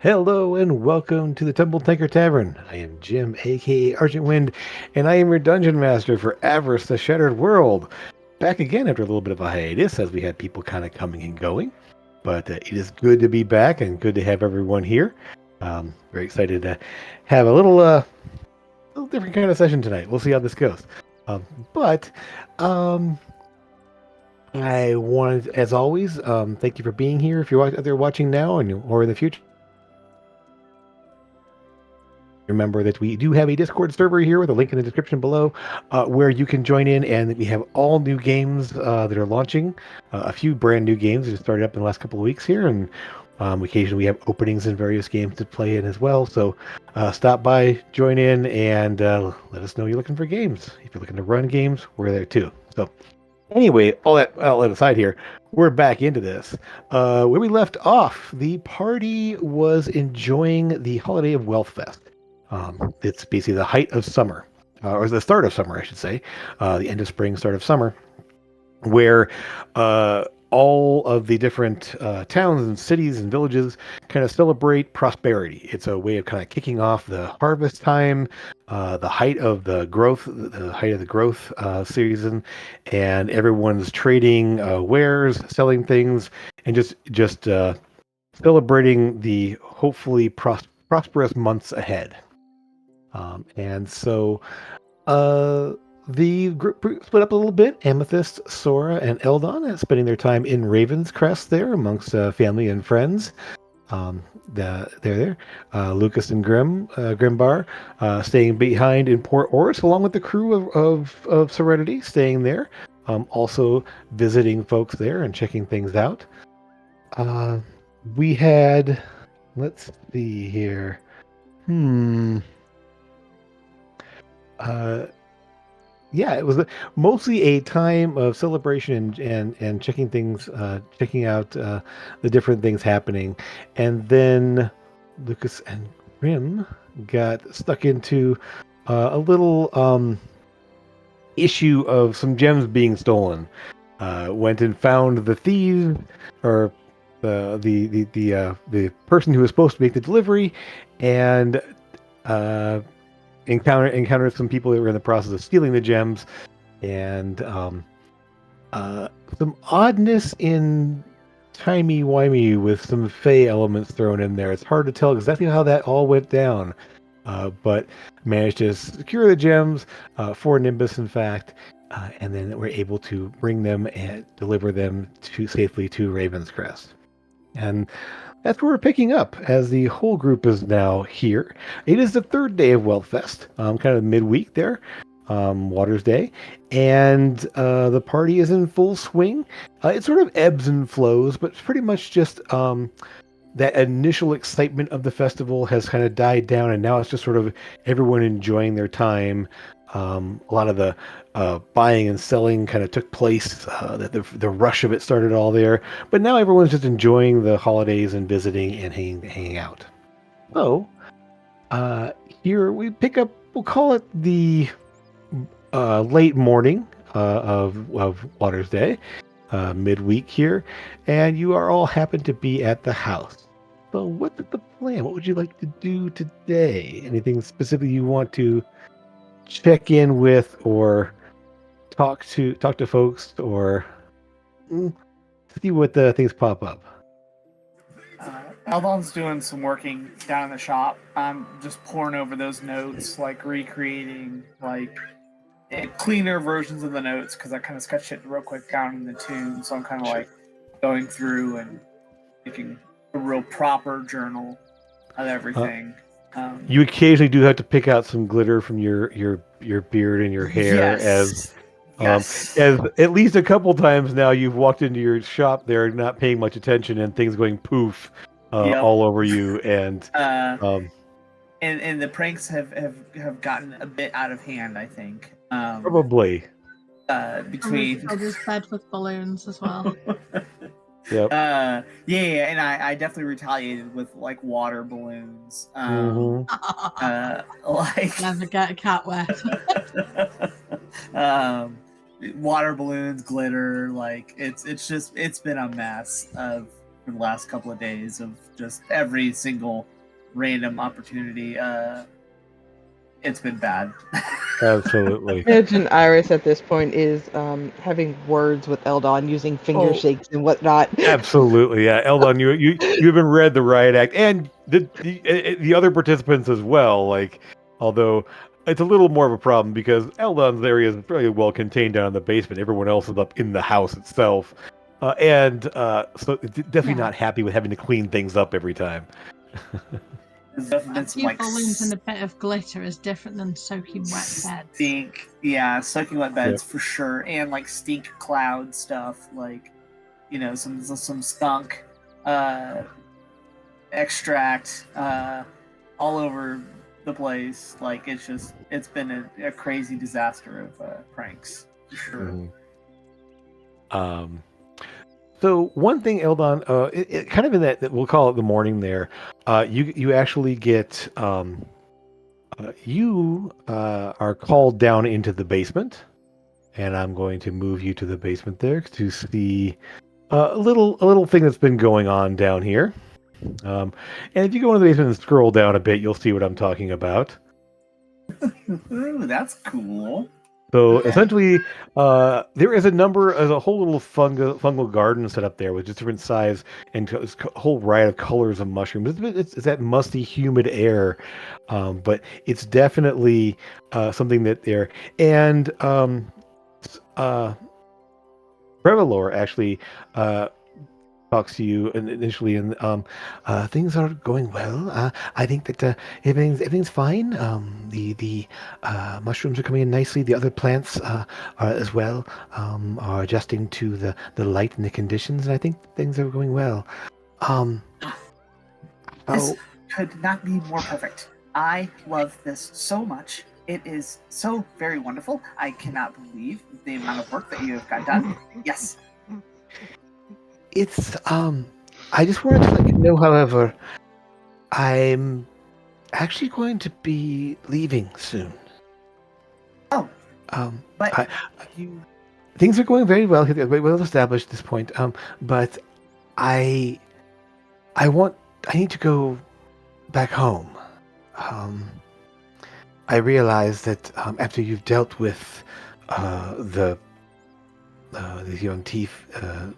Hello and welcome to the Temple Tanker Tavern. I am Jim, aka Argent Wind, and I am your dungeon master for Avress, the Shattered World. Back again after a little bit of a hiatus as we had people kind of coming and going. But it is good to be back and good to have everyone here. Very excited to have a little different kind of session tonight. We'll see how this goes. But I wanted, as always, thank you for being here. If you're out there watching now or in the future. Remember that we do have a Discord server here with a link in the description below where you can join in, and we have all new games that are launching. A few brand new games that started up in the last couple of weeks here, and occasionally we have openings in various games to play in as well. So stop by, join in, and let us know you're looking for games. If you're looking to run games, we're there too. So anyway, all that aside here, we're back into this. Where we left off, the party was enjoying the holiday of Wealthfest. It's basically the height of summer, or the start of summer, I should say, the end of spring, start of summer, where all of the different towns and cities and villages kind of celebrate prosperity. It's a way of kind of kicking off the harvest time, the height of the growth season, and everyone's trading wares, selling things, and just celebrating the hopefully prosperous months ahead. And so the group split up a little bit. Amethyst, Sora, and Eldon spending their time in Raven's Crest there amongst family and friends. They're there. Lucas and Grimbar staying behind in Port Oruss along with the crew of Serenity staying there. Also visiting folks there and checking things out. We had, let's see here. Yeah, it was mostly a time of celebration and checking out the different things happening, and then Lucas and Grim got stuck into a little issue of some gems being stolen. Went and found the thieves, or the person who was supposed to make the delivery, and encountered some people that were in the process of stealing the gems, and some oddness in timey-wimey with some fey elements thrown in there. It's hard to tell exactly how that all went down, but managed to secure the gems for Nimbus, in fact, and then we're able to bring them and deliver them safely to Raven's Crest. And that's where we're picking up, as the whole group is now here. It is the third day of Wealthfest, kind of midweek there, Water's Day, and the party is in full swing. It sort of ebbs and flows, but it's pretty much just that initial excitement of the festival has kind of died down, and now it's just sort of everyone enjoying their time. A lot of the buying and selling kind of took place. The rush of it started all there, but now everyone's just enjoying the holidays and visiting and hanging out. So here we pick up. We'll call it the late morning of Water's Day, midweek here, and you are all happen to be at the house. So what's the plan? What would you like to do today? Anything specific you want to check in with, or talk to folks, or see what the things pop up? Eldon's doing some working down in the shop. I'm just pouring over those notes, like recreating cleaner versions of the notes, because I kind of sketched it real quick down in the tune. So I'm kind of like going through and making a real proper journal of everything. You occasionally do have to pick out some glitter from your beard and your hair, yes. as at least a couple times now you've walked into your shop there not paying much attention, and things going poof all over you, and and the pranks have gotten a bit out of hand, I think. Probably between I just fed with balloons as well. Yep. Yeah, and I definitely retaliated with like water balloons. Never get a cat wet. Water balloons, glitter, like it's been a mess of for the last couple of days of just every single random opportunity. It's been bad. Absolutely. Imagine Iris at this point is having words with Eldon using finger shakes and whatnot. Absolutely, yeah. Eldon, you even read the riot act, and the other participants as well. Like, although it's a little more of a problem because Eldon's area is very well contained down in the basement. Everyone else is up in the house itself, so definitely not happy with having to clean things up every time. There's definitely A been some few like balloons and a bit of glitter is different than soaking wet beds. stink, soaking wet beds for sure, and like stink cloud stuff, like some skunk extract all over the place. Like it's been a crazy disaster of pranks for sure. Mm-hmm. So one thing, Eldon, kind of in that we'll call it the morning there, you actually get you are called down into the basement, and I'm going to move you to the basement there to see a little thing that's been going on down here. And if you go into the basement and scroll down a bit, you'll see what I'm talking about. Ooh, that's cool. So essentially, there is a whole little fungal garden set up there with just different size and a whole variety of colors of mushrooms. It's that musty, humid air, but it's definitely something that there. And Brevalor actually talks to you initially, and things are going well. I think that everything's fine. The mushrooms are coming in nicely. The other plants are as well are adjusting to the light and the conditions, and I think things are going well. This could not be more perfect. I love this so much. It is so very wonderful. I cannot believe the amount of work that you have got done. Yes. It's I just wanted to let you know, however, I'm actually going to be leaving soon. Oh. But things are going very well. Very well established at this point. But I need to go back home. I realize that after you've dealt with the young Teeth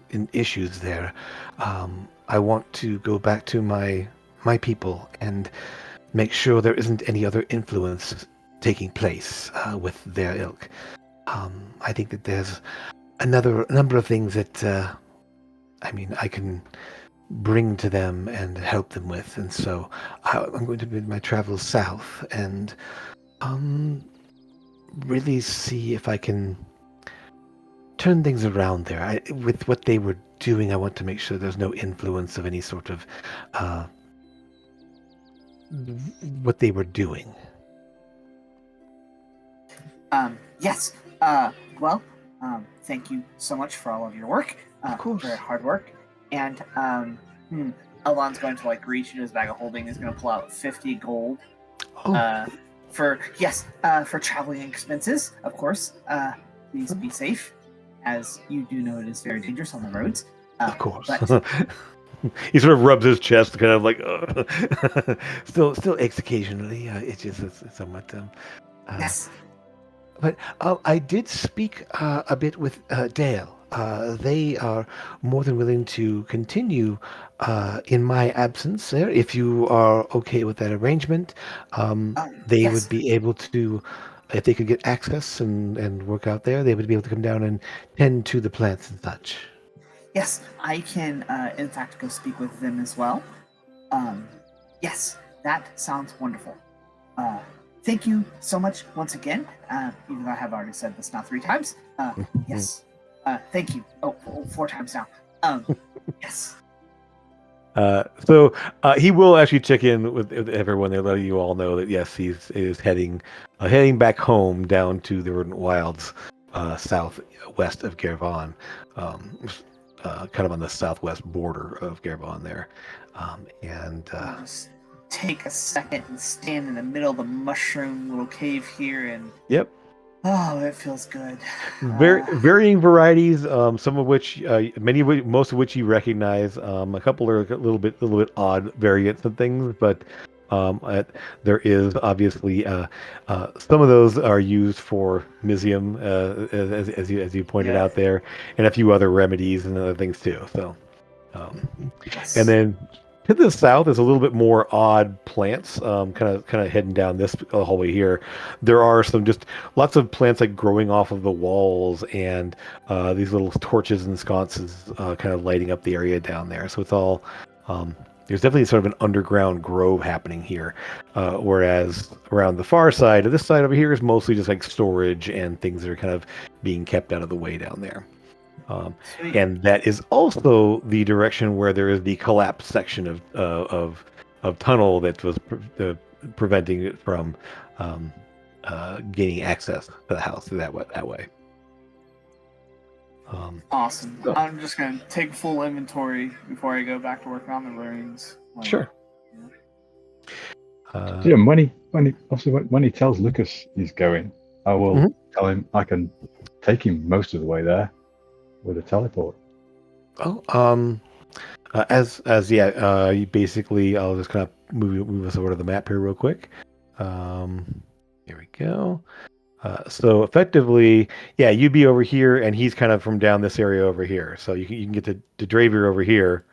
in issues there, I want to go back to my people and make sure there isn't any other influence taking place with their ilk. I think that there's a number of things that I can bring to them and help them with, and so I'm going to be my travels south and really see if I can turn things around there. With what they were doing, I want to make sure there's no influence of any sort of what they were doing. Yes. Well, thank you so much for all of your work. Of course. Very hard work. And Alon's going to reach into his bag of holding. He's going to pull out 50 gold. For traveling expenses, of course. Please be safe, as you do know it is very dangerous on the roads. Of course. But he sort of rubs his chest, kind of like, still aches occasionally. It's somewhat. Yes. But I did speak a bit with Dale. They are more than willing to continue in my absence there. If you are okay with that arrangement, they would be able to, if they could get access and work out there, they would be able to come down and tend to the plants and such. Yes, I can, in fact, go speak with them as well. Yes, that sounds wonderful. Thank you so much once again, even though I have already said this now 3 times. Yes. Thank you. Oh, 4 times now. Yes. So he will actually check in with everyone. They're letting you all know that yes, he is heading back home down to the Verdant Wilds, southwest of Gervon, kind of on the southwest border of Gervon there, and. Just take a second and stand in the middle of the mushroom little cave here and. Yep. Oh, it feels good. Varying varieties, some of which, most of which you recognize. A couple are a little bit odd variants of things, but there is obviously some of those are used for Mizium, as you pointed Yeah. out there, and a few other remedies and other things too. So, and Yes. then to the south is a little bit more odd plants, kind of heading down this hallway here. There are some just lots of plants like growing off of the walls and these little torches and sconces kind of lighting up the area down there. So it's all there's definitely sort of an underground grove happening here, whereas around the far side of this side over here is mostly just like storage and things that are kind of being kept out of the way down there. Sweet. And that is also the direction where there is the collapsed section of tunnel that was preventing it from gaining access to the house that way. Awesome. So, I'm just gonna take full inventory before I go back to work on the runes. sure. Jim, when he tells Lucas he's going, I will tell him I can take him most of the way there with a teleport. You basically, I'll just kind of move us over to the map here real quick. Here we go. So effectively, yeah, you'd be over here, and he's kind of from down this area over here. So you can get to Dravier over here,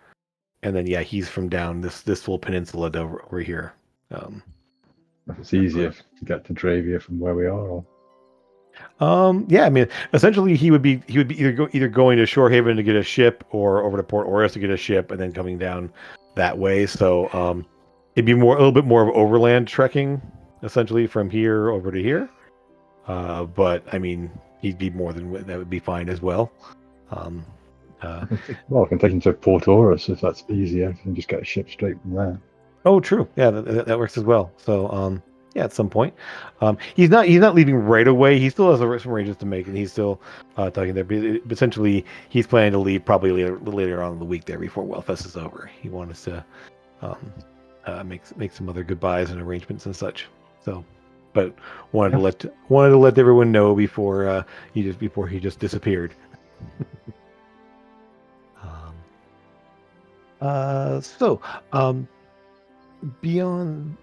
and then yeah, he's from down this little peninsula over here. If it's easier to get to Dravier from where we are, or Yeah, I mean, essentially, he would be either going to Shorehaven to get a ship, or over to Port Oruss to get a ship, and then coming down that way. So it'd be a little bit more of overland trekking, essentially from here over to here. But I mean, he'd be more than that would be fine as well. I can take him to Port Oruss if that's easier. I can just get a ship straight from there. Oh, true. Yeah, that works as well. So yeah, at some point, he's not leaving right away. He still has some arrangements to make, and he's still talking there. But essentially, he's planning to leave probably later on in the week there before Wealthfest is over. He wants to make some other goodbyes and arrangements and such. So, but wanted to let everyone know before he just disappeared. Beyond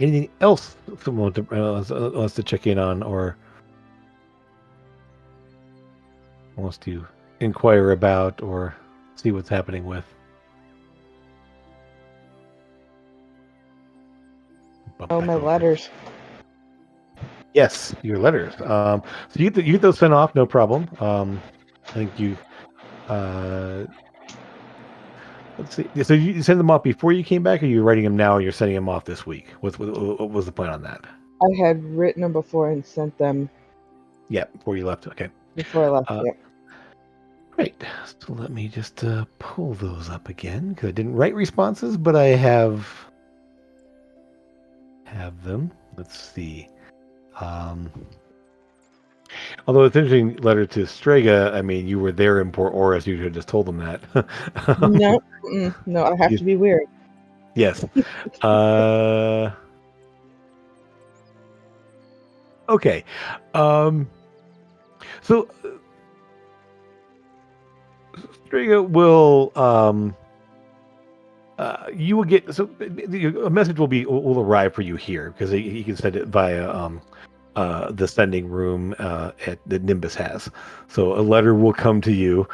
anything else someone wants to check in on or wants to inquire about or see what's happening with? Oh, my letters. Yes, your letters. So you get those sent off, no problem. I think you. Let's see. So you send them off before you came back, or you writing them now, and you're sending them off this week? What was the plan on that? I had written them before and sent them. Yeah, before you left. Okay. Before I left. Yep. Great. So let me just pull those up again because I didn't write responses, but I have them. Let's see. Although it's an interesting letter to Strega, I mean, you were there in Port Oruss. You should have just told them that. No, I have to be weird. Yes. Okay. So Strega will you will get a message will arrive for you here because he can send it via the sending room that Nimbus has. So a letter will come to you.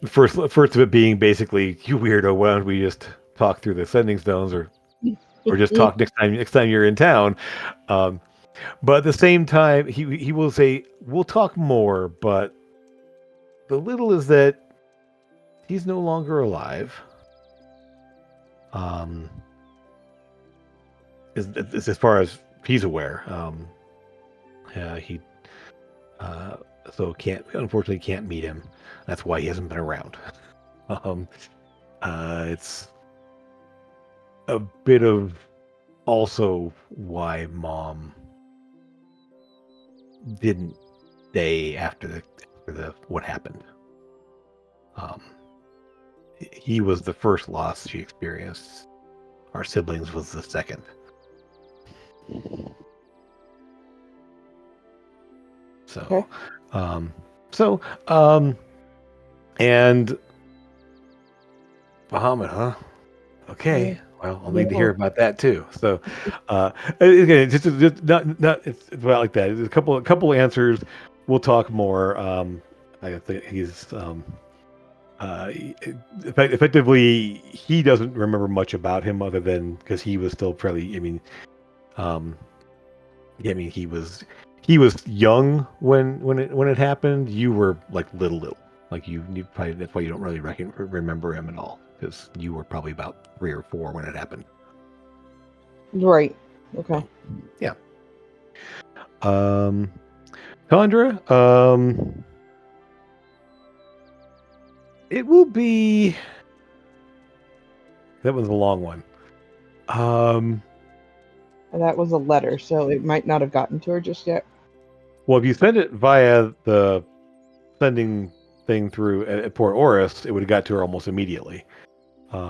First of it being basically, you weirdo, why don't we just talk through the sending stones or just talk next time you're in town. But at the same time, he will say, we'll talk more, but the little is that he's no longer alive. As far as he's aware. He unfortunately can't meet him. That's why he hasn't been around. It's a bit of also why Mom didn't stay after what happened. He was the first loss she experienced. Our siblings was the second. So, Okay. so, and Bahamut, huh? Okay. Yeah. Well, I'll need to hear Yeah. about that too. So, again, just not it's about like that. There's a couple answers. We'll talk more. I think he's effectively he doesn't remember much about him other than because he was still fairly. Um, he was young when it happened. You were like little. Like you probably that's why you don't really remember him at all because you were probably about 3 or 4 when it happened. Right. Okay. Yeah. Tundra, it will be that was a long one. That was a letter, so it might not have gotten to her just yet. Well, if you send it via the sending thing through at Port Oruss, it would have got to her almost immediately.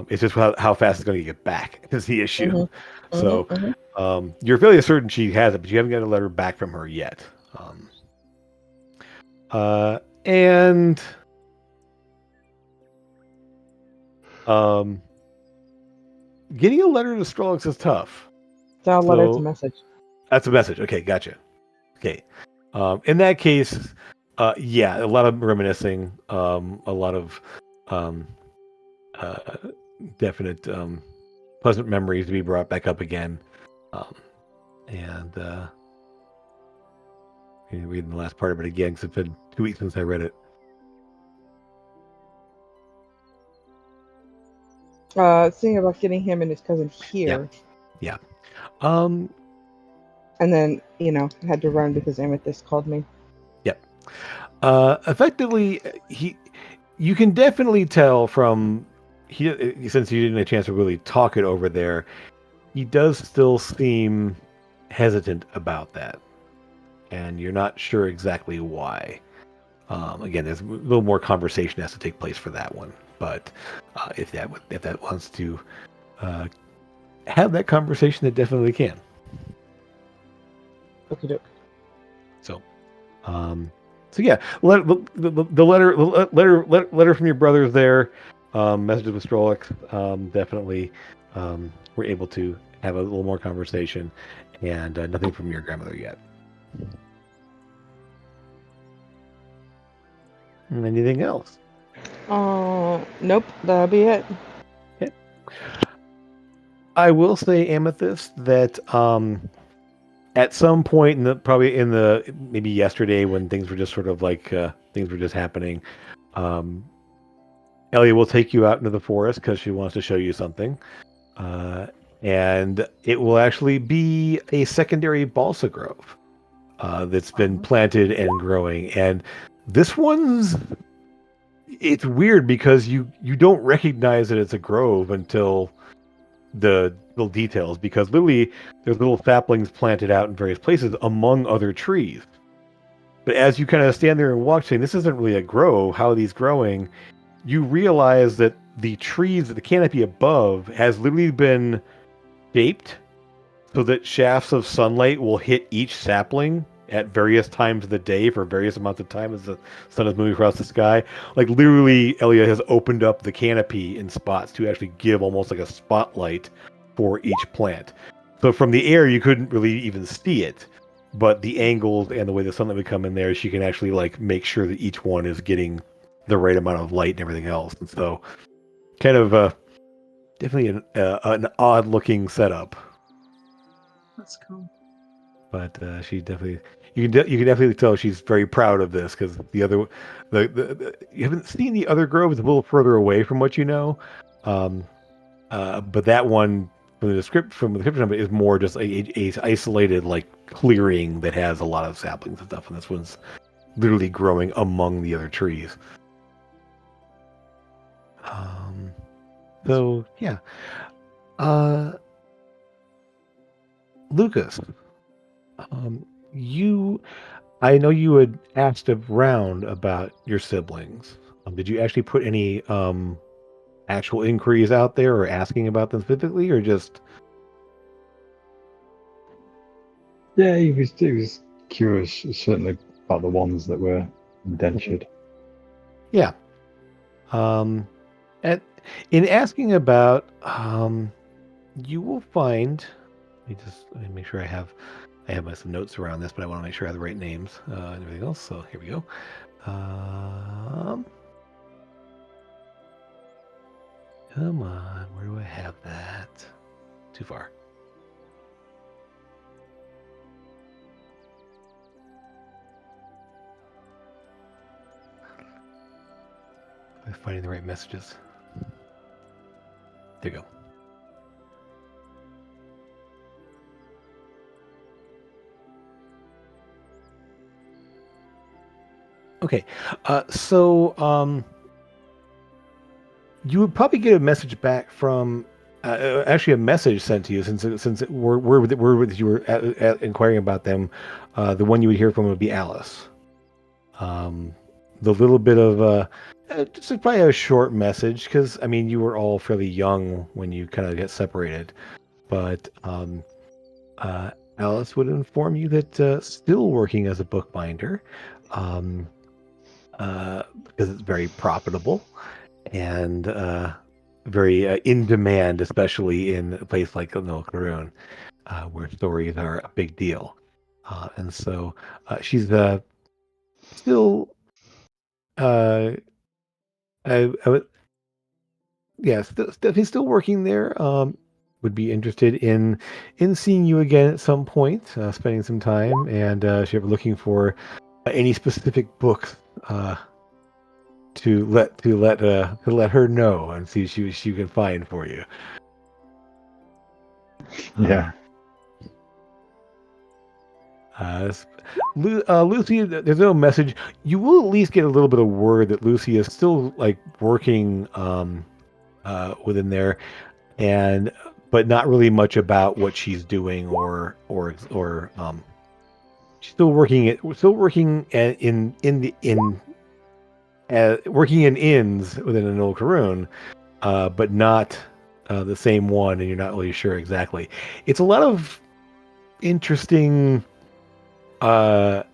It's just how fast it's going to get back is the issue. Mm-hmm. So, Mm-hmm. You're fairly certain she has it, but you haven't got a letter back from her yet. And getting a letter to Strolix is tough. It's not a letter, it's a message. That's a message. Okay, gotcha. Okay. In that case, yeah, a lot of reminiscing, a lot of definite pleasant memories to be brought back up again. And reading the last part of it again because it's been 2 weeks since I read it. Thinking about getting him and his cousin here. Yeah. And then, had to run because Amethyst called me. Yep. Effectively, you can definitely tell from since you didn't have a chance to really talk it over there, he does still seem hesitant about that, and you're not sure exactly why. Again, there's a little more conversation has to take place for that one, but if that wants to have that conversation, it definitely can. Okie doke. So yeah, the letter from your brothers there, messages with Strolix, definitely we're able to have a little more conversation, and nothing from your grandmother yet. Anything else? Nope, that'll be it. Okay. I will say, Amethyst, that at some point probably in the maybe yesterday when things were just sort of like things were just happening, Ellie will take you out into the forest because she wants to show you something, and it will actually be a secondary balsa grove that's been planted and growing, and this one's it's weird because you don't recognize that it's a grove until the little details, because literally there's little saplings planted out in various places among other trees. But as you kind of stand there and watch, saying this isn't really a grove, how are these growing? You realize that the trees, the canopy above, has literally been shaped so that shafts of sunlight will hit each sapling at various times of the day for various amounts of time as the sun is moving across the sky. Like literally, Elia has opened up the canopy in spots to actually give almost like a spotlight for each plant. So from the air, you couldn't really even see it, but the angles and the way the sunlight would come in there, she can actually like make sure that each one is getting the right amount of light and everything else. And so, kind of definitely an odd looking setup. That's cool. But she definitely, you can definitely tell she's very proud of this because the you haven't seen the other grove; it's a little further away from what you know. But that one from the description of it is more just a isolated like clearing that has a lot of saplings and stuff, and this one's literally growing among the other trees. So yeah, Lucas. I know you had asked around about your siblings. Did you actually put any actual inquiries out there or asking about them specifically, or just? Yeah, he was curious, certainly about the ones that were indentured. Yeah. At, in asking about, you will find. Let me make sure I have some notes around this, but I want to make sure I have the right names and everything else. So here we go. Come on, where do I have that? Too far. I'm finding the right messages. There you go. Okay, so you would probably get a message back from, actually a message sent to you since you were inquiring about them. The one you would hear from would be Alice. The little bit of just probably a short message because I mean you were all fairly young when you kind of get separated, but Alice would inform you that still working as a bookbinder, um, because it's very profitable and very in demand, especially in a place like Karoon, where stories are a big deal. And so she's still, uh, I would, yeah, he's still working there. Would be interested in seeing you again at some point, spending some time, and if you're looking for any specific books to let her know and see if she can find for you. Yeah. Lucy, there's no message. You will at least get a little bit of word that Lucy is still like working within there, and but not really much about what she's doing or she's still working in inns within an old Karoon, but not the same one, and you're not really sure exactly. It's a lot of interesting, like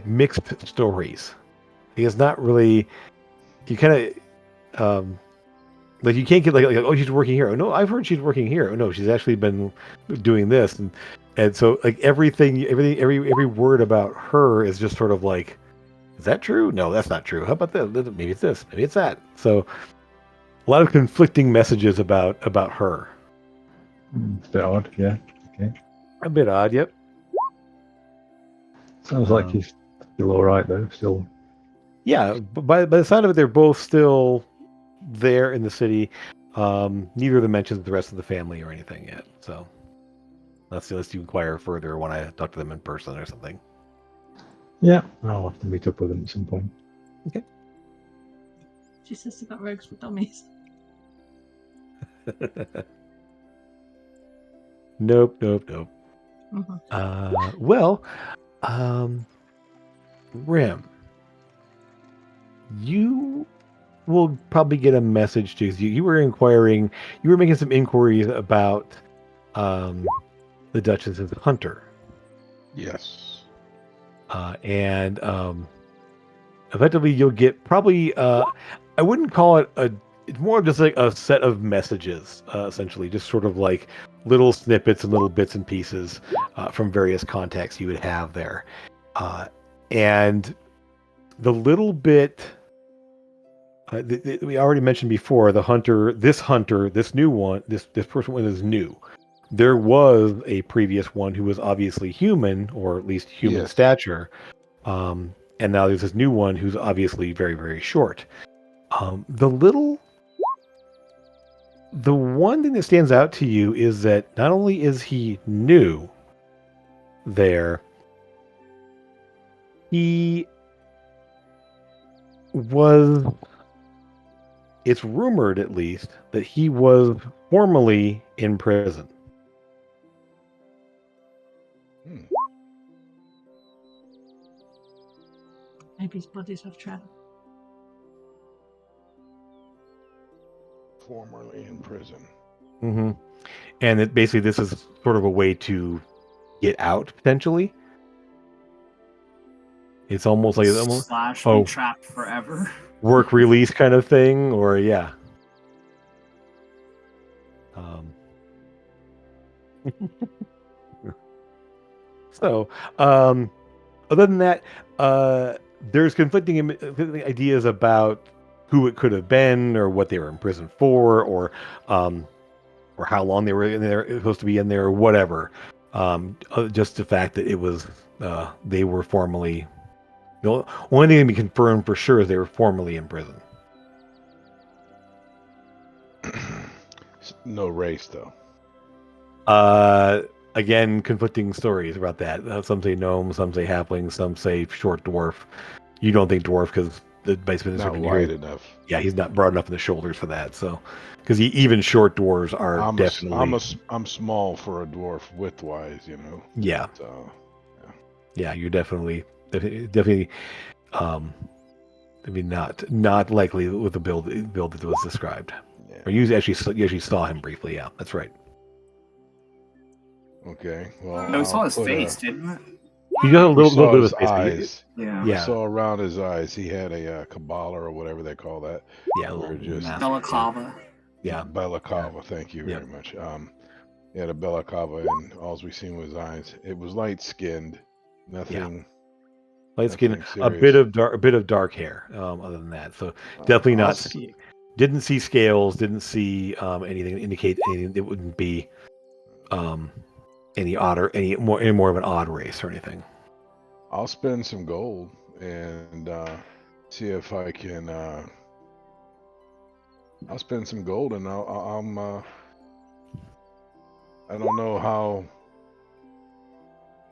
mixed stories. It's not really. You kind of like you can't get like oh she's working here. Oh no, I've heard she's working here. Oh no, she's actually been doing this, and so like every word about her is just sort of like, is that true? No, that's not true. How about this? Maybe it's this. Maybe it's that. So a lot of conflicting messages about her. It's a bit odd, yeah. Okay. A bit odd, yep. Sounds like he's still all right, though. Still. Yeah, but by the side of it, they're both still there in the city. Neither of them mentions the rest of the family or anything yet. So unless you inquire further when I talk to them in person or something. Yeah, I'll have to meet up with them at some point. Okay. She says about rogues for dummies. Nope. Mm-hmm. Well, Rim, you will probably get a message too. You were making some inquiries about the Duchess's hunter. Yes. And effectively you'll get probably I wouldn't call it it's more of just like a set of messages, essentially, just sort of like little snippets and little bits and pieces from various contacts you would have there. And the little bit we already mentioned before, this new one, this person is new. There was a previous one who was obviously human, or at least human stature. And now there's this new one who's obviously very, very short. The one thing that stands out to you is that not only is he new there, he was, it's rumored at least, that he was formerly in prison. Maybe his body's off track. Formerly in prison. Mm-hmm. And basically this is sort of a way to get out potentially. It's almost like Slash be trapped forever. work release kind of thing, or yeah. So, other than that, there's conflicting ideas about who it could have been, or what they were in prison for, or how long they were in there, supposed to be in there, or whatever. Just the fact that it was they were formerly. The only thing to be confirmed for sure is they were formerly in prison. No race though. Again, conflicting stories about that. Some say gnome, some say halfling, some say short dwarf. You don't think dwarf because the basement is Not wide enough. Yeah, he's not broad enough in the shoulders for that. So, because even short dwarves are I'm small for a dwarf width-wise, you know. Yeah. So, yeah, you're definitely. I mean, not likely with the build that was described. yeah. Or you actually saw him briefly. Yeah, that's right. Okay. Well, No, we saw his face, didn't it? You got a little bit of his his face. eyes. Yeah. I saw around his eyes. He had a Kabbalah or whatever they call that. Yeah, a little balaclava. Yeah, balaclava. Thank you very much. He had a balaclava, and all we seen was his eyes. It was light skinned. Nothing. Light skin, a bit of dark hair. Other than that, so definitely not. Didn't see scales. Didn't see anything to indicate anything. It wouldn't be any more of an odd race or anything. I'll spend some gold and see if I can. I'll spend some gold, and I don't know how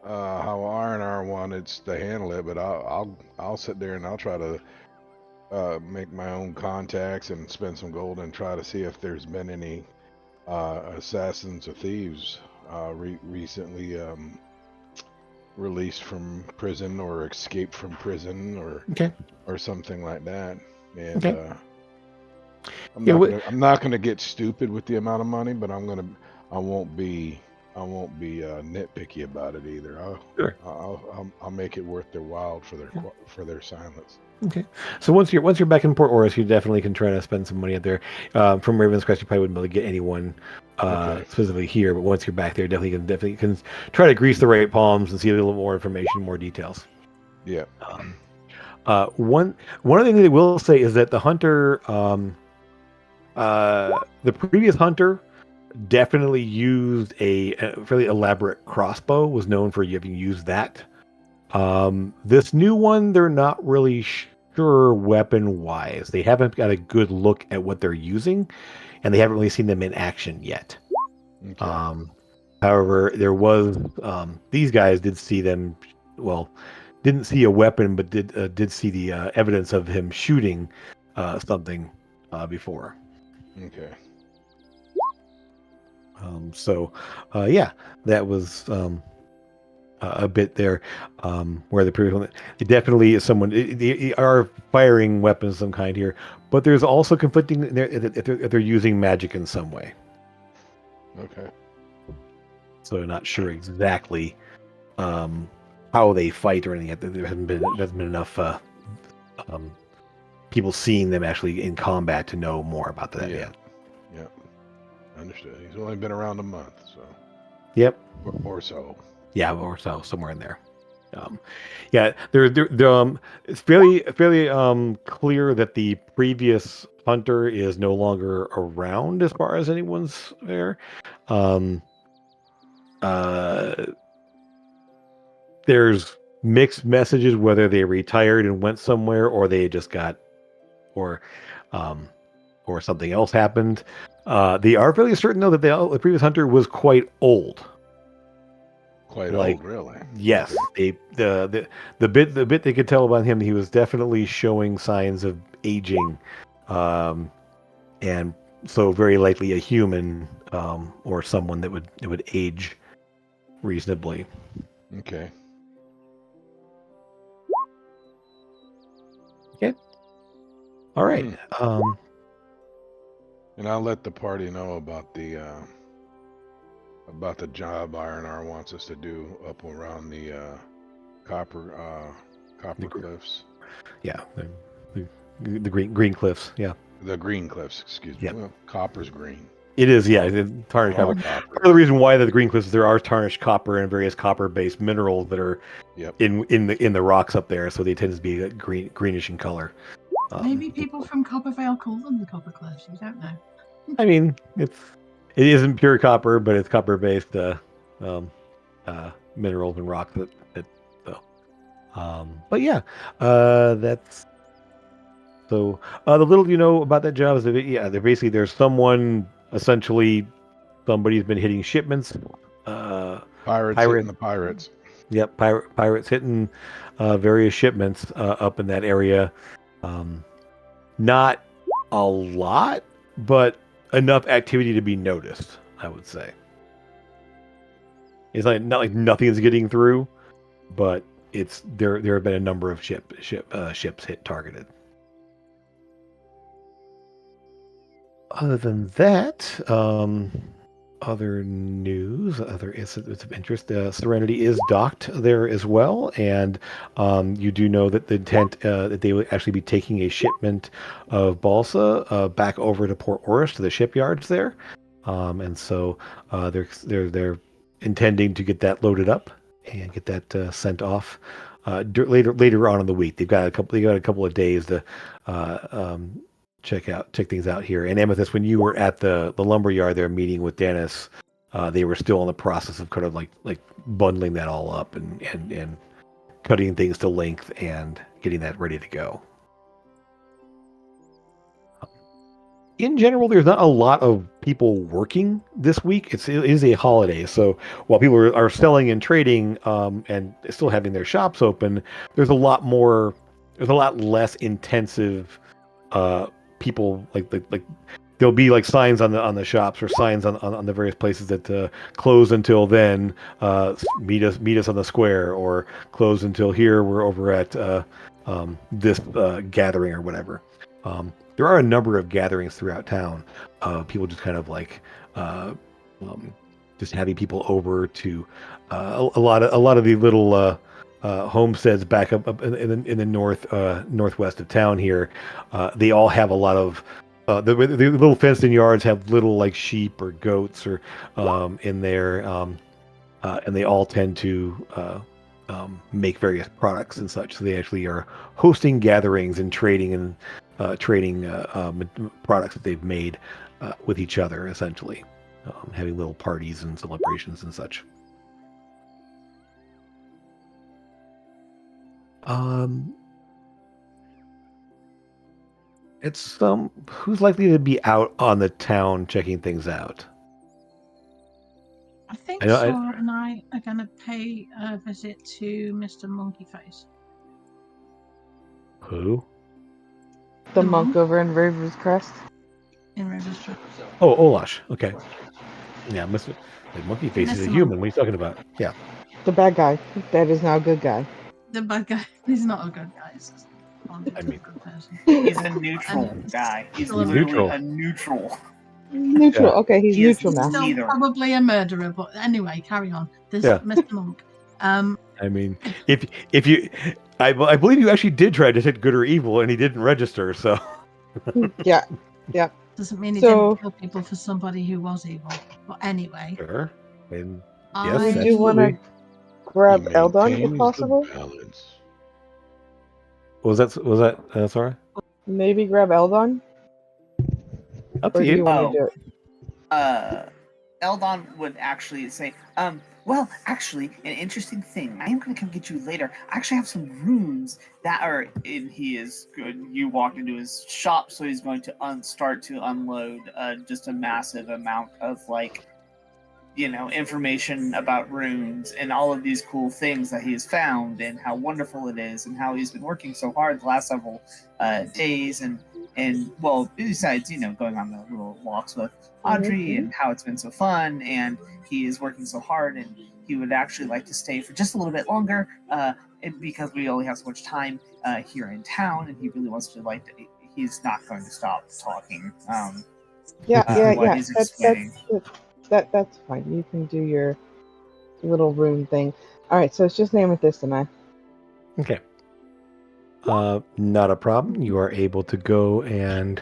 R&R wanted to handle it, but I'll sit there and I'll try to make my own contacts and spend some gold and try to see if there's been any assassins or thieves recently released from prison or escaped from prison or something like that. And I'm not gonna get stupid with the amount of money, but I won't be nitpicky about it either. I'll make it worth their while for their silence. Okay, so once you're back in Port Oruss, you definitely can try to spend some money out there. From Raven's Crest, you probably wouldn't be able to get anyone specifically here, but once you're back there, definitely can try to grease the right palms and see a little more information, more details. Yeah. One other thing they will say is that the hunter, the previous hunter, definitely used a fairly elaborate crossbow. Was known for having used that. This new one, they're not really sure weapon wise. They haven't got a good look at what they're using, and they haven't really seen them in action yet. Okay. However, there was these guys did see them. Well, didn't see a weapon, but did see the evidence of him shooting something before. Okay. Yeah, that was a bit there where the previous one, it definitely is someone. They are firing weapons of some kind here, but there's also conflicting if they're using magic in some way. Okay. So not sure exactly how they fight or anything. There hasn't been enough people seeing them actually in combat to know more about that yet. Yeah. Understood. He's only been around a month, so. Yep. Or so. Yeah, or so, somewhere in there. It's fairly clear that the previous hunter is no longer around as far as anyone's there. There's mixed messages whether they retired and went somewhere or they just got, or something else happened. They are fairly certain though that the previous hunter was quite old. Quite old, really. Yes, the bit they could tell about him, he was definitely showing signs of aging, and so very likely a human or someone that would age reasonably. Okay. Okay. All right. And I'll let the party know about the about the job R&R wants us to do up around the copper cliffs. Yeah, the green cliffs. Yeah, The green cliffs, excuse me. Yep. Well, copper's green. it is. Yeah, tarnished All copper. copper. Part of the reason why the green cliffs, there are tarnished copper and various copper-based minerals that are Yep. in the rocks up there, so they tend to be greenish in color. Maybe people from Coppervale call them the Copper Cliffs. You don't know. I mean, it isn't pure copper, but it's copper-based minerals and rocks that so. But yeah, that's so. The little you know about that job is that they're basically there's somebody's been hitting shipments. Pirates hitting the pirates. Yep, pirates hitting various shipments up in that area. Not a lot, but enough activity to be noticed, I would say. It's not like nothing's getting through, but there have been a number of ships hit targeted. Other than that, other news, other incidents of interest. Serenity is docked there as well, and you do know that the intent that they would actually be taking a shipment of balsa back over to Port Oruss to the shipyards there, and so they're intending to get that loaded up and get that sent off later on in the week. They got a couple of days to check things out here. And Amethyst, when you were at the lumber yard there meeting with Dennis, they were still in the process of kind of like bundling that all up and cutting things to length and getting that ready to go. In general, there's not a lot of people working this week. It is a holiday, so while people are selling and trading and still having their shops open, there's a lot less intensive people like there'll be like signs on the shops or signs on the various places that close until then. Meet us on the square, or close until here. We're over at this gathering or whatever. There are a number of gatherings throughout town. People just kind of like just having people over to a lot of the little homesteads back up in the northwest of town here. They all have a lot of the little fenced-in yards have little like sheep or goats or in there, and they all tend to make various products and such. So they actually are hosting gatherings and trading products that they've made with each other, essentially, having little parties and celebrations and such. It's who's likely to be out on the town checking things out? I think Sora and I are going to pay a visit to Mr. Monkeyface. Who? The monk over in River's Crest. In River's Crest. Oh, Olash. Okay. Yeah, Mr. Monkeyface is a human. What are you talking about? Yeah. The bad guy. That is now a good guy. The bad guy. He's not a good guy. He's just I mean, a good person. He's a neutral guy. He's literally neutral. a neutral. Neutral. Yeah. Okay, he's neutral now. Still Neither. probably a murderer, but anyway, carry on. This Yeah. Mr. Monk. I mean, if you, I believe you actually did try to hit good or evil, and he didn't register. So Yeah. Doesn't mean he So- didn't kill people for somebody who was evil. But anyway, sure. And I yes, Do you want to absolutely. grab He Eldon maintains if the possible? balance. Was that sorry? Maybe grab Eldon? Up Or to do you you. want to do it? Eldon would actually say, well, actually, an interesting thing. I am going to come get you later. I actually have some runes that are in. He is good. You walked into his shop, so he's going to start to unload just a massive amount of information about runes and all of these cool things that he has found and how wonderful it is and how he's been working so hard the last several days and well, besides going on the little walks with Audrey and how it's been so fun, and he is working so hard, and he would actually like to stay for just a little bit longer because we only have so much time here in town, and he really wants to he's not going to stop talking. Yeah. What he's explaining. that's fine. You can do your little rune thing. All right, so it's just Amethyst and I. Okay. Not a problem. You are able to go and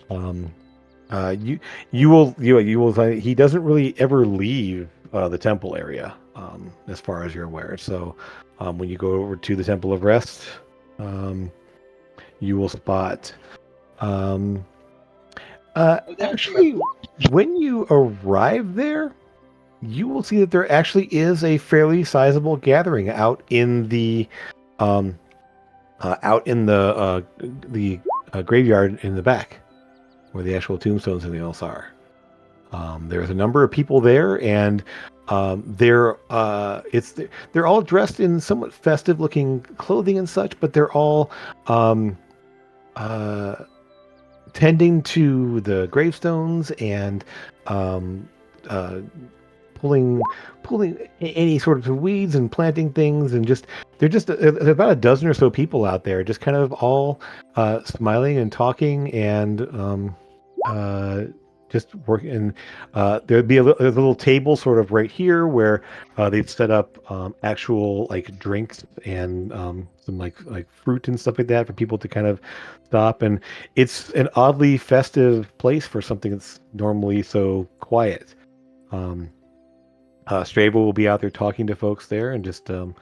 you will find he doesn't really ever leave the temple area as far as you're aware. So when you go over to the Temple of Rest, you will spot actually when you arrive there, you will see that there actually is a fairly sizable gathering out in the graveyard in the back, where the actual tombstones and the else are. There's a number of people there, and they're all dressed in somewhat festive-looking clothing and such, but they're all tending to the gravestones and pulling any sort of weeds and planting things, and there's about a dozen or so people out there, just kind of all smiling and talking and just working. And there'd be there's a little table sort of right here where they'd set up actual like drinks and some like fruit and stuff like that for people to kind of stop. And it's an oddly festive place for something that's normally so quiet. Strabo will be out there talking to folks there, and just it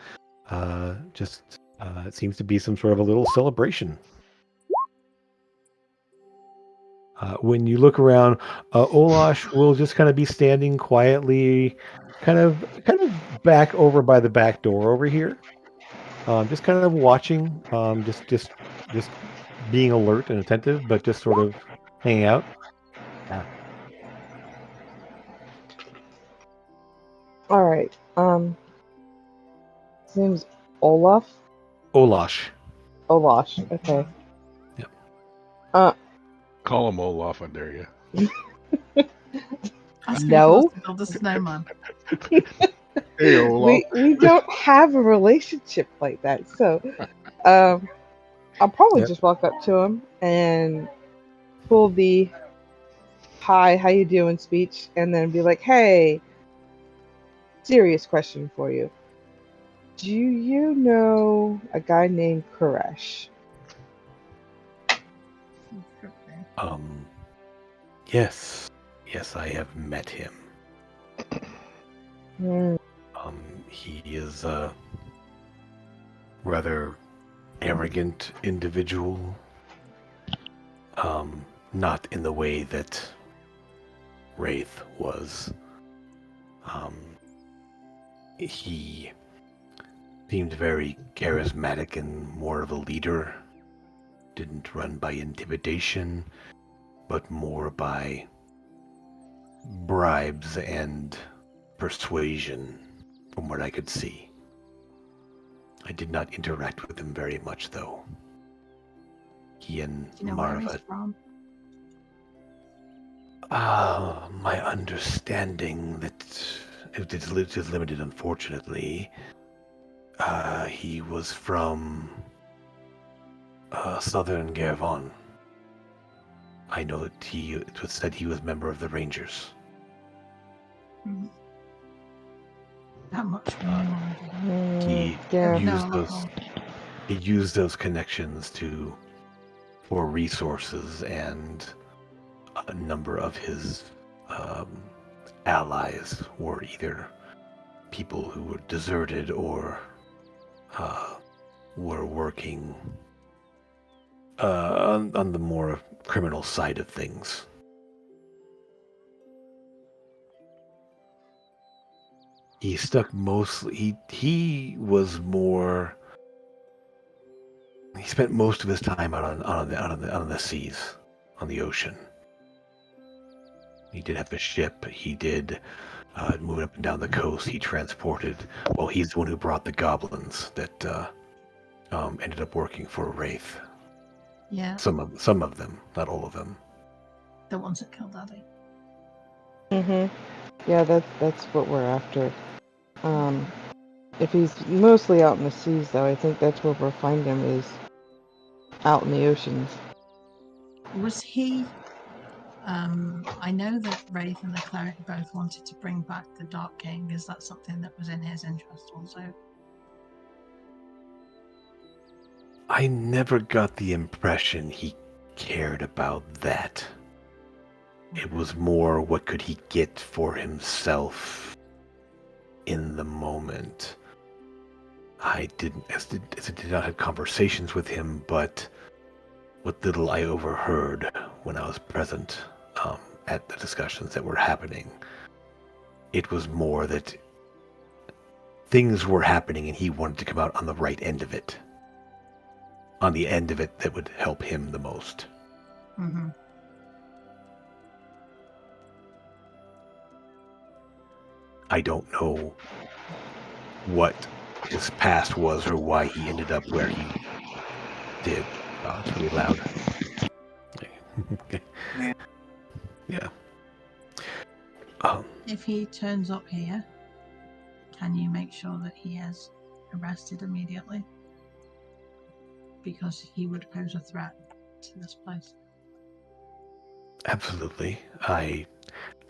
seems to be some sort of a little celebration. When you look around, Olash will just kind of be standing quietly, kind of back over by the back door over here, just kind of watching, just being alert and attentive, but just sort of hanging out. All right. His name's Olaf. Olash. Olash. Okay. Yep. Call him Olaf, I dare you. No. Build a snowman. Hey, Olaf. We don't have a relationship like that, so I'll probably just walk up to him and pull the "Hi, how you doing" speech, and then be like, "Hey, serious question for you. Do you know a guy named Koresh?" Yes, I have met him. He is a rather arrogant individual. Not in the way that Wraith was. He seemed very charismatic and more of a leader. Didn't run by intimidation, but more by bribes and persuasion, from what I could see. I did not interact with him very much, though. He and Do you know where Marva. he's from? My understanding that it is limited, unfortunately. He was from Southern Gervon. I know that it was said he was a member of the Rangers. That much. He used those connections for resources, and a number of his allies were either people who were deserted or were working on the more criminal side of things. He stuck mostly. He was more. He spent most of his time out on the seas, on the ocean. He did have a ship. He did move up and down the coast. He transported. Well, he's the one who brought the goblins that ended up working for Wraith. Yeah. Some of them, not all of them. The ones that killed Daddy. Yeah, that's what we're after. If he's mostly out in the seas, though, I think that's where we'll find him, is out in the oceans. Was he I know that Wraith and the cleric both wanted to bring back the Dark King. Is that something that was in his interest also? I never got the impression he cared about that. It was more what could he get for himself in the moment. I did not have conversations with him, but what little I overheard when I was present at the discussions that were happening, it was more that things were happening and he wanted to come out on the right end of it. On the end of it that would help him the most. Mm-hmm. I don't know what his past was or why he ended up where he did. Oh, it's really loud. Okay. Yeah. If he turns up here, can you make sure that he is arrested immediately? Because he would pose a threat to this place. Absolutely. I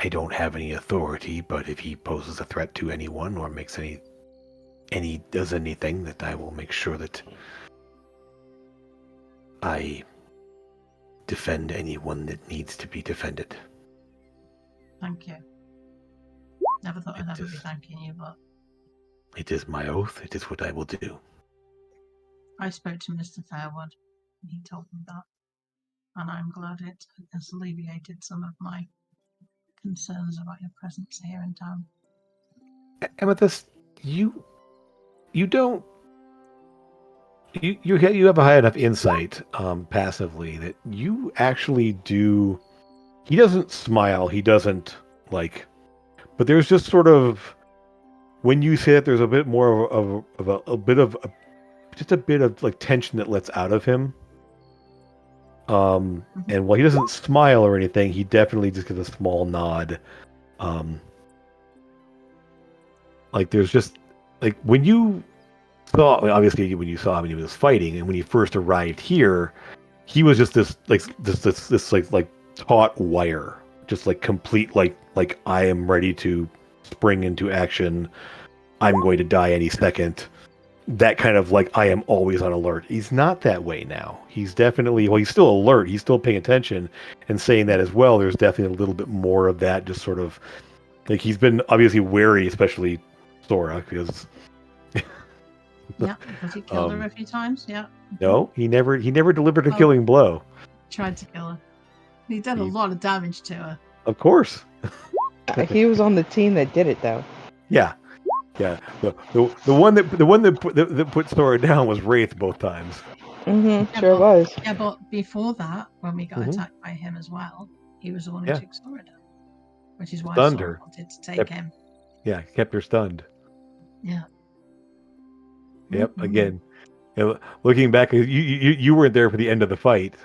don't have any authority, but if he poses a threat to anyone or makes does anything, that I will make sure that I defend anyone that needs to be defended. Thank you. Never thought I'd ever be thanking you, but it is my oath. It is what I will do. I spoke to Mr. Fairwood, and he told me that. And I'm glad it has alleviated some of my concerns about your presence here in town. Amethyst, you have a high enough insight passively that you actually do. He doesn't smile. He doesn't but there's just sort of, when you say it, there's a bit more of a bit of tension that lets out of him. And while he doesn't smile or anything, he definitely just gives a small nod. There's just when you saw, obviously when you saw him and he was fighting, and when he first arrived here, he was just this taut wire, just complete I am ready to spring into action. I'm going to die any second. That kind of I am always on alert. He's not that way now. He's definitely, he's still alert. He's still paying attention and saying that as well. There's definitely a little bit more of that, just sort of he's been obviously wary, especially Sora, because yeah, because he killed her a few times. Yeah. No, he never delivered a killing blow. Tried to kill her. He did a lot of damage to her. Of course. He was on the team that did it, though. Yeah. Yeah, the one that put Sora down was Wraith both times. Mm-hmm, sure was. Yeah, but before that, when we got attacked by him as well, he was the one who took Sora down, which is why Stunned Sora her. wanted to take him. Yeah, kept her stunned. Yeah. Yep. Mm-hmm. Again, looking back, you weren't there for the end of the fight.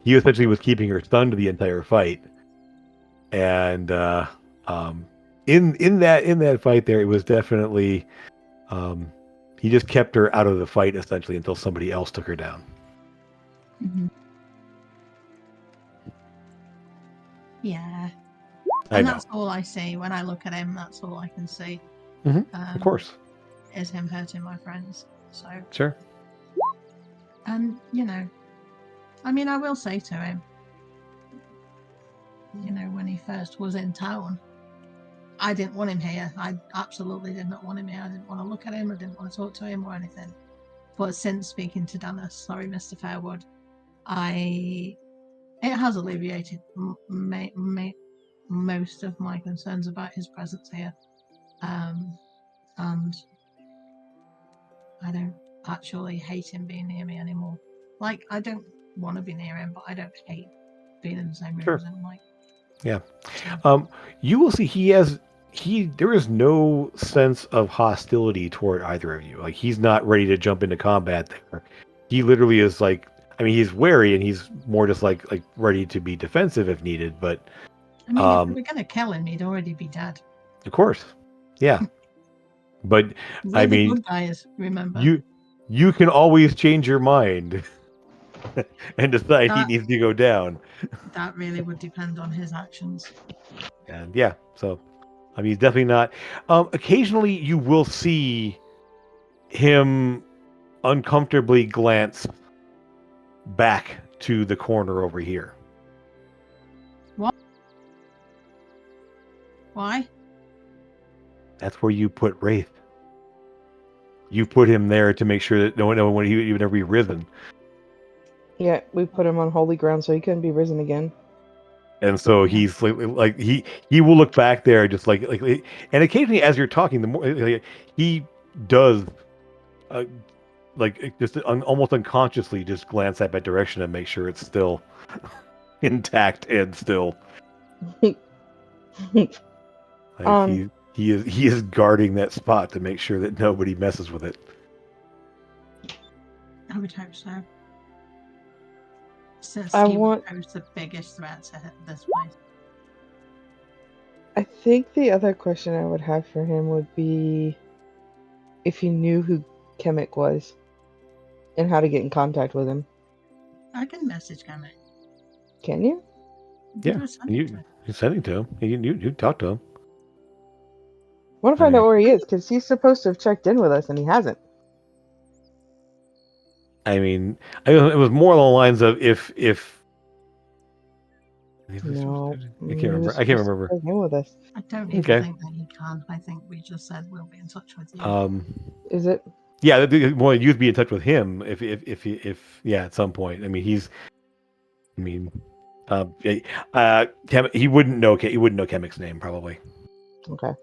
He essentially was keeping her stunned the entire fight, and in that fight there, it was definitely he just kept her out of the fight essentially until somebody else took her down. Mm-hmm. Yeah. And that's all I see when I look at him. That's all I can see. Mm-hmm. Of course. Is him hurting my friends. So sure. And I will say to him, when he first was in town, I didn't want him here. I absolutely did not want him here. I didn't want to look at him. I didn't want to talk to him or anything. But since speaking to Dennis, Mr. Fairwood, it has alleviated most of my concerns about his presence here. And I don't actually hate him being near me anymore. I don't want to be near him, but I don't hate being in the same room as him. Yeah. You will see there is no sense of hostility toward either of you. He's not ready to jump into combat there. He literally is he's wary and he's more just ready to be defensive if needed, but if we were going to kill him, he'd already be dead. Of course. Yeah. But we're the good guys, remember? You can always change your mind. and decide he That- needs to go down. That really would depend on his actions. And yeah, so I mean, he's definitely not. Occasionally, you will see him uncomfortably glance back to the corner over here. Why? That's where you put Wraith. You put him there to make sure that no one would even ever be risen. Yeah, we put him on holy ground so he couldn't be risen again. And so he's like he will look back there just like and occasionally as you're talking, the more he does like just almost unconsciously just glance at that direction and make sure it's still intact and still like he is guarding that spot to make sure that nobody messes with it. I would hope so. Since I he want- was the biggest threat to this place. I think the other question I would have for him would be if he knew who Kemek was and how to get in contact with him. I can message Kemet. Can you? Yeah, you sending to him. You talk to him. I want to find out where he is because he's supposed to have checked in with us and he hasn't. I mean, it was more along the lines of if No, I can't remember. I can't remember. Check in with us. I don't even Okay. think that he can. I think we just said we'll be in touch with you. Is it? Yeah, well, you'd be in touch with him if yeah, at some point. I mean, he wouldn't know Kemik's name probably. Okay.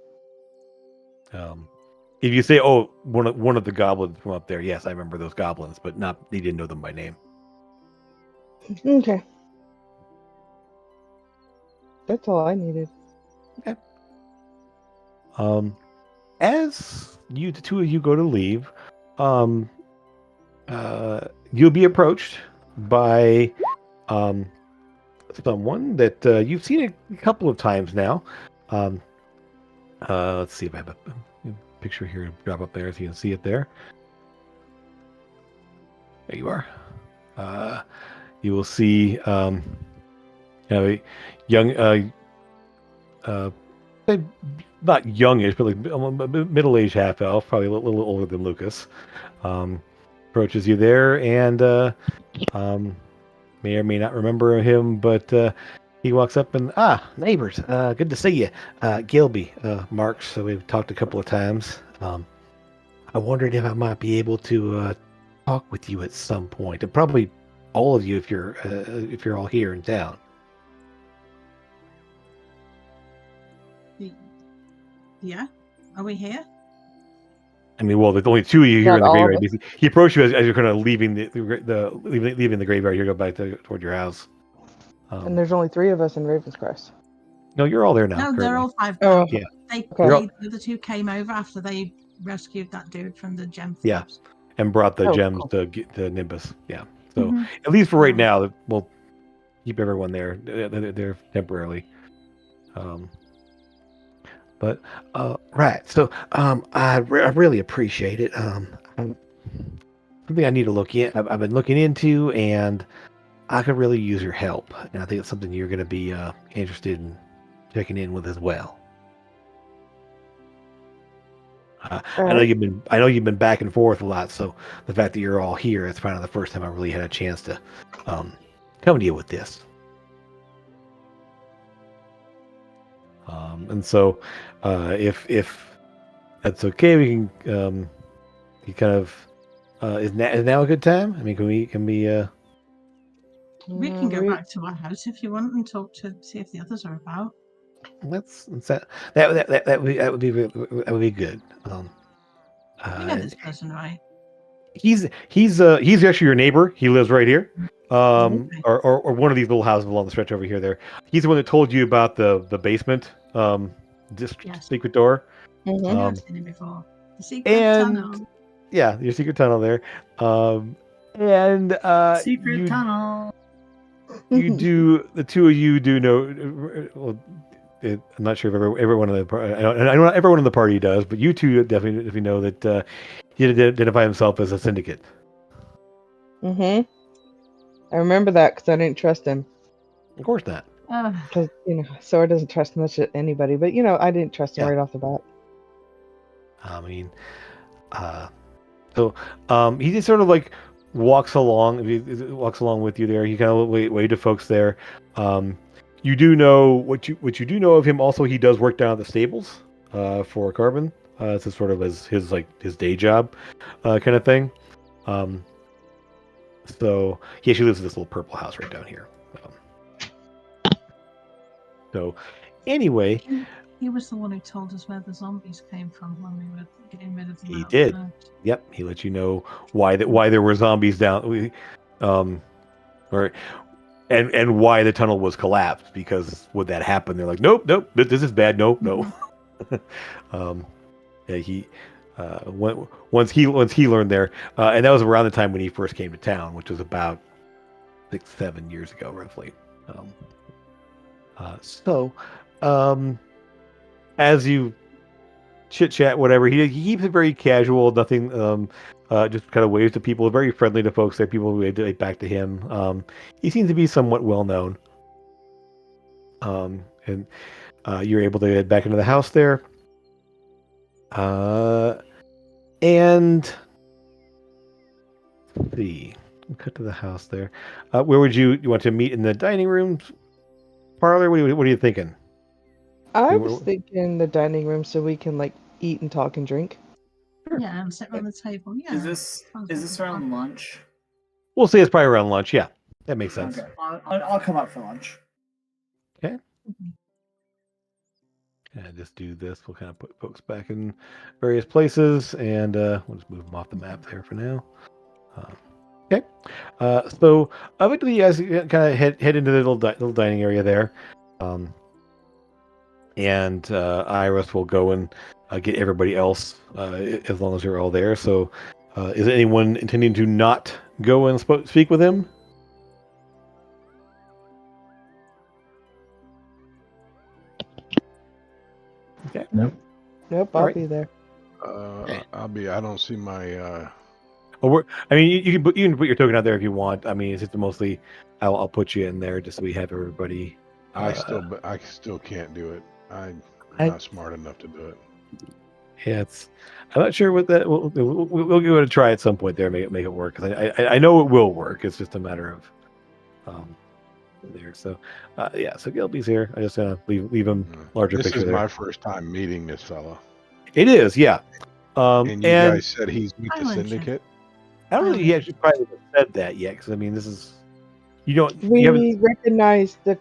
If you say, "Oh, one of the goblins from up there," yes, I remember those goblins, but he didn't know them by name. Okay. That's all I needed. Okay. As the two of you go to leave, you'll be approached by someone that you've seen a couple of times now. Let's see if I have a picture here to drop up there so you can see it there. There you are. You will see a young, not youngish, but like middle-aged half-elf, probably a little older than Lucas. Approaches you there and may or may not remember him, but he walks up and, neighbors, good to see you. Gilby, Marks, so we've talked a couple of times. I wondered if I might be able to talk with you at some point, and probably all of you if you're all here in town. Yeah? Are we here? I mean, well, there's only two of you here Not in the all of graveyard. He approached you as you're kind of leaving leaving the graveyard. You go back toward your house. And there's only 3 of us in Raven's Crest. No, you're all there now. No, currently. they're all 5. Oh, yeah. The other 2 came over after they rescued that dude from the gem Yeah. force. And brought the gems cool. to the Nimbus. Yeah. So Mhm. at least for right now, we'll keep everyone there. They're temporarily. But right. So I really appreciate it. Something I need to look in. I've been looking into, and I could really use your help. And I think it's something you're going to be interested in checking in with as well. I know you've been back and forth a lot, so the fact that you're all here, it's probably the first time I really had a chance to come to you with this. And so, if that's okay, we can. You kind of is now a good time? I mean, can we? We can go back to our house if you want and talk to see if the others are about. Let's that would be good. You know this person, right? He's actually your neighbor. He lives right here. Okay. Or one of these little houses along the stretch over here. There, he's the one that told you about the basement, Yes. secret door. Mhm. I've seen him before. The secret and- tunnel. Yeah, your secret tunnel there. Secret tunnel. You do. The two of you do know. Well, I'm not sure if everyone in the party. I know not everyone in the party does, but you two definitely know that he did identify himself as a syndicate. Mhm. I remember that because I didn't trust him. Of course not. Because, Sora doesn't trust much of anybody. But, I didn't trust him Yeah. right off the bat. I mean, he just sort of like walks along. He walks along with you there. He kind of wave to folks there. You do know what you do know of him. Also, he does work down at the stables for Carbon. It's sort of as his day job kind of thing. So he actually lives in this little purple house right down here. So anyway, He was the one who told us where the zombies came from when we were getting rid of them. he out did. there. Yep, he let you know why there were zombies down, and why the tunnel was collapsed. Because would that happen? They're like, nope, this is bad. No. Yeah, he once he learned there, and that was around the time when he first came to town, which was about 6-7 years ago, roughly. As you chit chat, whatever, he keeps it very casual. Nothing. Just kind of waves to people, very friendly to folks there. People who wave back to him. He seems to be somewhat well known. And you're able to get back into the house there. And let's see, we'll cut to the house there. Where would you want to meet? In the dining room, parlor? What are you thinking? I was thinking the dining room so we can eat and talk and drink. Yeah, and sit around the table. Yeah. Is this around lunch? We'll say it's probably around lunch. Yeah, that makes sense. Okay, I'll come up for lunch. Okay. And just do this. We'll kind of put folks back in various places, and we'll just move them off the map there for now. Okay. So eventually, you guys kind of head into the little dining area there, and Avress will go and get everybody else as long as you're all there. So, is anyone intending to not go and speak with him? Okay. Nope. I'll right. be there. I don't see my. Well, you can put your token out there if you want. I mean, it's just mostly I'll put you in there just so we have everybody. I still can't do it. I'm not smart enough to do it. Yeah, I'm not sure what that. We'll give it a try at some point there. Make it work. Because I know it will work. It's just a matter of there. So yeah. So Gilby's here. I just gonna leave him larger This picture is there. my first time meeting this fella. It is, yeah. And you guys said he's with the Island syndicate. I don't think he actually probably said that yet. Because I mean, this is you haven't. We recognized the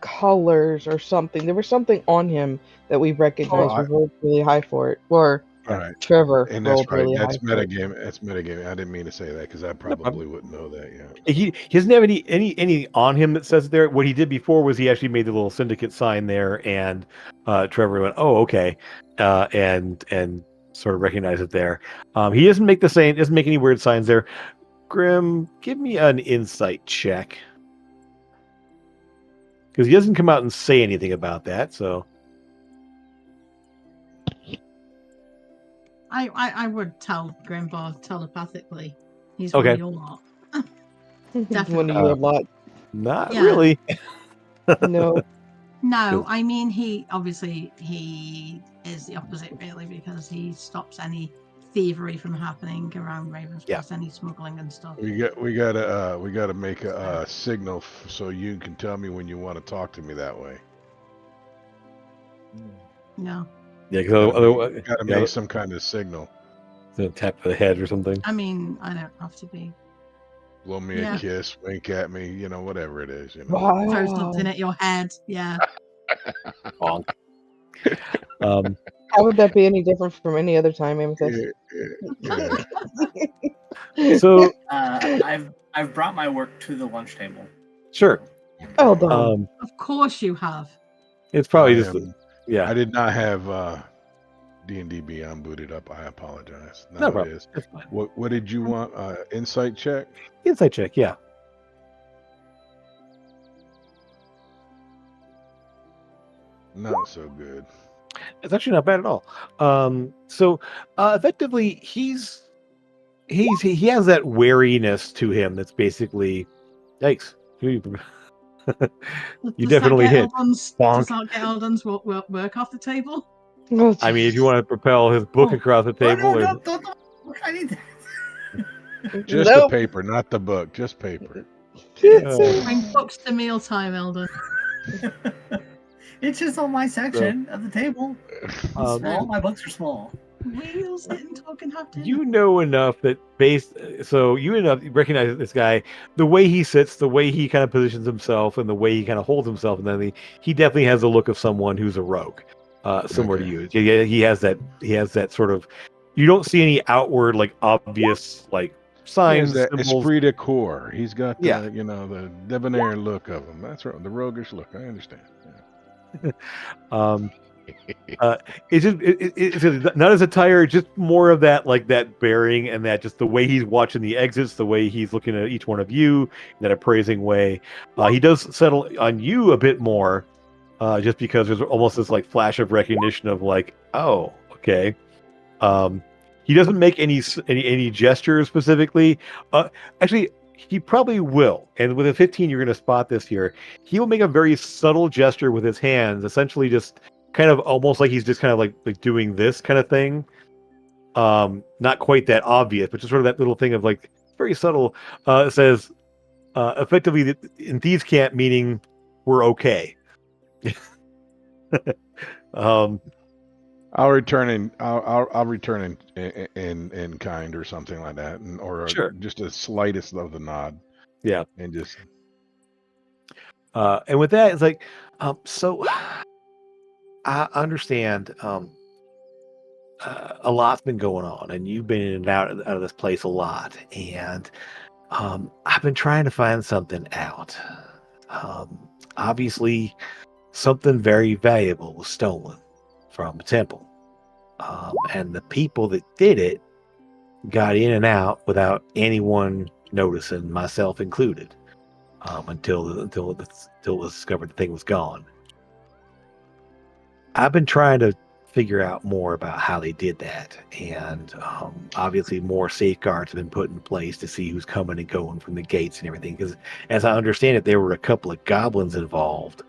colors or something. There was something on him that we recognized. We rolled really high for it. Or All right. Trevor And rolled that's right. really That's high for it. metagame. That's metagame. I didn't mean to say that because I probably wouldn't know that yet. He doesn't have any on him that says there. What he did before was he actually made the little syndicate sign there, and Trevor went, "Oh, okay," and sort of recognized it there. He doesn't make any weird signs there. Grim, give me an insight check because he doesn't come out and say anything about that. So I would tell Grimbar telepathically. He's Okay. one of your lot. Definitely. One of your lot. not Yeah. really. No. No, I mean he is the opposite really because he stops any thievery from happening around Ravenscroft, any smuggling and stuff. We gotta make a signal so you can tell me when you want to talk to me that way. No. Yeah, because otherwise, Gotta make some kind of signal. tap the head or something. I mean, I don't have to be. Blow me a kiss, wink at me, whatever it is. Wow. Throw something at your head. Yeah. Bonk. How would that be any different from any other time, Amethyst? So I've brought my work to the lunch table. sure. Oh, done. Of course you have. It's probably I did not have D&D Beyond booted up. I apologize. No Now problem. it is. It's fine. What did you want? Insight check? Insight check, yeah. Not so good. It's actually not bad at all. So effectively, he has that wariness to him that's basically Yikes! You Does definitely that get hit. Eldon's, Bonk. does that get Eldon's work off the table? Oh, I mean, if you jeez. want to propel his book across the Oh, table, no, or don't. I need that. Just the Nope. paper, not the book. Just paper. Bring books to mealtime, Eldon. It's just on my section of the table. It's small. My books are small. We'll sit and talk and have dinner. you know enough that you enough recognize this guy, the way he sits, the way he kind of positions himself, and the way he kind of holds himself, and then he definitely has the look of someone who's a rogue, similar to you. Yeah, he has that sort of. You don't see any outward like obvious like He has signs, that symbols. esprit de corps. He's got the, Yeah. the debonair look of him. That's right. The roguish look. I understand. It's just it's not as attire, just more of that like that bearing and that just the way he's watching the exits, the way he's looking at each one of you in that appraising way. He does settle on you a bit more, just because there's almost this like flash of recognition of like, oh, okay. He doesn't make any gestures specifically. Actually, he probably will. And with a 15, you're going to spot this here. He will make a very subtle gesture with his hands, essentially just kind of almost like he's just kind of like doing this kind of thing. Not quite that obvious, but just sort of that little thing of like very subtle. It says effectively in thieves' camp, meaning we're okay. I'll return in kind or something like that, or Sure. just the slightest of the nod. Yeah, and just. And with that, it's like, so I understand. A lot's been going on, and you've been in and out of this place a lot, and I've been trying to find something out. Obviously, something very valuable was stolen from a temple, and the people that did it got in and out without anyone noticing, myself included, until it was discovered the thing was gone. I've been trying to figure out more about how they did that, and obviously more safeguards have been put in place to see who's coming and going from the gates and everything, because as I understand it, there were a couple of goblins involved,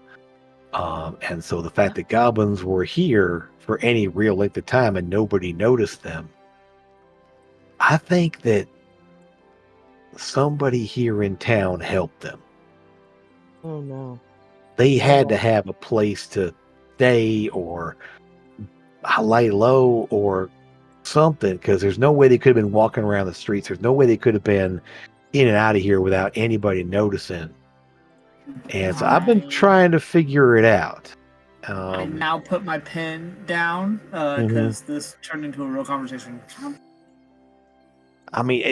and so the fact that goblins were here for any real length of time and nobody noticed them, I think that somebody here in town helped them. Oh no. They had to have a place to stay or lay low or something, because there's no way they could have been walking around the streets. There's no way they could have been in and out of here without anybody noticing. And so I've been trying to figure it out. I now put my pen down because this turned into a real conversation. I mean,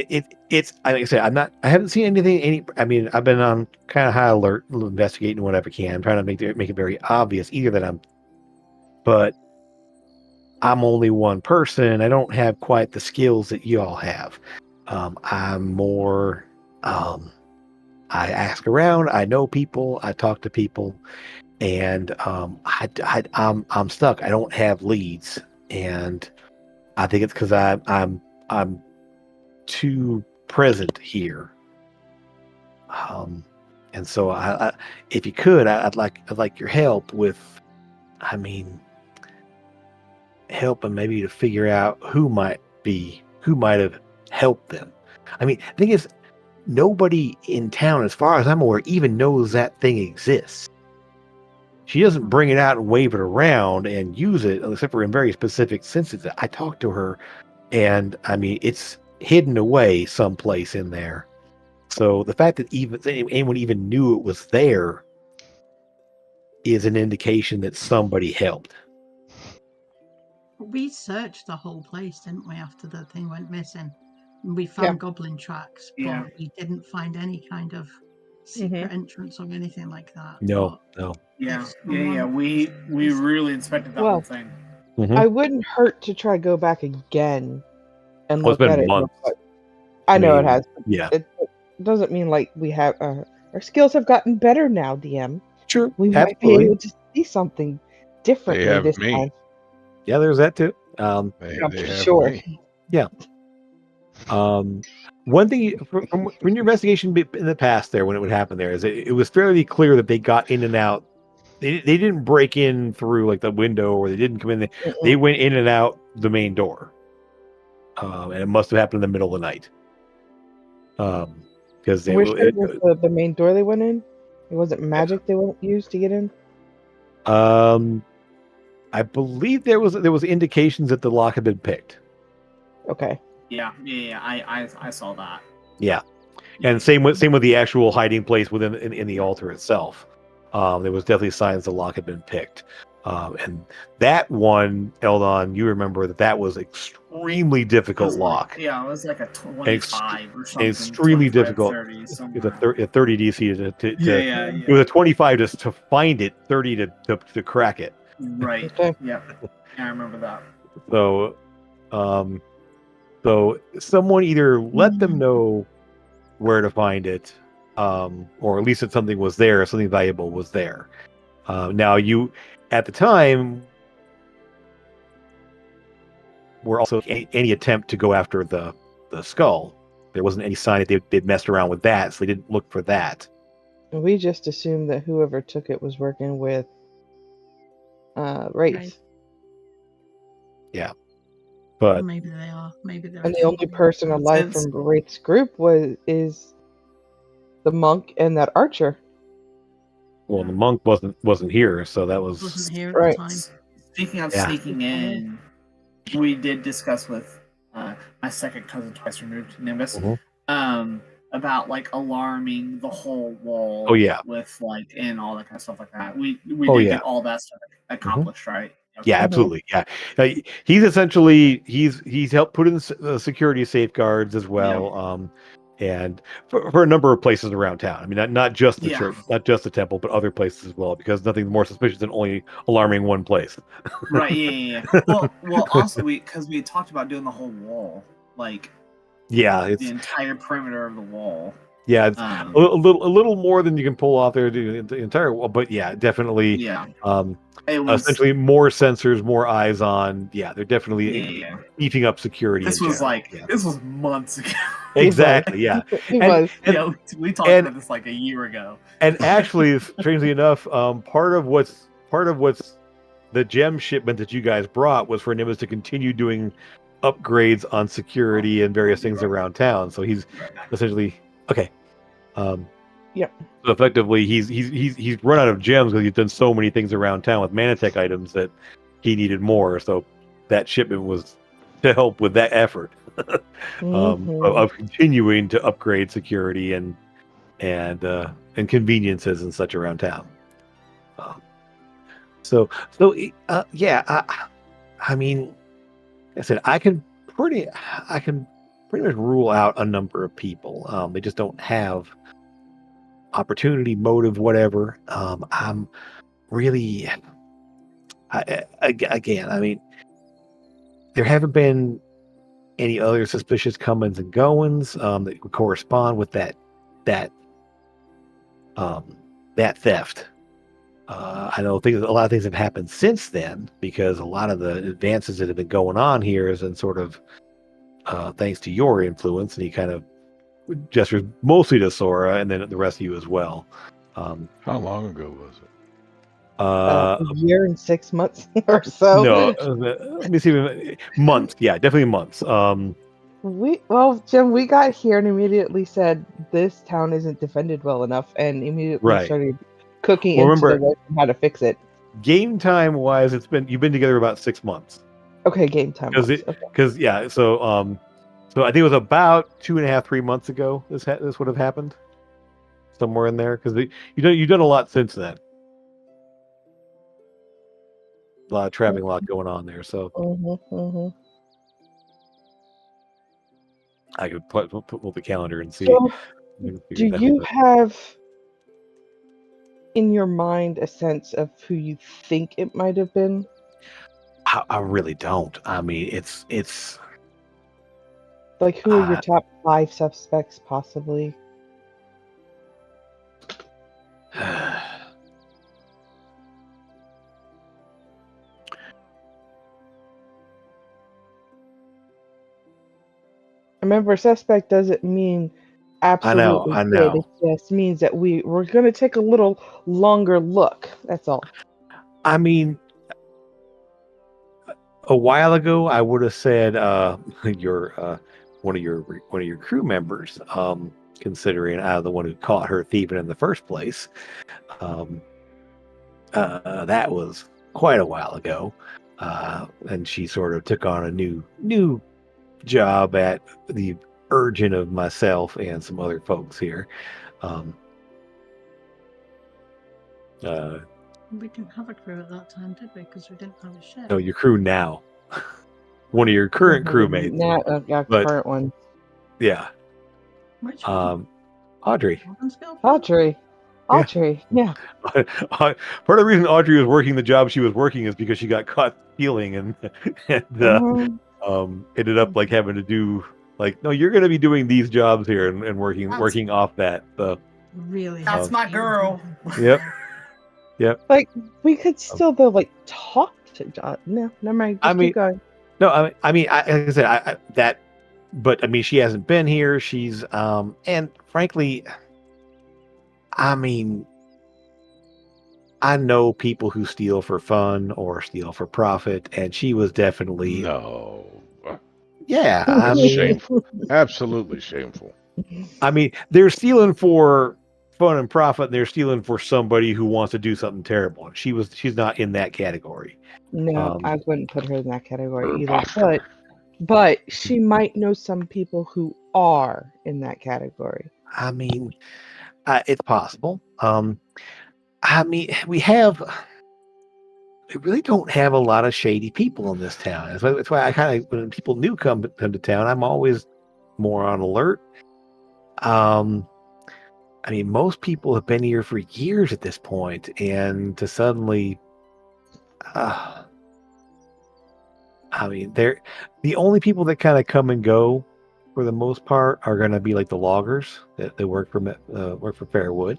it's like I said, I haven't seen anything. I mean, I've been on kind of high alert, investigating whatever I can. I'm trying to make it very obvious, either that but I'm only one person. I don't have quite the skills that you all have. I'm more. I ask around. I know people. I talk to people, and I'm stuck. I don't have leads, and I think it's because I'm too present here. And so I if you could, I'd like your help with. I mean, helping maybe to figure out who might have helped them. I mean, the thing is, nobody in town, as far as I'm aware, even knows that thing exists. She doesn't bring it out and wave it around and use it, except for in very specific senses. I talked to her, and I mean, it's hidden away someplace in there. So the fact that anyone even knew it was there is an indication that somebody helped. We searched the whole place, didn't we, after the thing went missing? We found goblin tracks, but we didn't find any kind of secret entrance or anything like that. No. Yeah. We really inspected the whole thing. I wouldn't hurt to try go back again and It's look been at it. months. I know it has. Yeah. It doesn't mean like we have our skills have gotten better now, DM. Sure. We might be able to see something differently this time. Yeah, there's that too. They have sure. me. Yeah. One thing from your investigation in the past there, when it would happen there, is it was fairly clear that they got in and out. They didn't break in through like the window, or they didn't come in. They went in and out the main door, and it must have happened in the middle of the night. Because Which was the main door they went in? It wasn't magic they won't use to get in. I believe there was indications that the lock had been picked. Okay. Yeah. I saw that. Yeah, and same with the actual hiding place within in the altar itself. There was definitely signs the lock had been picked. And that one, Eldon, you remember that was extremely difficult lock. Yeah, it was like a 25 or something. Extremely difficult. 30, it's a 30 DC to yeah. It was a 25 just to find it, 30 to crack it. Right. Okay. Yeah, I remember that. So, so someone either let them know where to find it, or at least that something was there, something valuable was there. Now, you at the time were also any attempt to go after the skull. There wasn't any sign that they'd messed around with that, so they didn't look for that. We just assumed that whoever took it was working with Wraith. Right. Yeah, but Or maybe they are. Maybe they're. And the only person alive from Wraith's group is the monk and that archer. well, the monk wasn't here, so that was Wasn't here at Right. the time. Speaking of sneaking in, we did discuss with my second cousin twice removed, Nimbus, about like alarming the whole wall. Oh yeah, with like and all that kind of stuff like that. We did get all that stuff accomplished, right? Okay. Yeah, absolutely. Yeah, he's essentially he's helped put in security safeguards as well, and for a number of places around town. I mean, not just the church, not just the temple, but other places as well. Because nothing more suspicious than only alarming one place. Right. Yeah. Well, also because we talked about doing the whole wall, like it's the entire perimeter of the wall. Yeah, it's a little more than you can pull off there to the entire wall, but yeah, definitely. Yeah. It was essentially more sensors, more eyes on. Yeah, they're definitely beefing up security. This was this was months ago. Exactly. Yeah. It was. We talked about this like a year ago. And actually, strangely enough, part of what's the gem shipment that you guys brought was for Nimbus to continue doing upgrades on security and various things around town. So he's essentially okay. So effectively, he's run out of gems because he's done so many things around town with Manatech items that he needed more. So that shipment was to help with that effort of continuing to upgrade security and conveniences and such around town. I mean, I said I can pretty much rule out a number of people. They just don't have opportunity, motive, whatever. I'm really, again, I mean, there haven't been any other suspicious comings and goings that would correspond with that theft. I know a lot of things have happened since then because a lot of the advances that have been going on here is in sort of thanks to your influence, and he kind of gestures mostly to Sora and then the rest of you as well. How long ago was it? A year and 6 months or so. No, let me see. Months, yeah, definitely months. Jim, we got here and immediately said this town isn't defended well enough, and immediately started cooking into the way on how to fix it. Game time wise, you've been together about 6 months. Okay, game time. So I think it was about 2.5, 3 months ago. This would have happened somewhere in there because you've done a lot since then. A lot of traveling, a lot going on there. So I could put the calendar and see. So, do you have in your mind a sense of who you think it might have been? I really don't. I mean, it's like, who are your top 5 suspects, possibly? I Remember, suspect doesn't mean absolutely I good. know. It just means that we're going to take a little longer look. That's all. I mean, a while ago, I would have said your one of your crew members, considering I was the one who caught her thieving in the first place. Um, that was quite a while ago, and she sort of took on a new job at the urging of myself and some other folks here. Um, We didn't have a crew at that time, did we? Because we didn't have a ship. no, your crew now, one of your current crewmates, Not but current one. yeah, Which one? Audrey. Audrey. Audrey, yeah. Part of the reason Audrey was working the job she was working is because she got caught stealing and ended up like having to do like, no, you're going to be doing these jobs here and working off that. So Really? That's my girl. Yep. Like, we could still, though, like, talk to John. No, never mind. Just keep going. No, I mean, like I said, but I mean, she hasn't been here. She's, and frankly, I mean, I know people who steal for fun or steal for profit, and she was definitely No. Yeah, That's I mean, shameful. Absolutely shameful. I mean, they're stealing for fun and profit, and they're stealing for somebody who wants to do something terrible. She's not in that category. No, I wouldn't put her in that category either. Imposter. But she might know some people who are in that category. I mean, it's possible. I mean, we really don't have a lot of shady people in this town. That's why I kind of, when people new come to town, I'm always more on alert. I mean, most people have been here for years at this point, and to suddenly, I mean, the only people that kind of come and go, for the most part, are going to be like the loggers that work for Fairwood.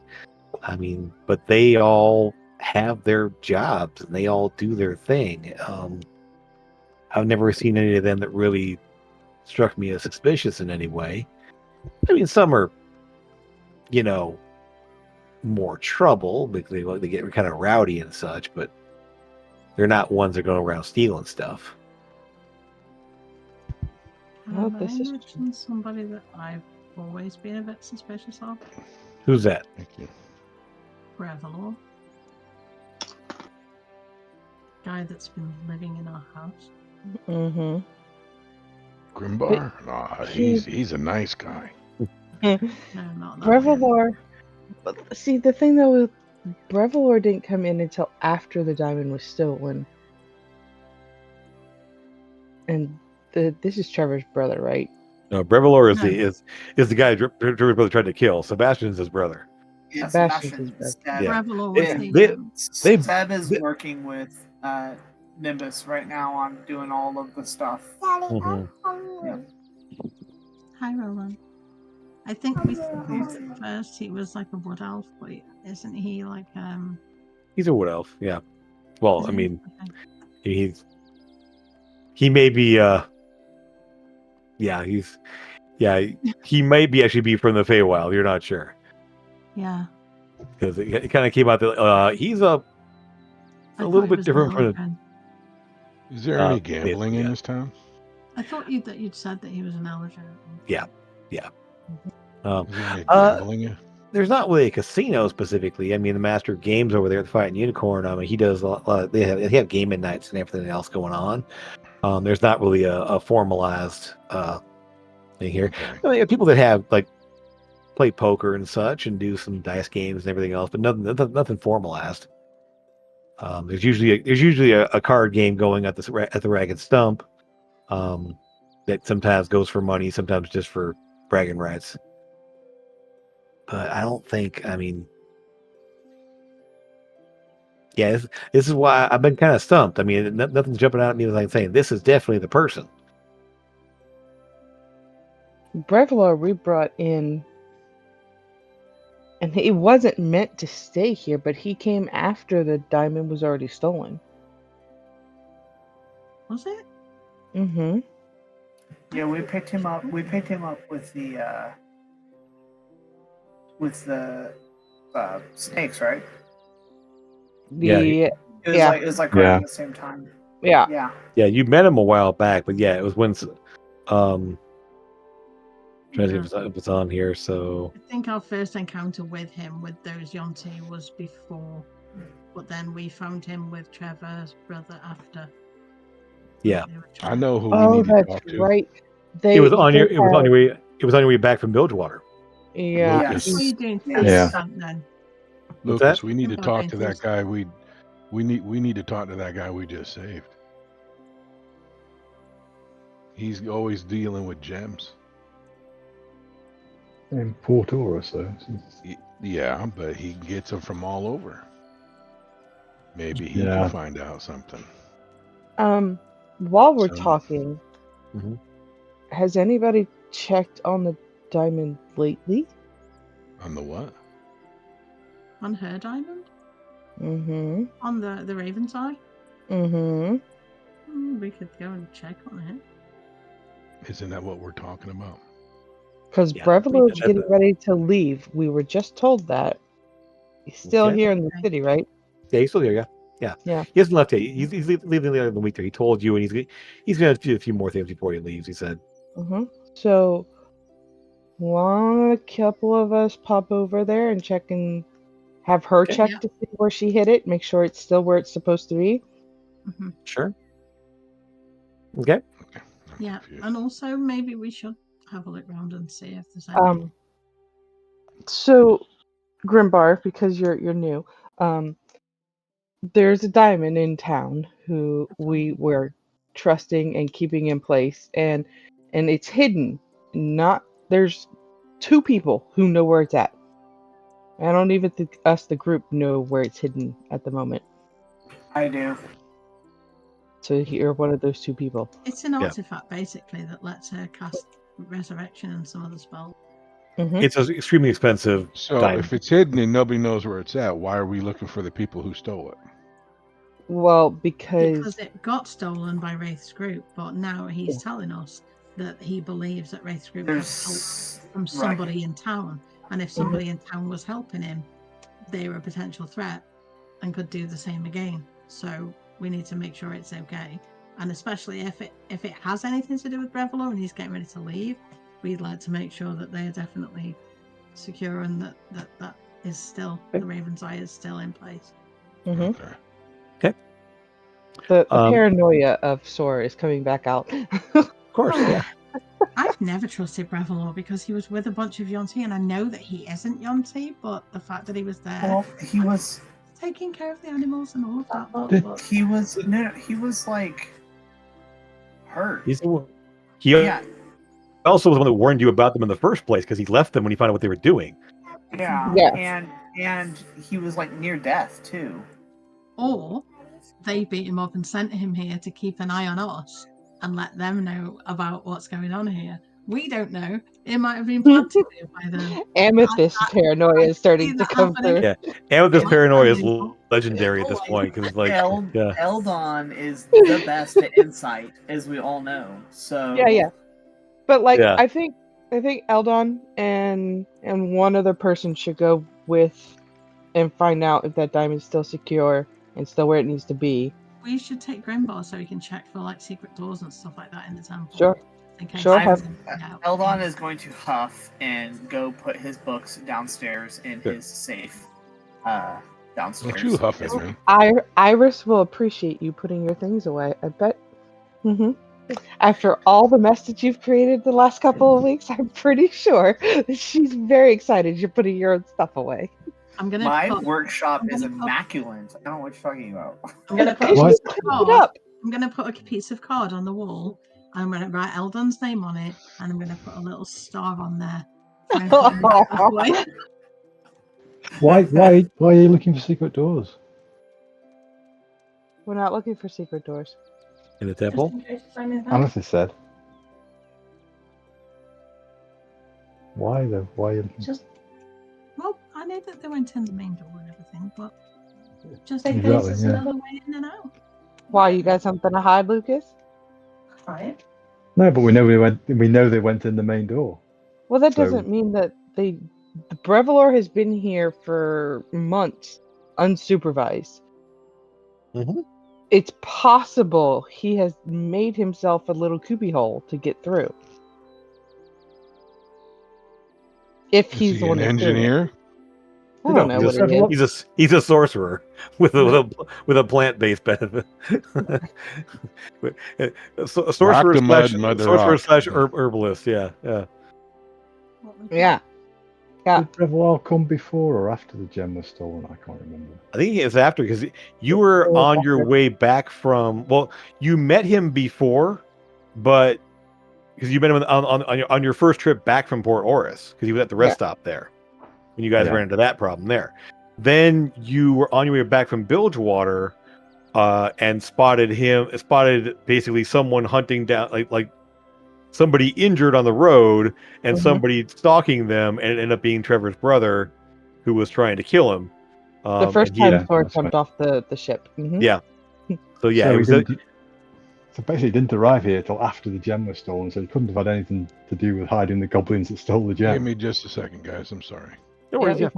I mean, but they all have their jobs and they all do their thing. I've never seen any of them that really struck me as suspicious in any way. I mean, some are, more trouble because they get kind of rowdy and such, but they're not ones that go around stealing stuff. Oh, this is mentioned somebody that I've always been a bit suspicious of. Who's that? Thank you. Revelor. Guy that's been living in our house. Mm-hmm. Grimbar? Nah, he's a nice guy. No, not that. Revelor. See, the thing though, with Revelor didn't come in until after the diamond was stolen. And this is Trevor's brother, right? No, Brevalor is the guy Trevor's brother tried to kill. Sebastian's his brother. Yeah, Sebastian's his Sebastian. Yeah. Revelor was Seb is working with Nimbus right now on doing all of the stuff. Mhm. Yeah. Hi, Roland. I think we thought at first he was like a wood elf, but isn't he like He's a wood elf, yeah. Well, I mean, okay. he may be he might be actually be from the Feywild. You're not sure Yeah. because it kind of came out that he's a I little thought he bit was different from Elven. Is there any gambling in yeah. this town? I thought you'd said that he was an Elven. Yeah. Is there any gambling? There's not really a casino specifically. I mean, the Master of Games over there at the Fighting Unicorn. I mean, he does a lot. They have gaming nights and everything else going on. There's not really a formalized thing here. Okay. I mean, people that have like play poker and such and do some dice games and everything else, but nothing formalized. There's usually a card game going at the Ragged Stump that sometimes goes for money, sometimes just for bragging rights. But I don't think. I mean, yeah, this is why I've been kind of stumped. I mean, nothing's jumping out at me like saying this is definitely the person. Revelor we brought in, and he wasn't meant to stay here, but he came after the diamond was already stolen. Was it? Mm-hmm. Yeah, we picked him up. We picked him up with the snakes, right? Yeah, The It was like right Yeah. at the same time. yeah. Yeah. yeah, you met him a while back, but yeah, it was when trying to see if it was on here. So I think our first encounter with him with those Yonti was before, but then we found him with Trevor's brother after. yeah, They were I trying- know who Oh, we need to that's talk to. right. it was on your. they It was on your way. It was on your way back from Bilgewater. Yeah. Lucas. What are you doing? Yeah. Yeah. Then? What's Lucas, that? we need to About talk being to that thieves. guy. We need to talk to that guy we just saved. He's always dealing with gems. In Port Oruss, though. Yeah, but he gets them from all over. Maybe he Yeah. can find out something. While we're So- talking, Mhm. has anybody checked on the diamond lately? On the what? On her diamond? Mm-hmm. On the Raven's Eye? Mm-hmm. We could go and check on it. Isn't that what we're talking about? Because Yeah, Brevelo's we- getting ready to leave. We were just told that. He's still Okay. here in the Okay. city, right? Yeah, he's still there. Yeah, yeah. Yeah. He hasn't left yet. He's leaving later in the week. There, he told you, and he's gonna do a few more things before he leaves. He said. Mm-hmm. So, want a couple of us pop over there and check and have her Okay. check Yeah. to see where she hid it, make sure it's still where it's supposed to be? Mhm. Sure. Okay. Okay. I'm Yeah, confused. and also maybe we should have a look around and see if there's any. So Grimbar, because you're new, there's a diamond in town who we were trusting and keeping in place, and it's hidden. Not there's two people who know where it's at. I don't even think us, the group, know where it's hidden at the moment. I do. So you're one of those two people. It's an Yeah. artifact basically that lets her cast resurrection and some other spells. Mm-hmm. It's an extremely expensive So diamond. if it's hidden and nobody knows where it's at, why are we looking for the people who stole it? Well, because Because it got stolen by Wraith's group, but now he's Yeah. telling us that he believes that Wraith's group has help There's from right. somebody in town, and if somebody in town was helping him, they were a potential threat and could do the same again. So we need to make sure it's okay, and especially if it has anything to do with Brevelo and he's getting ready to leave, we'd like to make sure that they are definitely secure and that is still the Raven's Eye is still in place. Mhm. Okay. the Um, paranoia of Sora is coming back out. Of course, yeah. I've never trusted Brevelo because he was with a bunch of Yonti, and I know that he isn't Yonti, but the fact that he was there, Well, he was taking care of the animals and all of that. But he was like hurt. He's the one. He Yeah, also was the one that warned you about them in the first place because he left them when he found out what they were doing. yeah, Yes. and he was like near death too. or they beat him up and sent him here to keep an eye on us and let them know about what's going on here. We don't know. It might have been planted here by them. Amethyst paranoia is starting to that come through. happening. Yeah, and this Yeah. paranoia is legendary at this point because it's like, yeah, Eldon is the best at insight, as we all know. So Yeah. But like, Yeah. I think Eldon and one other person should go with and find out if that diamond's still secure and still where it needs to be. We should take Grimbar so we can check for like secret doors and stuff like that in the temple. Sure. In case Sure, there's have- anything out. Eldon is going to huff and go put his books downstairs in Sure. his safe. Downstairs. Don't you huff at me. Iris will appreciate you putting your things away. I bet. After all the mess that you've created the last couple of weeks, I'm pretty sure that she's very excited you're putting your own stuff away. I'm gonna My put, workshop I'm is gonna put- immaculate. I don't know what you're talking about. I'm gonna put Because a What? piece you of cleaned it card. up. I'm gonna put a piece of card on the wall. And I'm gonna write Eldon's name on it, and I'm gonna put a little star on there. for him to know that's the way. Why are you looking for secret doors? We're not looking for secret doors. in the temple. Just in case it's anything. Amethyst said. Why though? Why are you looking? Just well, I know that they went in the main door and everything, but just in Exactly, case it's yeah. another way in and out. Why, you got something to hide, Lucas? Right. No, but we know we went. We know they went in the main door. Well, that So- doesn't mean that the Brevillor has been here for months, unsupervised. Mhm. It's possible he has made himself a little cubby hole to get through. If Is he's he the one an that's doing it. engineer? I don't know what it is. He's a sorcerer with a plant-based benefit. So, a sorcerer Rock the mud, slash mud the sorcerer rock. slash herbalist. Yeah. Yeah. Yeah. Did Brevillor come before or after the gem was stolen? I can't remember. I think it's after because you were on your way back from. Well, you met him before, but because you met him on your first trip back from Port Oruss because he was at the rest stop there when you guys ran into that problem there. Then you were on your way back from Bilgewater, and spotted basically someone hunting down like somebody injured on the road and somebody stalking them, and it ended up being Trevor's brother who was trying to kill him. The first time Thor jumped off the ship. Mm-hmm. Yeah. So yeah, so basically he didn't arrive here till after the gem was stolen, so he couldn't have had anything to do with hiding the goblins that stole the gem. Give me just a second, guys. I'm sorry. No worries, yeah.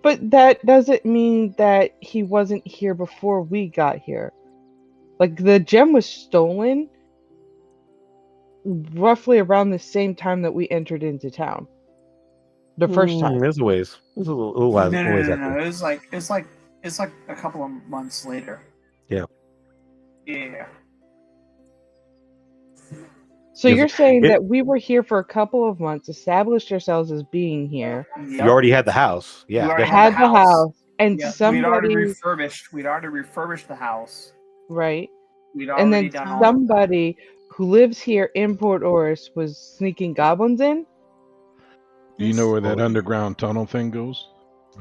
But that doesn't mean that he wasn't here before we got here. Like, the gem was stolen roughly around the same time that we entered into town. The first time. There's a ways. There's a little ways. No. It's like a couple of months later. Yeah. Yeah. So you're saying that we were here for a couple of months, established ourselves as being here. You already had the house. Yeah. We already had the house. And We'd already refurbished the house. Right. We'd and already then done somebody who lives here in Port Oruss was sneaking goblins in. Do you know where that underground tunnel thing goes?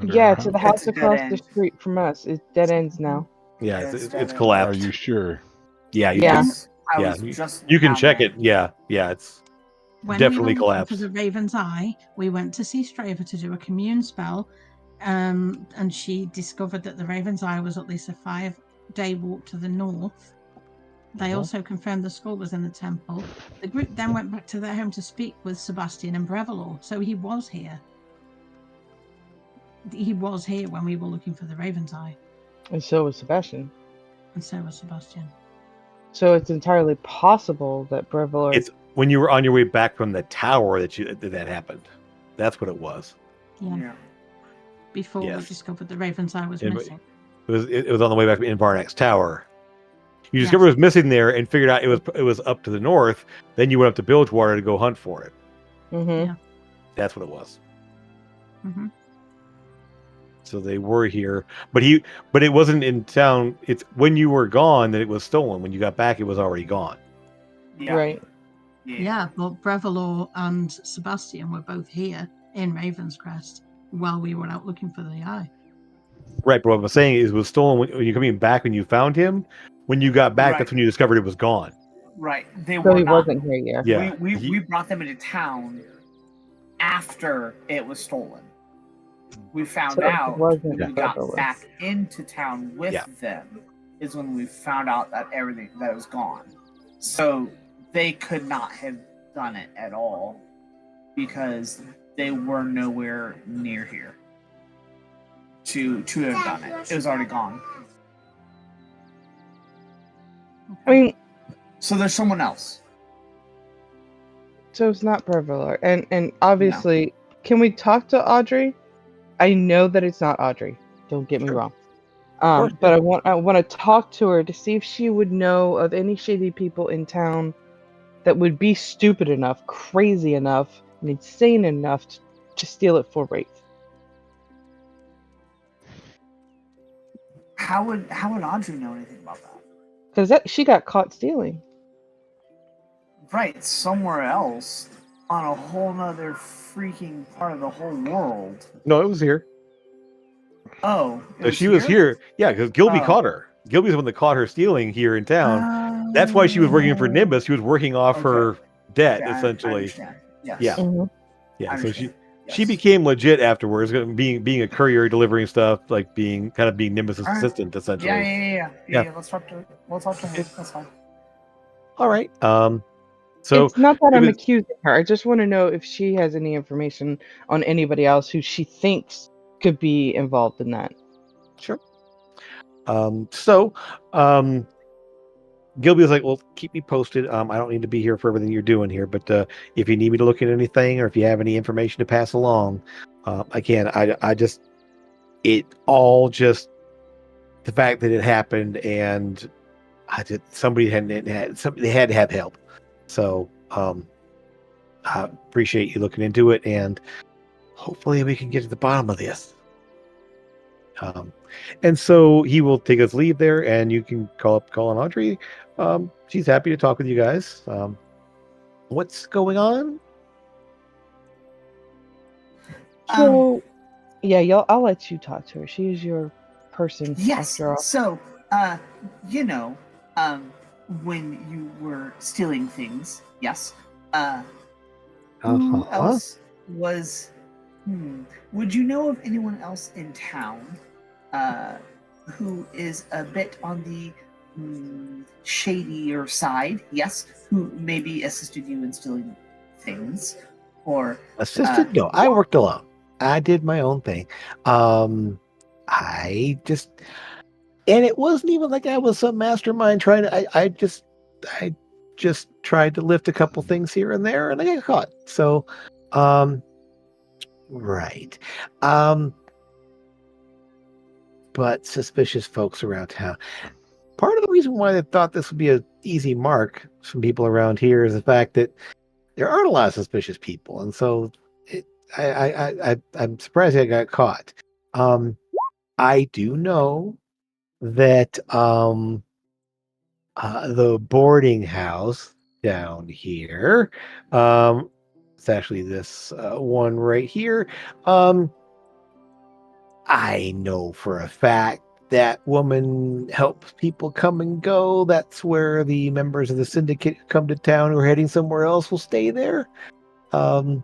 Yeah, to the house across the street from us. It dead ends now. Yeah, it's collapsed. Are you sure? Yeah, you can check it. Yeah, it's definitely collapsed. For the Raven's Eye, we went to see Strava to do a commune spell, and she discovered that the Raven's Eye was at least a 5-day walk to the north. They also confirmed the skull was in the temple. The group then went back to their home to speak with Sebastian and Brevillor, so he was here. He was here when we were looking for the Raven's Eye. And so was Sebastian. And so was Sebastian. So it's entirely possible that Brevillor... It's when you were on your way back from the tower that happened. That's what it was. Yeah. Before we discovered the Raven's Eye was missing. It was on the way back from Invarnak's tower. You discovered it was missing there and figured out it was up to the north. Then you went up to Bilgewater to go hunt for it. Mm-hmm. Yeah. That's what it was. Mm-hmm. So they were here, but it wasn't in town. It's when you were gone that it was stolen. When you got back, it was already gone. Yeah. Right. Yeah, but Brevillor and Sebastian were both here in Raven's Crest while we were out looking for the eye. Right, but what I'm saying is it was stolen when you're coming back when you found him. When you got back, that's when you discovered it was gone. Right. He wasn't here yet. Yeah. We brought them into town after it was stolen. We found out when we got back into town with them is when we found out that that was gone. So they could not have done it at all because they were nowhere near here to have done it. It was already gone. I mean, so there's someone else. So it's not Brevillor, and obviously, can we talk to Audrey? I know that it's not Audrey. Don't get me wrong. But I want to talk to her to see if she would know of any shady people in town that would be stupid enough, crazy enough, and insane enough to steal it for Wraith. How would Audrey know anything about that? Because she got caught stealing. Right, somewhere else on a whole nother freaking part of the whole world. No, it was here. Oh, she was here. Yeah, because Gilby caught her. Gilby's the one that caught her stealing here in town. That's why she was working for Nimbus. She was working off her debt, essentially. Yes. Yeah. Mm-hmm. Yeah. So she became legit afterwards, being a courier, delivering stuff, like being Nimbus's assistant, essentially. Yeah. Let's talk to her. That's fine. All right. So it's not that I'm maybe- accusing her. I just want to know if she has any information on anybody else who she thinks could be involved in that. sure. So Gilby was like, "Well, keep me posted. I don't need to be here for everything you're doing here, but if you need me to look at anything or if you have any information to pass along, I can. I just it all just the fact that it happened and somebody they had to have help. So I appreciate you looking into it and hopefully we can get to the bottom of this." And so he will take his leave there, and you can call on Audrey. She's happy to talk with you guys. What's going on? So, yeah, I'll let you talk to her. She is your person, Yes. after all. So, you know, when you were stealing things, yes. Who else was? Would you know of anyone else in town, who is a bit on the shadier side? Yes, who maybe assisted you in stealing things, or Assisted? No, I worked alone. I did my own thing. And it wasn't even like I was some mastermind trying to. I just tried to lift a couple things here and there, and I got caught. So, right. But suspicious folks around town. Part of the reason why I thought this would be an easy mark from people around here is the fact that there aren't a lot of suspicious people, and so I'm surprised I got caught. I do know that the boarding house down here, it's actually this one right here. I know for a fact that woman helps people come and go. That's where the members of the syndicate who come to town who are heading somewhere else will stay there. Oh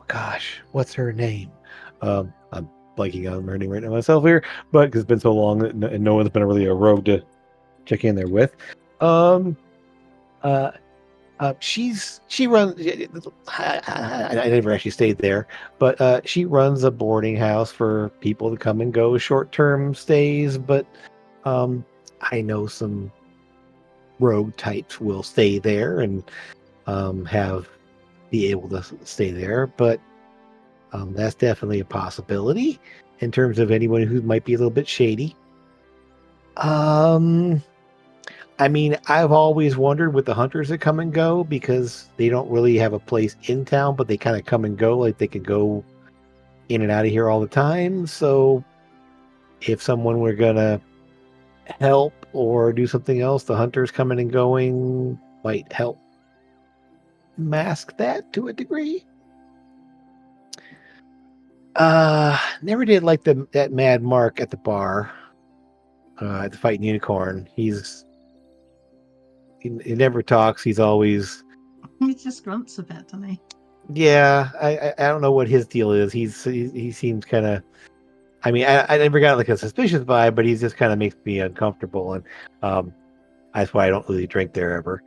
gosh, what's her name? I'm blanking on her name right now myself here, but because it's been so long and no one's been really a rogue to check in there with. She runs. I never actually stayed there, but she runs a boarding house for people to come and go, short-term stays. But I know some rogue types will stay there and be able to stay there. But that's definitely a possibility in terms of anyone who might be a little bit shady. I mean, I've always wondered with the hunters that come and go because they don't really have a place in town, but they kind of come and go, like they can go in and out of here all the time. So if someone were gonna help or do something else, the hunters coming and going might help mask that to a degree. Never did like that Mad Mark at the bar, at the Fighting Unicorn. He never talks. He's always. He just grunts a bit, doesn't he? Yeah, I don't know what his deal is. He seems kind of. I mean, I never got like a suspicious vibe, but he just kind of makes me uncomfortable, and that's why I don't really drink there ever.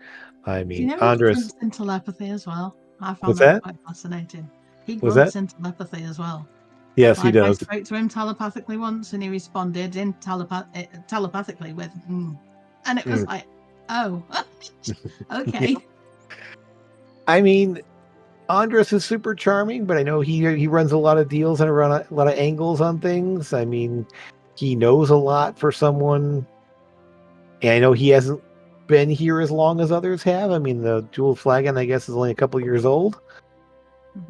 I He mean, never Andres. grunts in telepathy as well. I found What's that that? quite fascinating. He What's grunts that? in telepathy as well. Yes, he I does. spoke to him telepathically once, and he responded in telepathically with and it was like, oh, okay. Yeah. I mean, Andres is super charming, but I know he runs a lot of deals and a lot of angles on things. I mean, he knows a lot for someone, and I know he hasn't been here as long as others have. I mean, the Jewel Flagon, I guess, is only a couple years old.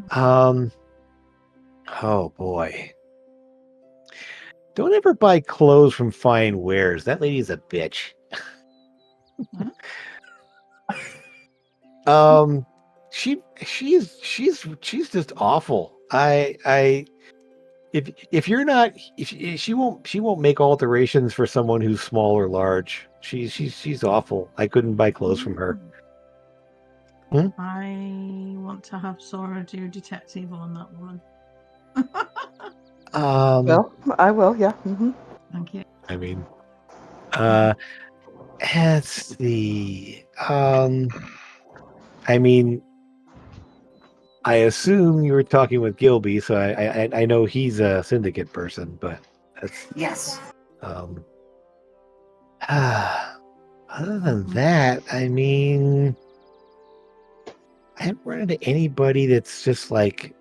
Mhm. Oh boy. Don't ever buy clothes from Fine Wares. That lady's a bitch. She's just awful. If you're not, if she won't make alterations for someone who's small or large. She's awful. I couldn't buy clothes from her. I want to have Sora do detective on that woman. Well, I will, yeah. Mm-hmm. Thank you. I mean, Let's see. I mean, I assume you were talking with Gilby, so I know he's a syndicate person, but that's Yes. um. Other than that, I mean, I haven't run into anybody that's just like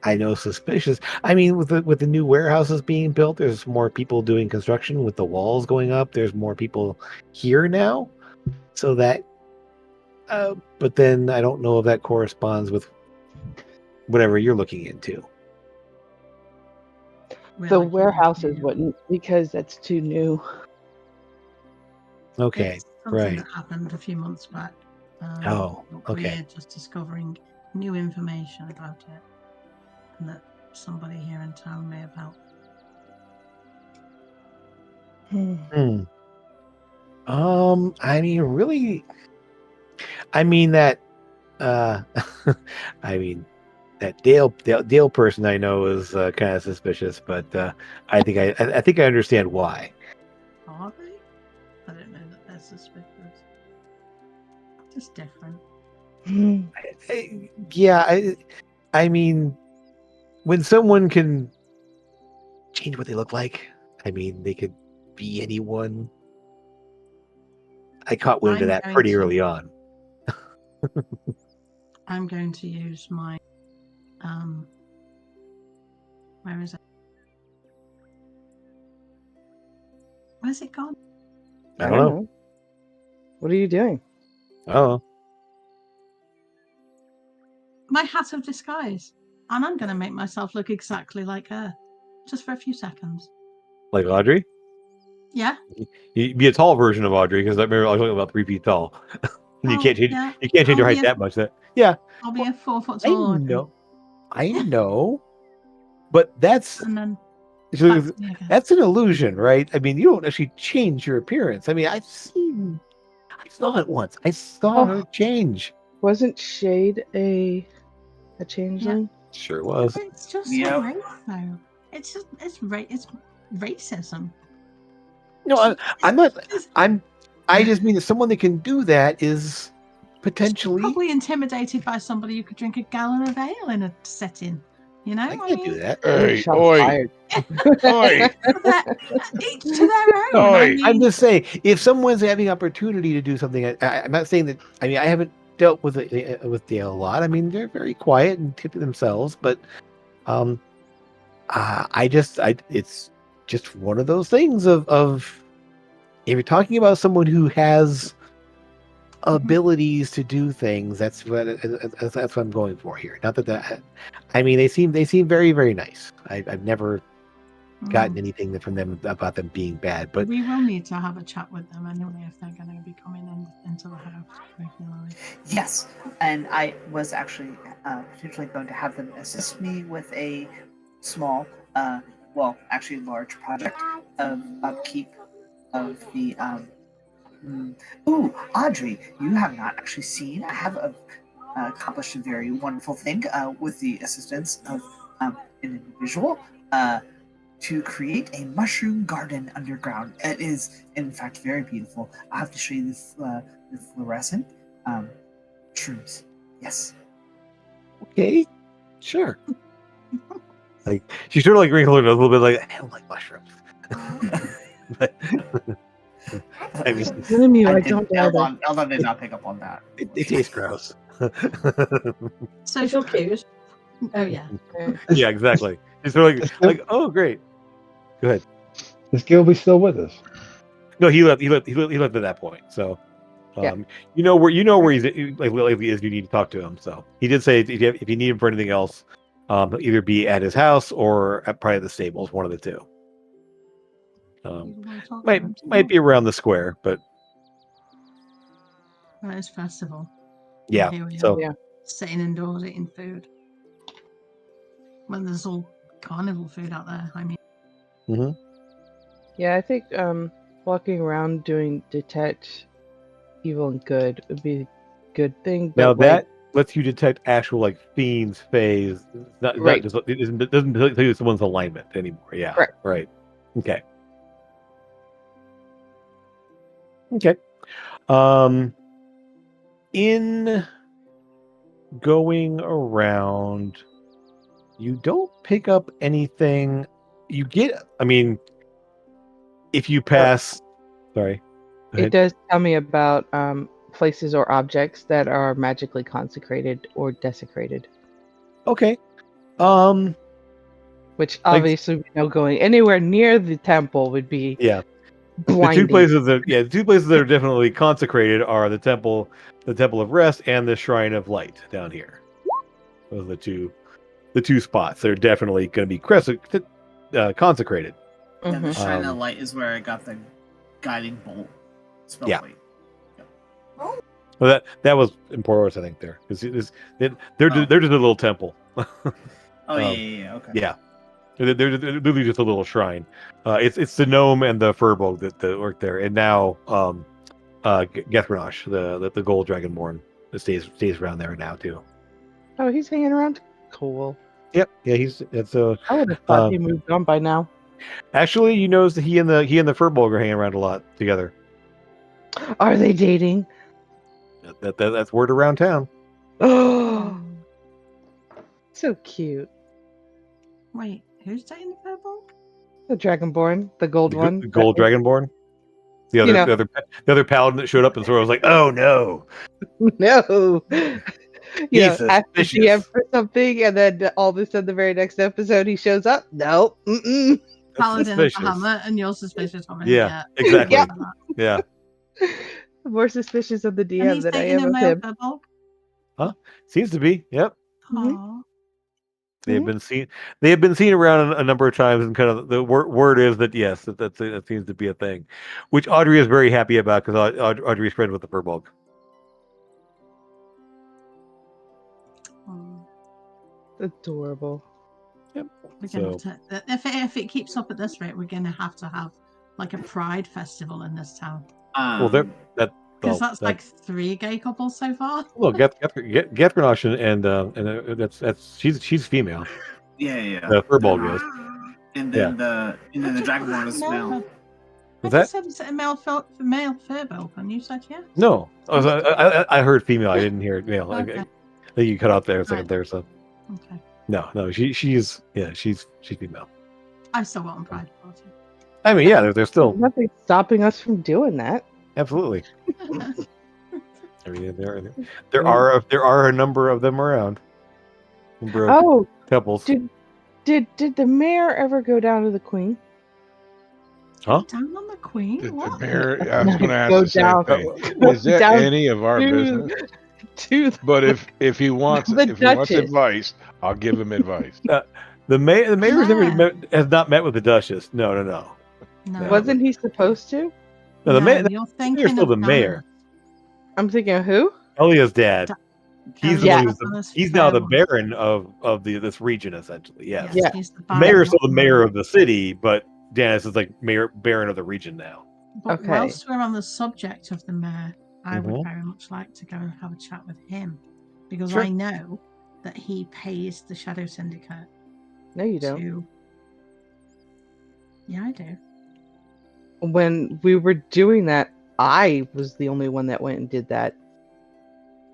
I know suspicious. I mean, with the new warehouses being built, there's more people doing construction with the walls going up. There's more people here now, so that. But then I don't know if that corresponds with whatever you're looking into. The warehouses wouldn't, because that's too new. Okay, It's something right. that happened a few months back. Oh, but okay. We're just discovering new information about it, and that somebody here in town may have helped. I mean, really, I mean that. I mean that Dale person I know is kind of suspicious, but I think I think I understand why. Are they? I don't know that they're suspicious. Just different. I mean, when someone can change what they look like, I mean, they could be anyone. I caught wind of that pretty early on. I'm going to use my where is it? Where's it gone? I don't know. What are you doing? Oh, My hat of disguise, and I'm going to make myself look exactly like her, just for a few seconds. like Audrey? Yeah. You'd be a tall version of Audrey, because I remember I was talking about 3 feet tall. You can't change. Yeah. You can't change your height that much. Yeah. I'll be a 4 foot tall. I know, but that's and then that's an illusion, right? I mean, you don't actually change your appearance. I mean, I saw it once. I saw her change. Wasn't Shade a changeling? Sure was. It's just a race, though. It's racism. No, I'm not. I just mean that someone that can do that is potentially probably intimidated by somebody who could drink a gallon of ale in a setting. You know, I can't do that. Hey, oi, oi. Each to their own. I'm just saying, if someone's having opportunity to do something, I'm not saying that. I mean, I haven't dealt with Dale a lot. I mean, they're very quiet and keep to themselves, but it's just one of those things of if you're talking about someone who has abilities to do things, that's what I'm going for here. Not that I mean, they seem very, very nice. I've never gotten anything from them about them being bad, but we will need to have a chat with them anyway if they're going to be coming into the house regularly. Yes, and I was actually potentially going to have them assist me with a small, actually large project of upkeep of the Ooh, Audrey, you have not actually seen. I have accomplished a very wonderful thing with the assistance of an individual to create a mushroom garden underground. It is, in fact, very beautiful. I'll have to show you the fluorescent shrooms. Yes. Okay, sure. Like she's sort of like wrinkled a little bit, like I don't like mushrooms. But I mean, I don't. Eldon did not pick up on that. It tastes gross. Social cues. Oh yeah. Yeah, exactly. It's sort of like oh great. Go ahead. Is Gilby still with us? No, he left. He left at that point. So, you know where he's like if you need to talk to him. So he did say if you need him for anything else, he'll either be at his house or at probably the stables, one of the two. Might be around the square, but it's festival. Yeah. So sitting indoors eating food when there's all carnival food out there. I mean. Mm-hmm. Yeah, I think walking around doing detect evil and good would be a good thing. But now that lets you detect actual like fiends, phase. It doesn't tell you someone's alignment anymore. Yeah. Correct. Right. Okay. Okay. In going around, you don't pick up anything. You get, I mean, if you pass, sorry. Go It ahead. does tell me about places or objects that are magically consecrated or desecrated, Okay. which Like, obviously we know going anywhere near the temple would be yeah. blinding. The two places that are definitely consecrated are the temple of rest and the shrine of light down here. Those are the two spots. They're definitely going to be consecrated. Yeah, the Mhm. Shrine of Light is where I got the guiding bolt spell Yeah. plate. Well, that was in Port Oruss, I think. There, because they're just a little temple. Oh yeah. Okay. Yeah, they're literally just a little shrine. It's the gnome and the furbolg that work there, and now Gethronosh, the gold dragonborn, that stays around there now too. Oh, he's hanging around. Cool. Yep, yeah, it's a. I would have thought he moved on by now. Actually, you notice that he and the furbolg are hanging around a lot together. Are they dating? That's word around town. Oh, so cute. Wait, who's dating the purple? The Dragonborn, the gold one. The gold dragonborn. The other paladin that showed up and sort of was like, "Oh no, No. he's Ask the DM suspicious." for something, and then all of a sudden, the very next episode, he shows up. Nope. Mm-mm. That's Paladin of suspicious. Bahamut, and you're suspicious of him. Yeah, exactly. Yep. Yeah. More suspicious of the And DM he's than I dating am a of male him. purple. Seems to be. Yep. Mhm. Aw. They have been seen around a number of times, and kind of the word is that yes, that seems to be a thing, which Audrey is very happy about because Audrey's friends with the furbolg. Oh. Adorable. Yep. We're gonna have to, if it keeps up at this rate, we're gonna have to have like a pride festival in this town. Well, Because that's like 3 gay couples so far. well, Gethronosh and that's she's female. Yeah. The furbolg is. And then the Dragonborn is male. Was I that? just said it's a male furbolg, and you said yeah. No, I heard female. I didn't hear male. Okay. I think you cut out there a second Right. there. So Okay. no, she's female. I still got on pride party. I mean, yeah, they're still Nothing stopping us from doing that. absolutely. I mean, there are a number of them around. Number of Oh, couples. did the mayor ever go down to the queen? Down on the queen? The What? mayor, I was going to ask Go the same down. thing. Is that Down any of our to- business? To the, But if he wants The Duchess. advice, I'll give him advice. The mayor's Yeah. has not met with the Duchess. No. No. wasn't he supposed to? No, the mayor. You're Mayor's thinking still of the mayor. I'm thinking of who? Elia's dad. He's the Yeah. one he's now the baron of this region essentially. Yes. Yeah. He's the The mayor's still baron. the mayor of the city, but Janice is like baron of the region now. But Okay. whilst we're on the subject of the mayor, I would Mhm. very much like to go and have a chat with him, because Sure. I know that he pays the Shadow Syndicate No, you don't. to. Yeah, I do. When we were doing that, I was the only one that went and did that.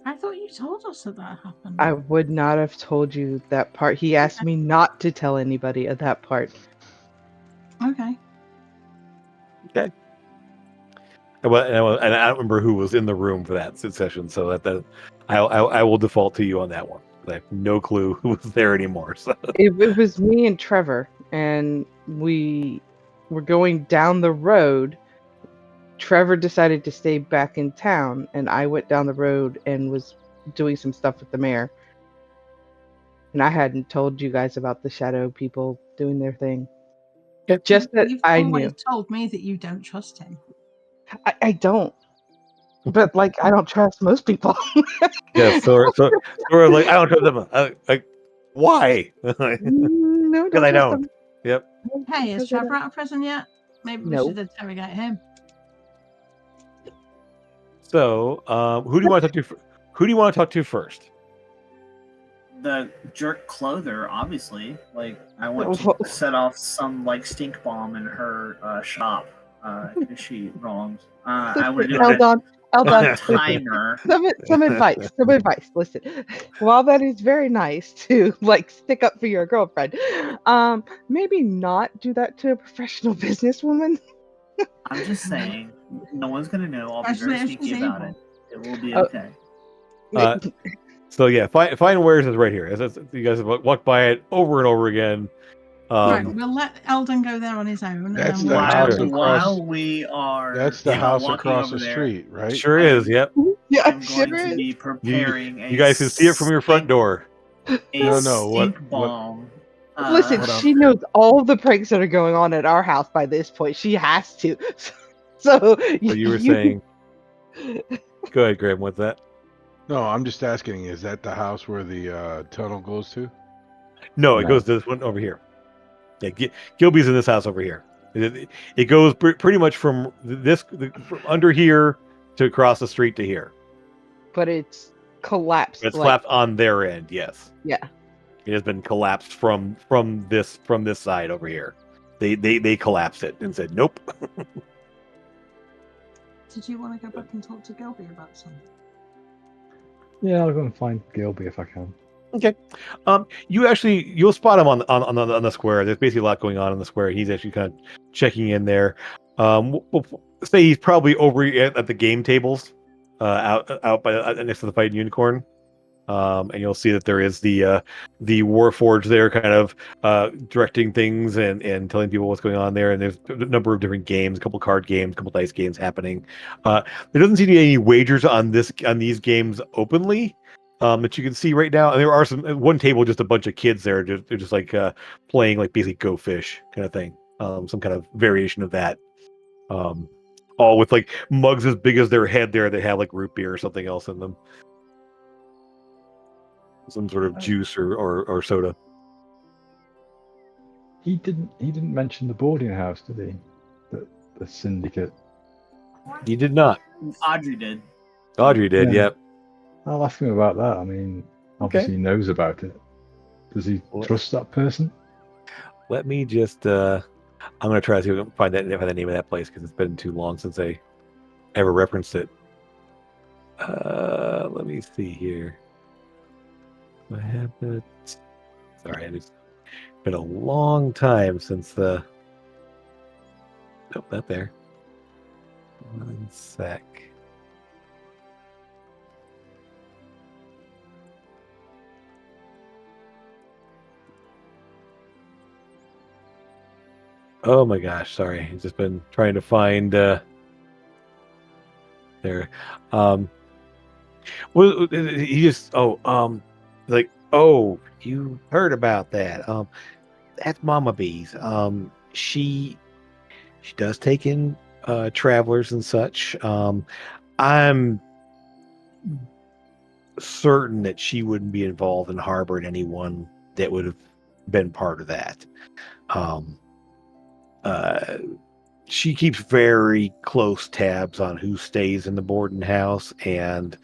I thought you told us that happened. I would not have told you that part. He asked me not to tell anybody of that part. Okay. And I don't remember who was in the room for that session, so that I will default to you on that one. I have no clue who was there anymore. So It was me and Trevor, and we were going down the road. Trevor decided to stay back in town, and I went down the road and was doing some stuff with the mayor. And I hadn't told you guys about the shadow people doing their thing. Just that You've I always knew. told me that you don't trust him. I don't. But like I don't trust most people. yeah, so like I don't trust them. Like why? No, Because I trust don't. them. Yep. Hey, is Because I Trevor don't. out of prison yet? Maybe we No. should interrogate him. So who do you want to talk to? Who do you want to talk to first? The jerk clother, obviously. Like, I want to set off some like stink bomb in her shop. is she wronged? I would do Eldon, a timer. some advice. Some advice. Listen, while that is very nice to like stick up for your girlfriend, maybe not do that to a professional businesswoman. I'm just saying, no one's gonna know. I'll be very Especially if sneaky she's about evil. it. It will be Oh. okay. So yeah, fine wares is right here. You guys have walked by it over and over again. Right, we'll let Eldon go there on his own. And That's then the we'll house go across- While we are, That's the you know, house walking across over the there, street, right? Sure I is. am- Yep. Yeah, I'm sure going to is. be preparing You guys can see it from your front door. A No, what- stink bomb. Listen, Hold on. she knows all the pranks that are going on at our house by this point. She has to. So So you were saying. Go ahead, Graham. What's that? No, I'm just asking, is that the house where the tunnel goes to? No, it No. goes to this one over here. Yeah, Gilby's in this house over here. It goes pretty much from from under here to across the street to here. but it's collapsed. It's like, collapsed on their end. Yes, yeah. it has been collapsed from this side over here. They collapsed it and said nope. Did you want to go back and talk to Gilby about something? Yeah, I'll go and find Gilby if I can. Okay. You'll spot him on the square. There's basically a lot going on the square. He's actually kind of checking in there. We'll say he's probably over at the game tables, out by next to the Fighting Unicorn. And you'll see that there is the Warforged there, kind of directing things and telling people what's going on there. And there's a number of different games, a couple card games, a couple dice games happening. There doesn't seem to be any wagers on these games openly. That you can see right now, and there are one table, just a bunch of kids there. They're just like playing like basically Go Fish kind of thing, some kind of variation of that. All with like mugs as big as their head there that have like root beer or something else in them, some sort of juice or soda. He didn't mention the boarding house, did he? The syndicate. You did not. Audrey did. Audrey did. Yeah. Yep. I'll ask him about that. I mean, obviously he knows about it. Does he trust that person? Let me just. I'm gonna try to see if I can find the name of that place because it's been too long since I ever referenced it. Let me see here. What happened? Sorry, it's been a long time since the. Nope, not there. 1 sec. Oh my gosh, sorry. I've just been trying to find there. Well, he just like, oh, you heard about that. That's Mama Bee's. She does take in travelers and such. I'm certain that she wouldn't be involved in harboring anyone that would have been part of that. She keeps very close tabs on who stays in the boarding house, and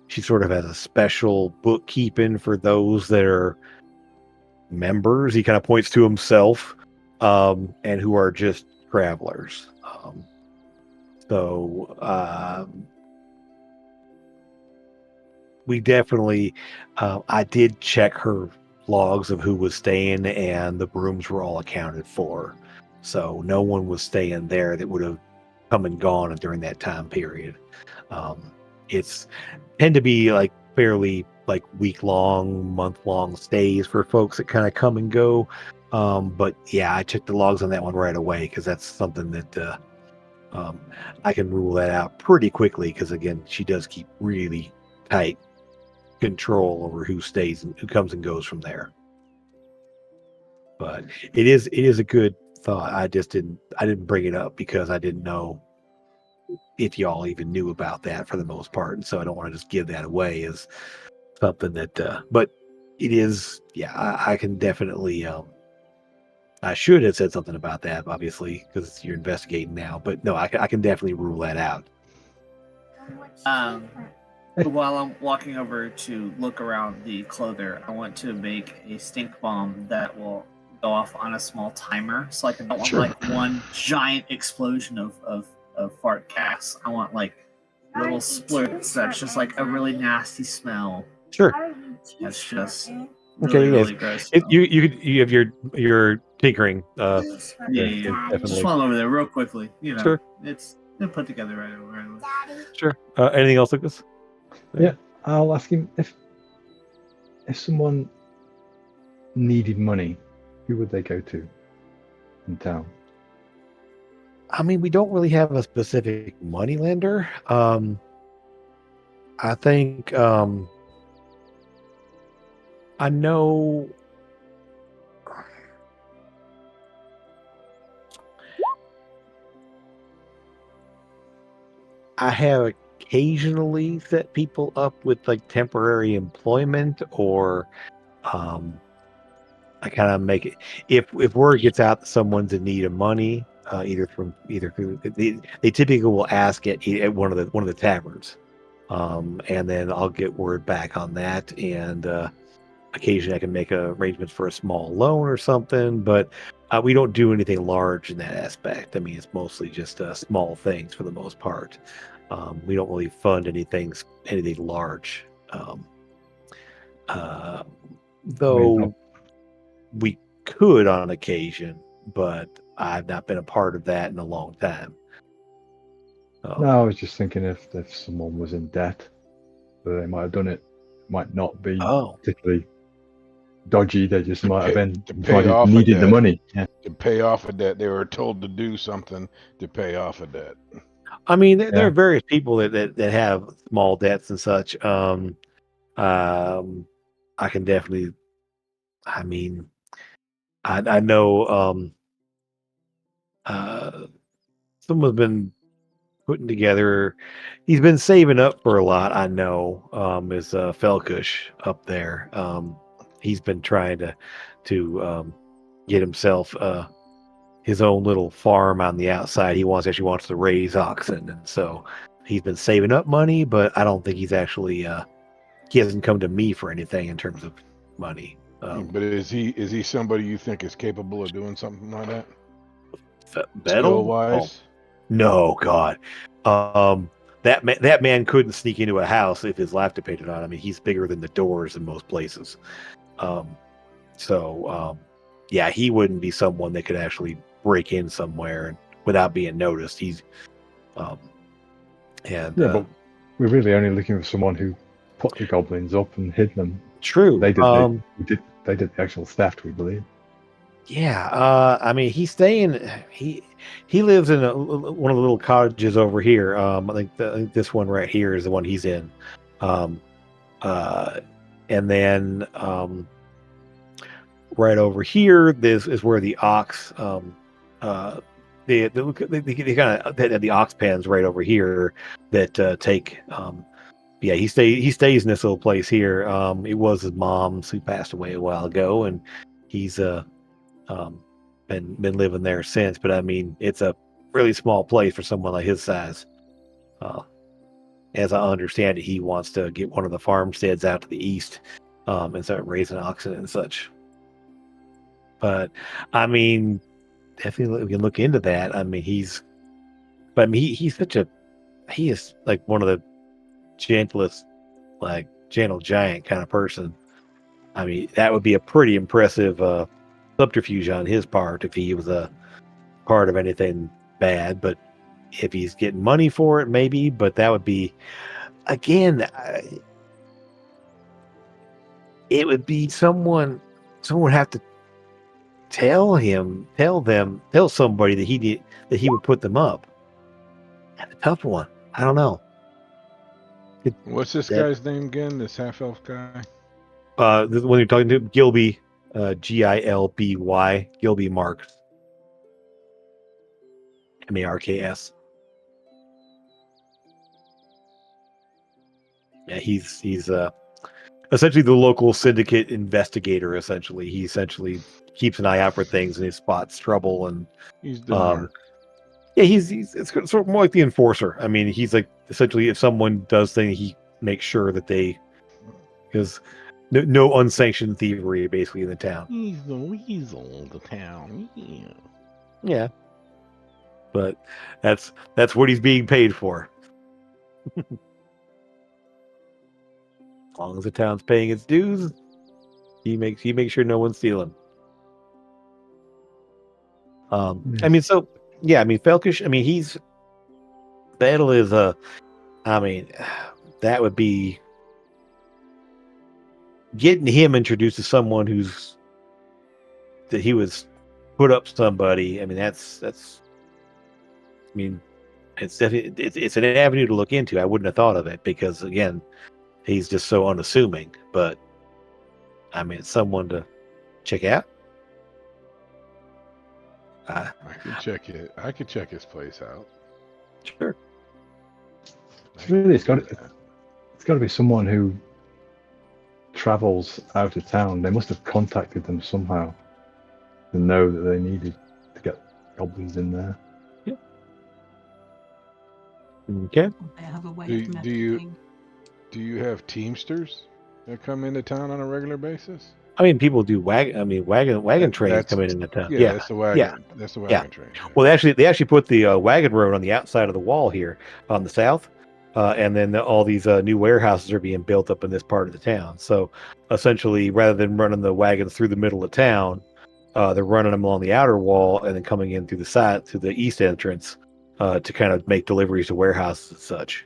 she sort of has a special bookkeeping for those that are members. He kind of points to himself, and who are just travelers. We definitely, I did check her logs of who was staying, and the rooms were all accounted for. So no one was staying there that would have come and gone during that time period. It's tend to be like fairly like week-long, month-long stays for folks that kind of come and go. But yeah, I checked the logs on that one right away because that's something that I can rule that out pretty quickly because again, she does keep really tight control over who stays and who comes and goes from there. But it is a good thought. I didn't bring it up because I didn't know if y'all even knew about that for the most part, and so I don't want to just give that away as something that but it is, yeah, I can definitely I should have said something about that obviously because you're investigating now, but no, I can definitely rule that out. While I'm walking over to look around the clother, I want to make a stink bomb that will go off on a small timer. So like I don't want Sure. like one giant explosion of fart gas. I want like little splurts that's just like a really nasty smell. Sure. That's just Okay, really, yes. really gross. You have your tinkering. Yeah. Just definitely. fall over there real quickly. You know, Sure. it's put together right away. Sure. Anything else, Lucas? Yeah, I'll ask him if someone needed money, who would they go to in town? I mean, we don't really have a specific money lender. I think I know. I have occasionally set people up with like temporary employment, or I kind of make it if word gets out that someone's in need of money, either through they typically will ask at one of the taverns, and then I'll get word back on that, and occasionally I can make arrangements for a small loan or something, but we don't do anything large in that aspect. I mean, it's mostly just small things for the most part. We don't really fund anything large, though we could on occasion, but I've not been a part of that in a long time. No, I was just thinking if someone was in debt, they might have done it. Might not be particularly dodgy. They just might have been needed the money. Yeah. To pay off a debt, they were told to do something to pay off a debt. I mean, there are various people that have small debts and such. I can definitely. I mean, I know someone's been putting together. He's been saving up for a lot. I know is Felkush up there. He's been trying to get himself his own little farm on the outside. He actually wants to raise oxen, and so he's been saving up money. But I don't think he's actually he hasn't come to me for anything in terms of money. But is he somebody you think is capable of doing something like that? Skill wise? No, God. That man couldn't sneak into a house if his life depended on it. I mean, he's bigger than the doors in most places. Yeah, he wouldn't be someone that could actually break in somewhere without being noticed. But we're really only looking for someone who put the goblins up and hid them. True. They did the actual theft, we believe. Yeah, I mean, he's staying. He lives in one of the little cottages over here. I think this one right here is the one he's in. And then right over here, this is where the ox. They kind of had the ox pens right over here that take. Yeah, he stays in this little place here. It was his mom's who passed away a while ago, and he's been living there since. But I mean, it's a really small place for someone like his size. As I understand it, he wants to get one of the farmsteads out to the east and start raising oxen and such. But I mean, definitely we can look into that. I mean, he's he is like one of the gentlest, like gentle giant kind of person. I mean, that would be a pretty impressive subterfuge on his part if he was a part of anything bad. But if he's getting money for it, maybe. But that would be, again, it would be someone would have to tell somebody that he would put them up. That's a tough one. I don't know. What's this guy's name again? This half-elf guy? The one you're talking to, Gilby, Gilby, Gilby Marks, Marks. Yeah, he's essentially the local syndicate investigator. Essentially, he keeps an eye out for things and he spots trouble. And he's the yeah, he's sort of more like the enforcer. I mean, he's like essentially if someone does things, he makes sure that because no unsanctioned thievery basically in the town. He's the weasel of the town. Yeah. Yeah, but that's what he's being paid for. As long as the town's paying its dues, he makes sure no one's stealing. Yes. I mean, so yeah, I mean, Felkish. I mean, he's Battle is I mean, that would be getting him introduced to someone that he was put up somebody. I mean, that's. I mean, it's definitely it's an avenue to look into. I wouldn't have thought of it because again, he's just so unassuming. But I mean, it's someone to check out. I could check it. I could check his place out. Sure. Really, it's got to be someone who travels out of town. They must have contacted them somehow to know that they needed to get goblins in there. Yeah. Okay. They have a way Do- of do you- messaging. Do you have Teamsters that come into town on a regular basis? I mean, people do wagon trains That's- coming into town. Yeah, Yeah. that's the wagon. That's the wagon train. Yeah. Well, they actually put the wagon road on the outside of the wall here on the south, and then all these new warehouses are being built up in this part of the town. So essentially, rather than running the wagons through the middle of town, they're running them along the outer wall and then coming in through the side to the east entrance to kind of make deliveries to warehouses and such.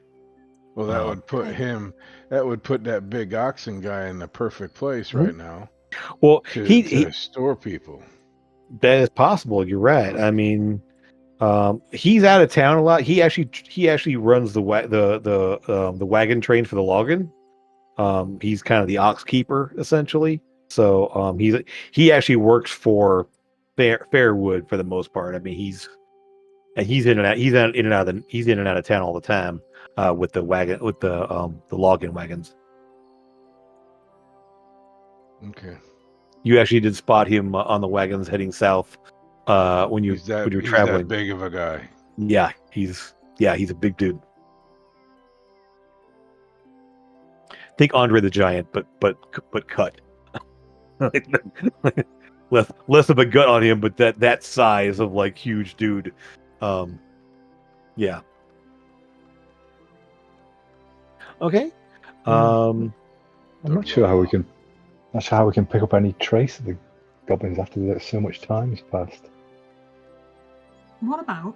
Well, that would put him. That would put that big oxen guy in the perfect place right now Well, to he store people. that is possible. You're right. I mean, he's out of town a lot. He actually runs the wagon train for the logging. He's kind of the ox keeper essentially. So he actually works for Fairwood for the most part. I mean, he's in and out of town all the time with the logging wagons. Okay. You actually did spot him on the wagons heading south when you were He's traveling. that big of a guy. Yeah, he's a big dude. Think Andre the Giant, but cut. less of a gut on him, but that size of like huge dude. Yeah. Okay. I'm not sure how we can pick up any trace of the goblins after so much time has passed. What about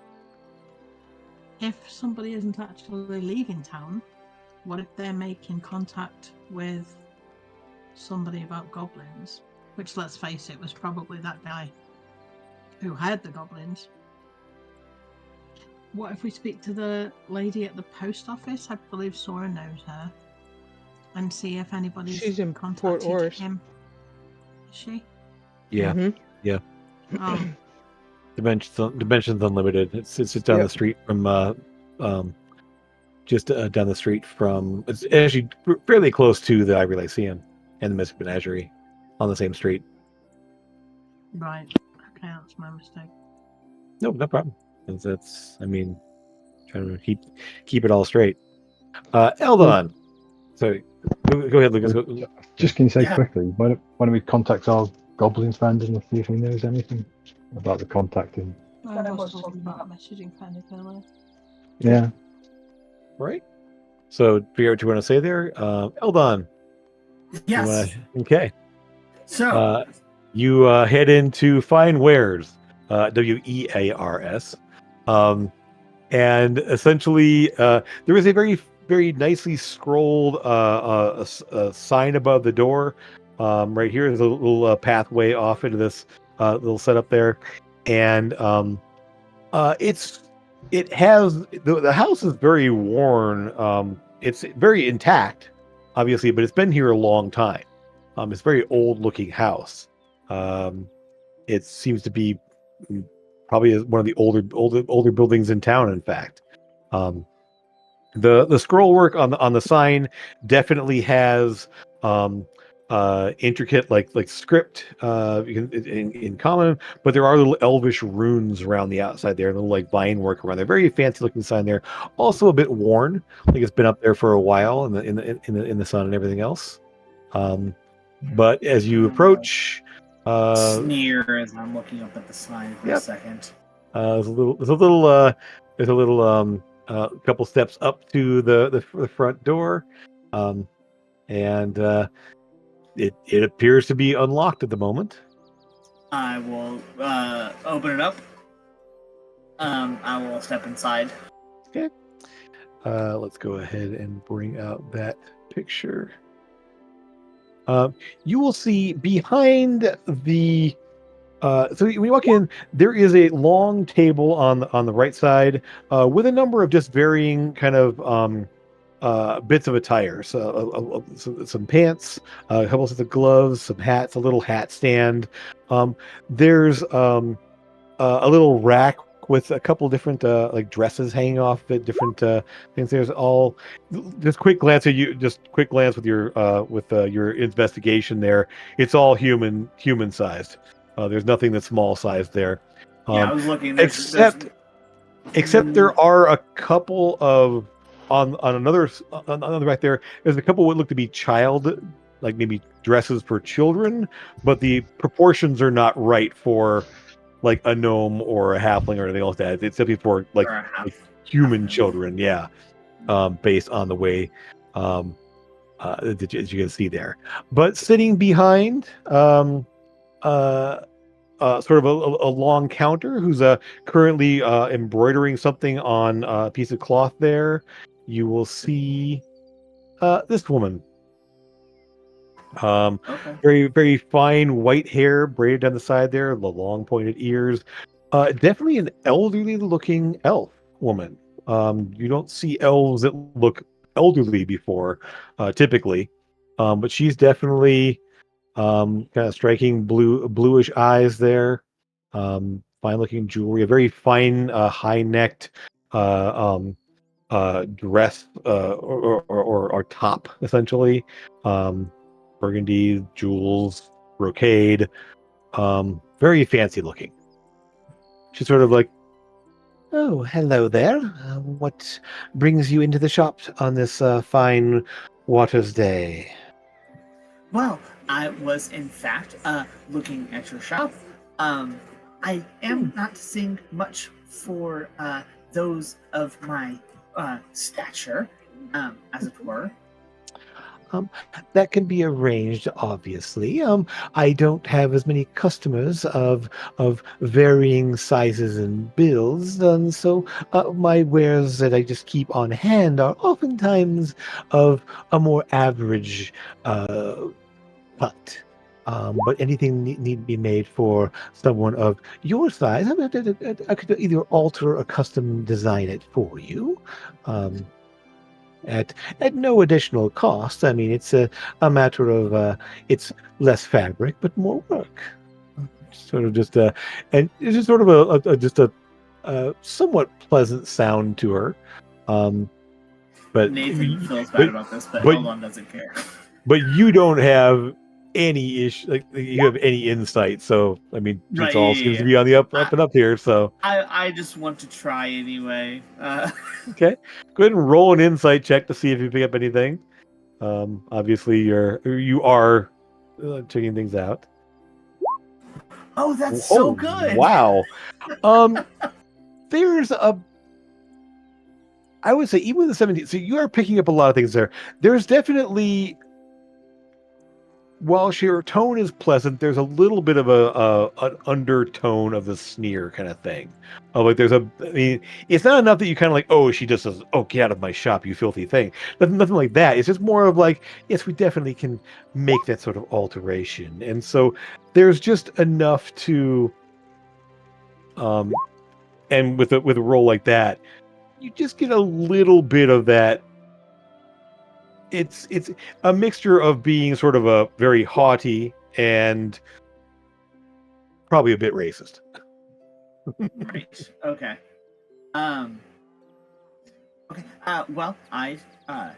if somebody isn't actually leaving town? What if they're making contact with somebody about goblins? Which, let's face it, was probably that guy who had the goblins. What if we speak to the lady at the post office? I believe Sora knows her. And see if anybody's She's in contacted Port Oruss. him. Is she? Yeah. Mhm. Yeah. Oh, Dimensions Unlimited. It's just down the street from just down the street from. It's actually fairly close to the Ivory Lyceum and the Mystic Menagerie, on the same street. right. Okay, that's my mistake. No problem. That's I mean, trying to keep it all straight. Eldon. So go ahead, Lucas. Just can you say Yeah. quickly, why don't we contact our goblin friend and see if he knows anything about the contacting? I was talking about messaging kind of earlier. Yeah. Right. So, figure out what you want to say there. Eldon. Yes. Okay. So You head into Fine Wares, Wears, and essentially there is a very, very nicely scrolled a sign above the door. Right here is a little pathway off into this little setup there, and it has the house is very worn. It's very intact, obviously, but it's been here a long time. It's a very old looking house. It seems to be probably one of the older buildings in town. In fact, the scroll work on the sign definitely has intricate like script in common, but there are little elvish runes around the outside there, little like vine work around there. Very fancy looking sign there. Also a bit worn, like it's been up there for a while in the sun and everything else. But as you approach, sneer as I'm looking up at the sign for a second. There's a little couple steps up to the front door, and it appears to be unlocked at the moment. I will open it up. I will step inside. Okay. Let's go ahead and bring out that picture. You will see behind the. So when you walk in, there is a long table on the right side with a number of just varying kind of bits of attire. So some pants, a couple sets of gloves, some hats, a little hat stand. There's a little rack with a couple different like dresses hanging off at different things. There's all just quick glance with your investigation there. It's all human sized. There's nothing that's small sized there. I was looking. Except there are a couple of on another back there. There's a couple what look to be like maybe dresses for children, but the proportions are not right for like a gnome or a halfling or anything like that. It's simply for like human children, based on the way that you can see there. But sitting behind sort of a long counter who's currently embroidering something on a piece of cloth there, you will see this woman. Very, very fine white hair braided down the side there, the long pointed ears. Definitely an elderly looking elf woman. You don't see elves that look elderly before, typically. But she's definitely kind of striking bluish eyes there. Fine looking jewelry, a very fine high necked dress or top essentially. Burgundy, jewels, brocade, very fancy looking. She's sort of like, "Oh, hello there. What brings you into the shop on this fine Waters Day?" Well, I was in fact looking at your shop. I am not seeing much for those of my stature, as it were. That can be arranged, obviously. I don't have as many customers of varying sizes and builds, and so my wares that I just keep on hand are oftentimes of a more average cut. But anything need to be made for someone of your size, I could either alter or custom design it for you. At no additional cost. I mean, it's a matter of it's less fabric but more work. Sort of just and it's just sort of a somewhat pleasant sound to her. But Nathan feels bad about this, but Eldon doesn't care. But you don't have any issue, like you have any insight. So I mean, it all seems to be on the up and up here. So I just want to try anyway. Okay, go ahead and roll an insight check to see if you pick up anything. Obviously, you are checking things out. Oh, that's so good! Wow. There's I would say even with the 17. So you are picking up a lot of things there. There's definitely. While your tone is pleasant, there's a little bit of an undertone of the sneer kind of thing. Like I mean, it's not enough that you kind of like, oh, she just says, oh, get out of my shop, you filthy thing. Nothing like that. It's just more of like, yes, we definitely can make that sort of alteration. And so there's just enough to, and with a role like that, you just get a little bit of that. It's a mixture of being sort of a very haughty and probably a bit racist. Right. Okay. Okay. Well, I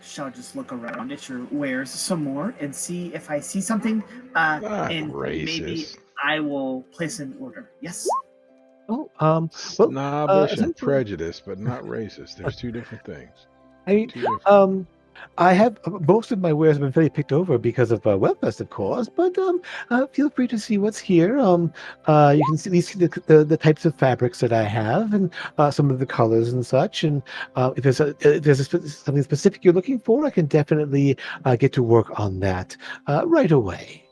shall just look around at your wares some more and see if I see something. And racist. Maybe I will place an order. Yes. Oh, snobbish and prejudice, but not racist. There's two different things. I mean, I have most of my wares have been fairly picked over because of Wealthfest, of course. But feel free to see what's here. You can see these the types of fabrics that I have, and some of the colors and such. And if there's something specific you're looking for, I can definitely get to work on that right away.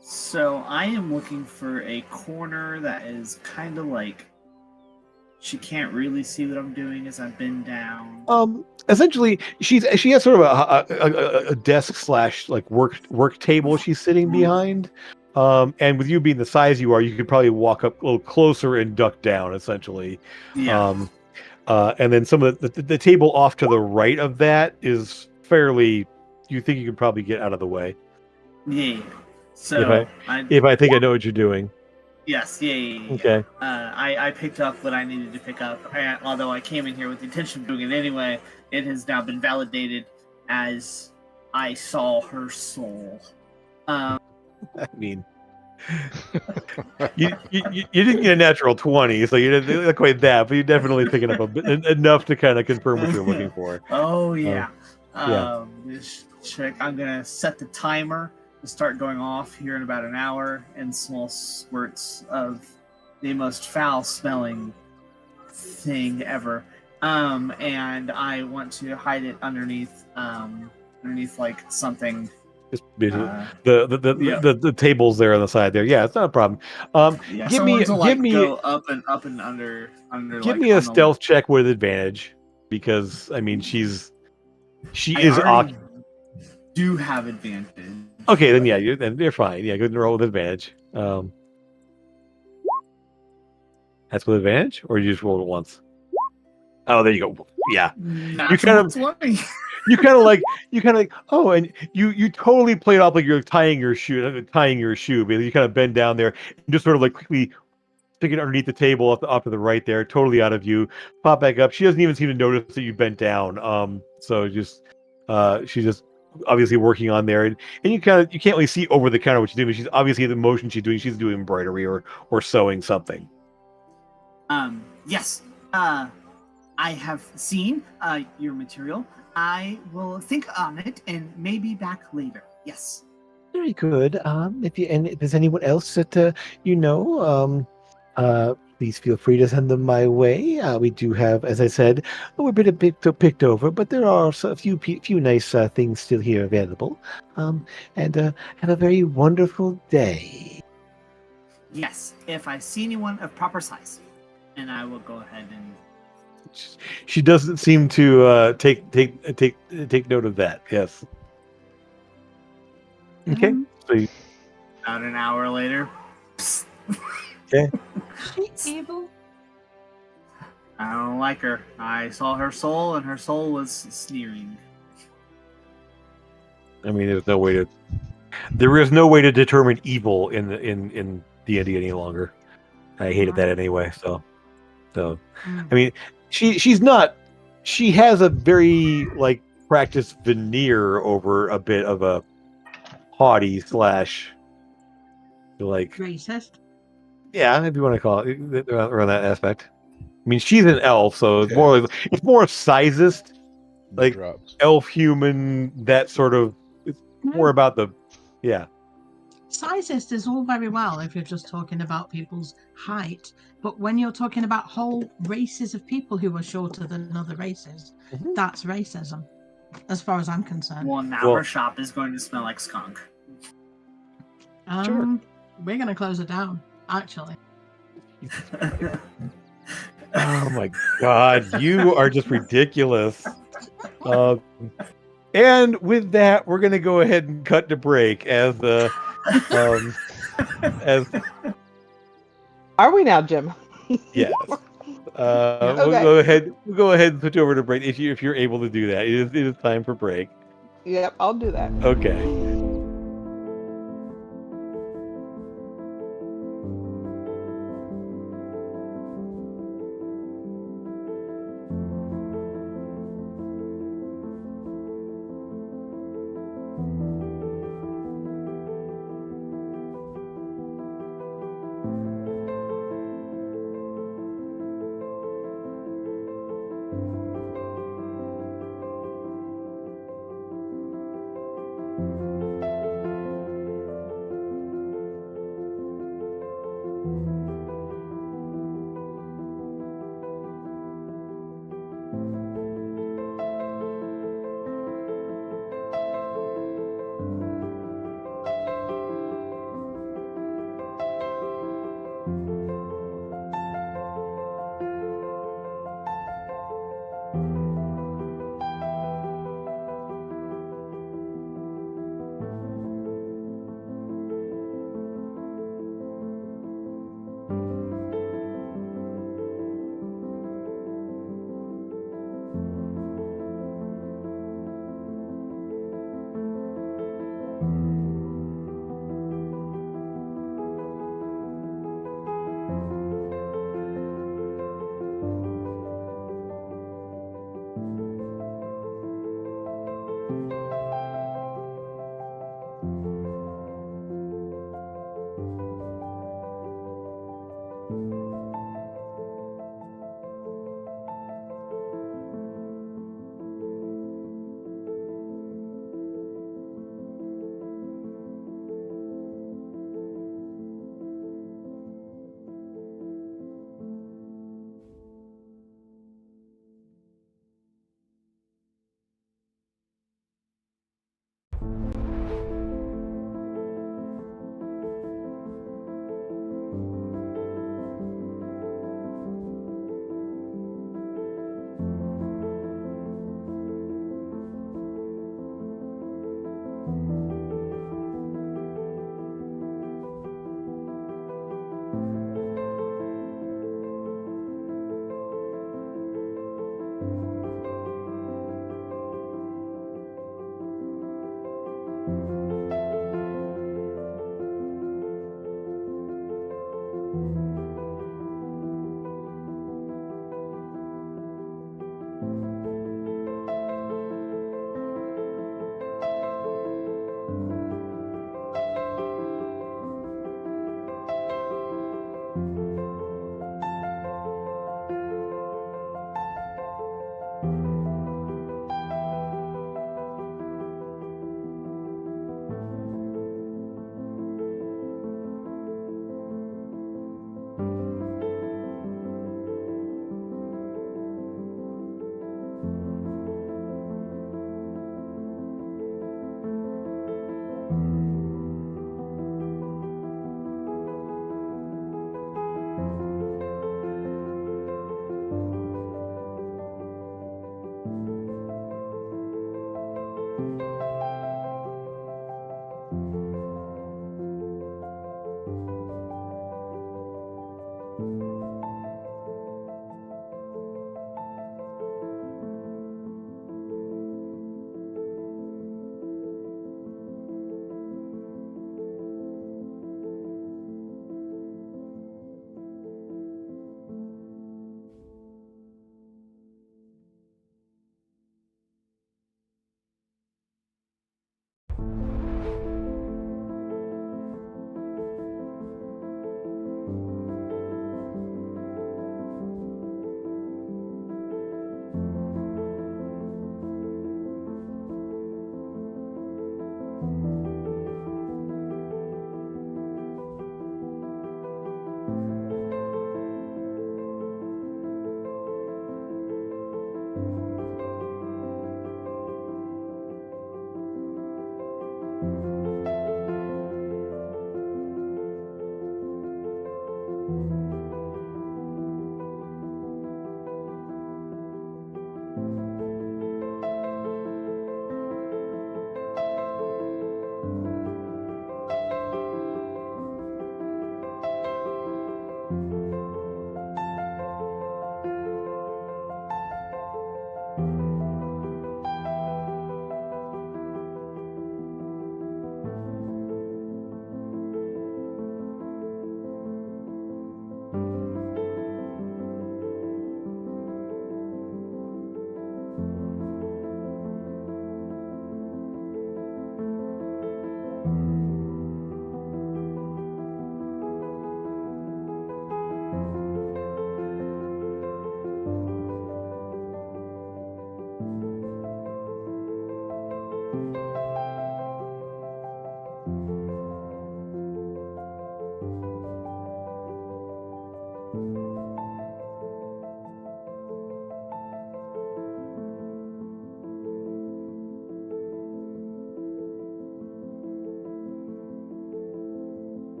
So I am looking for a corner that is kind of like she can't really see what I'm doing as I bend down. Essentially, she has sort of a desk slash like work table she's sitting behind. And with you being the size you are, you could probably walk up a little closer and duck down, essentially. Yeah. And then some of the table off to the right of that is fairly. You think you could probably get out of the way. Yeah. So if I think I know what you're doing. Yes, yeah. Okay. I picked up what I needed to pick up. Although I came in here with the intention of doing it anyway, it has now been validated as I saw her soul. I mean, you didn't get a natural 20, so you didn't look quite that, but you're definitely picking up a bit enough to kind of confirm what you're looking for. Oh yeah. Yeah. This chick, I'm gonna set the timer to start going off here in about an hour, and small squirts of the most foul-smelling thing ever. And I want to hide it underneath like something. Just the tables there on the side there. Yeah, it's not a problem. Give me go up and under. Give like, me a stealth check with advantage, because I mean she is do have advantage. Okay, then yeah, you're fine. Yeah, go and roll with advantage. That's with advantage, or you just rolled it once? Oh, there you go. Yeah, you kind of oh, and you totally played off like you're tying your shoe, but you kind of bend down there and just sort of like quickly stick it underneath the table off to the right there, totally out of view. Pop back up. She doesn't even seem to notice that you bent down. So just she's just obviously working on there, and you can't really see over the counter what she's doing. But she's obviously the motion she's doing. She's doing embroidery or sewing something. Yes. I have seen your material. I will think on it and maybe back later. Yes. Very good. If there's anyone else that please feel free to send them my way. We do have, as I said, we're a bit picked over, but there are a few nice things still here available. And have a very wonderful day. Yes, if I see anyone of proper size, and I will go ahead and. She doesn't seem to take note of that. Yes. Okay. So about an hour later. Okay. She's evil. I don't like her. I saw her soul, and her soul was sneering. I mean, there is no way to determine evil in D&D any longer. I hated that anyway. So I mean, she's not. She has a very practiced veneer over a bit of a haughty / racist. Yeah, if you want to call it around that aspect. I mean, she's an elf, so it's more sizist, elf human. That sort of. It's more about the, yeah. Sizist is all very well if you're just talking about people's height, but when you're talking about whole races of people who are shorter than other races, that's racism, as far as I'm concerned. Well, now her shop is going to smell like skunk. Sure. We're going to close it down, actually. Oh my God, you are just ridiculous. And with that, we're going to go ahead and cut to break as Are we now, Jim? Yes. We'll go ahead and switch over to break if you're able to do that. It is time for break. Yep, I'll do that. Okay.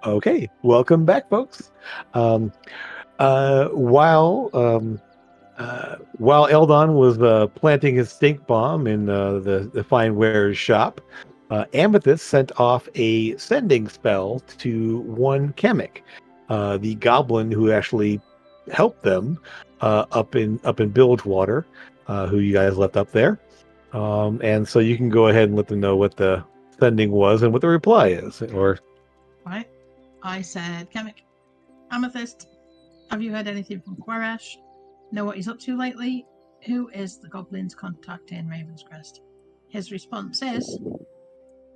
Okay, welcome back, folks. Um, while Eldon was planting his stink bomb in the fine wares shop, Amethyst sent off a sending spell to one Kamek, the goblin who actually helped them up in Bilgewater, who you guys left up there. And so you can go ahead and let them know what the sending was and what the reply is, or Right. I said, Kamek, Amethyst, have you heard anything from Quarash? Know what he's up to lately? Who is the goblin's contact in Ravenscrest? His response is,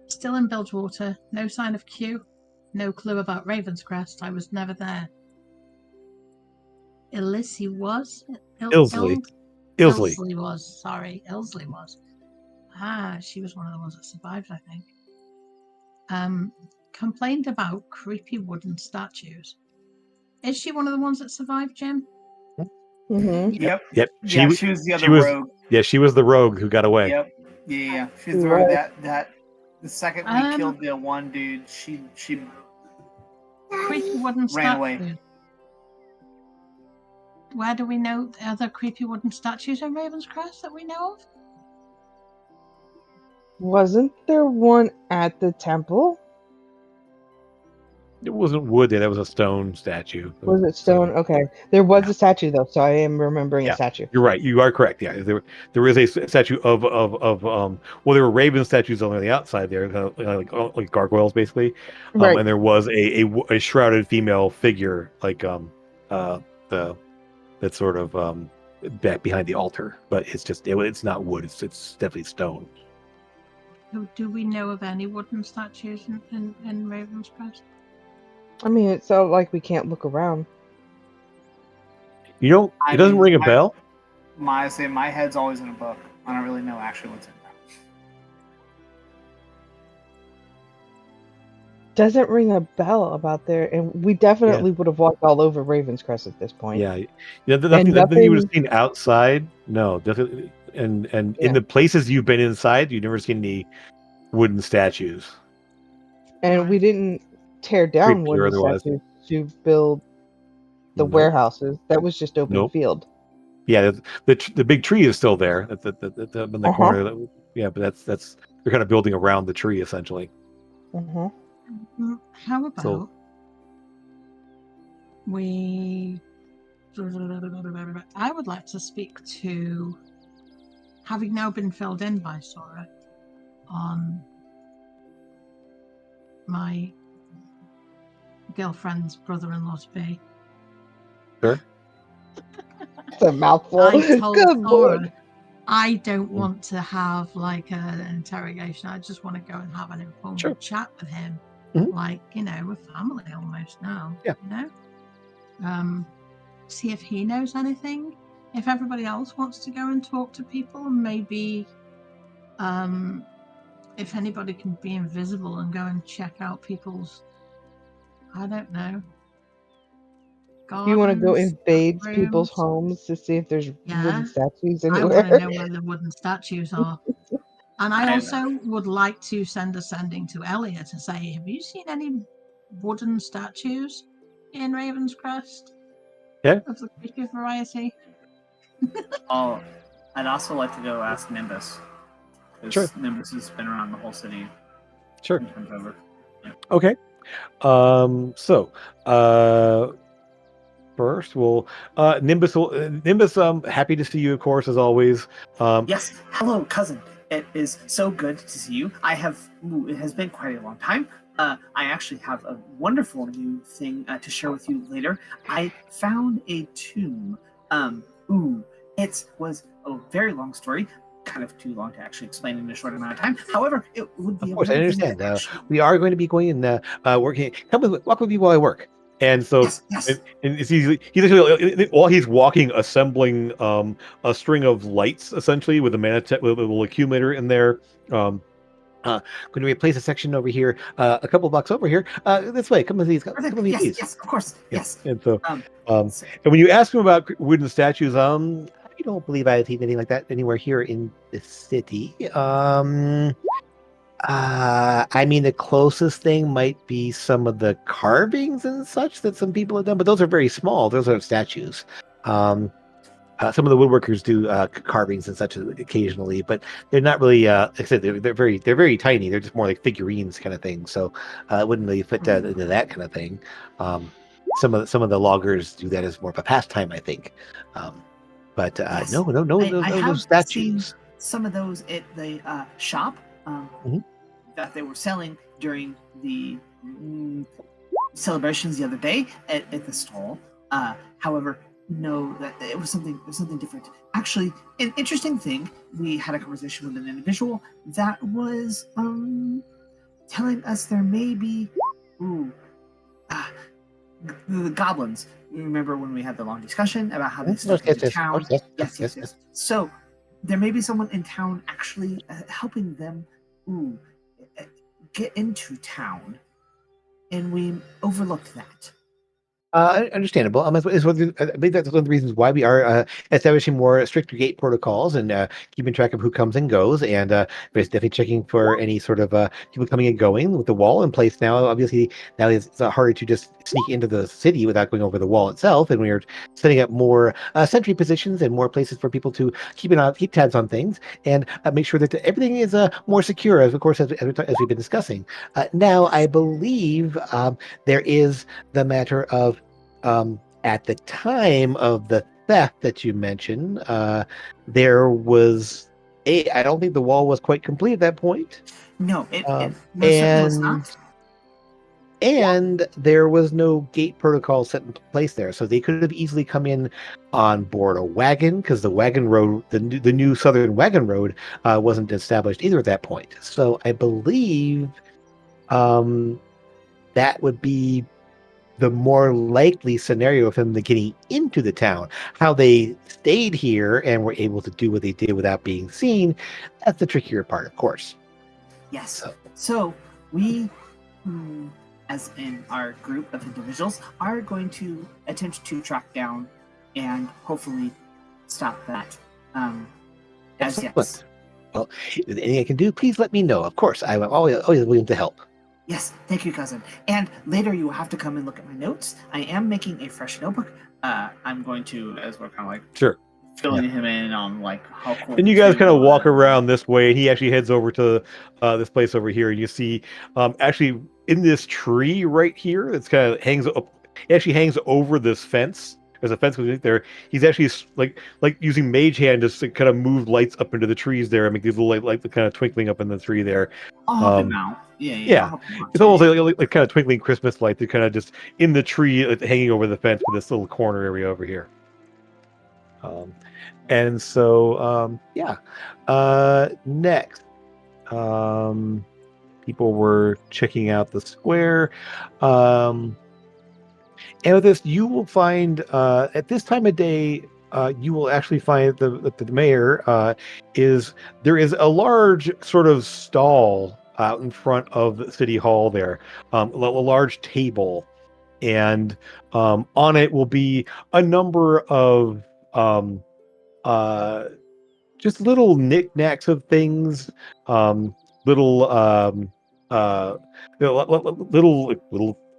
still in Bilgewater, no sign of Q, no clue about Ravenscrest, I was never there. Illysi was? Ilsley. Ilsley was, sorry. Ilsley was. She was one of the ones that survived, I think. Complained about creepy wooden statues. Is she one of the ones that survived, Jim? Mm-hmm. Yep. Yep. She was the other rogue. Yeah, she was the rogue who got away. Yep. Yeah. She was the rogue that the second we killed the one dude, she creepy wooden ran away. statue. Where do we know the other creepy wooden statues in Ravenscrest that we know of? Wasn't there one at the temple? It wasn't wood, that was a stone statue. Was it stone? Okay. There was a statue, though, so I am remembering a statue. You're right. You are correct. Yeah, there is a statue of well, there were raven statues on the outside there, kind of like gargoyles, basically. Right. And there was a shrouded female figure, like that's sort of back behind the altar, but it's not wood. It's definitely stone. Do we know of any wooden statues in Ravenscrest? I mean, it's so like we can't look around. You don't. It doesn't ring a bell. My head's always in a book. I don't really know actually what's in there. Doesn't ring a bell about there, and we definitely would have walked all over Ravenscrest at this point. Yeah, nothing you would have seen outside. No, definitely, and in the places you've been inside, you've never seen any wooden statues. And we didn't tear down wooden statues to build the warehouses. That was just open field. Yeah, the big tree is still there in the corner. Yeah, but that's they're kind of building around the tree essentially. How about we? I would like to speak to, having now been filled in by Sora, on my girlfriend's brother-in-law to be. Sure. It's a mouthful. I told Sora, I don't want to have like an interrogation. I just want to go and have an informal chat with him. Like, we're family almost now. Yeah. See if he knows anything. If everybody else wants to go and talk to people, maybe if anybody can be invisible and go and check out people's, I don't know. You want to go invade people's homes to see if there's wooden statues anywhere? I want to know where the wooden statues are. And I also would like to send a sending to Elliot to say, have you seen any wooden statues in Ravenscrest? Yeah. Of the creepy variety? I'd also like to go ask Nimbus. Because Nimbus has been around the whole city. Sure. Over. Yeah. Okay. First, Nimbus. Happy to see you, of course, as always. Yes. Hello, cousin. It is so good to see you. It has been quite a long time. I actually have a wonderful new thing to share with you later. I found a tomb. It was a very long story. Kind of too long to actually explain in a short amount of time. However, it would be. Of course, I understand. We are going to be going and working. Walk with me while I work. And so, yes. And it's easily, while he's walking, assembling a string of lights, essentially, with a with a little accumulator in there. Going to replace a section over here, a couple blocks over here. This way, come with these. Come with these. Yes, of course. Yes. And so, and when you ask him about wooden statues, I don't believe I've seen anything like that anywhere here in the city. I mean, the closest thing might be some of the carvings and such that some people have done, but those are very small. Those are statues. Um, some of the woodworkers do carvings and such occasionally, but they're not really. Like I said, they're very tiny. They're just more like figurines kind of thing. So it wouldn't really fit into that kind of thing. Some of the loggers do that as more of a pastime, I think. But Yes. no I have statues. seen some of those at the shop that they were selling during the celebrations the other day at the stall. However, no, that it was something different. Actually, an interesting thing. We had a conversation with an individual that was telling us there may be the goblins. You remember when we had the long discussion about how they stuck into town? Yes. So there may be someone in town actually helping them get into town, and we overlooked that. Understandable. I believe that's one of the reasons why we are establishing more stricter gate protocols and keeping track of who comes and goes, and definitely checking for any sort of people coming and going. With the wall in place now, obviously now it's harder to just sneak into the city without going over the wall itself, and we are setting up more sentry positions and more places for people to keep tabs on things and make sure that everything is more secure, as of course as we've been discussing. Now, I believe there is the matter of at the time of the theft that you mentioned, there was I don't think the wall was quite complete at that point. No, it certainly was not. And there was no gate protocol set in place there, so they could have easily come in on board a wagon, because the wagon road, the new southern wagon road, wasn't established either at that point. So I believe that would be the more likely scenario of them getting into the town. How they stayed here and were able to do what they did without being seen, that's the trickier part, of course. Yes. So we, as in our group of individuals, are going to attempt to track down and hopefully stop that. Excellent. Well, if there's anything I can do, please let me know. Of course, I'm always willing to help. Yes, thank you, cousin. And later you will have to come and look at my notes. I am making a fresh notebook. I'm going to, as we're kind of like filling him in on like how cool. And you guys kind of walk around this way, and he actually heads over to this place over here, and you see actually in this tree right here, it's kind of hangs up. It actually hangs over this fence. There's a fence there. He's actually like using mage hand just to kind of move lights up into the trees there and make these little lights kind of twinkling up in the tree there. I'll help him out. Yeah. It's almost like kind of twinkling Christmas lights. They're kind of just in the tree, hanging over the fence with this little corner area over here. And so next, people were checking out the square. And with this, you will find at this time of day, you will actually find that the mayor is a large sort of stall out in front of the city hall there, a large table, and on it will be a number of just little knickknacks of things, little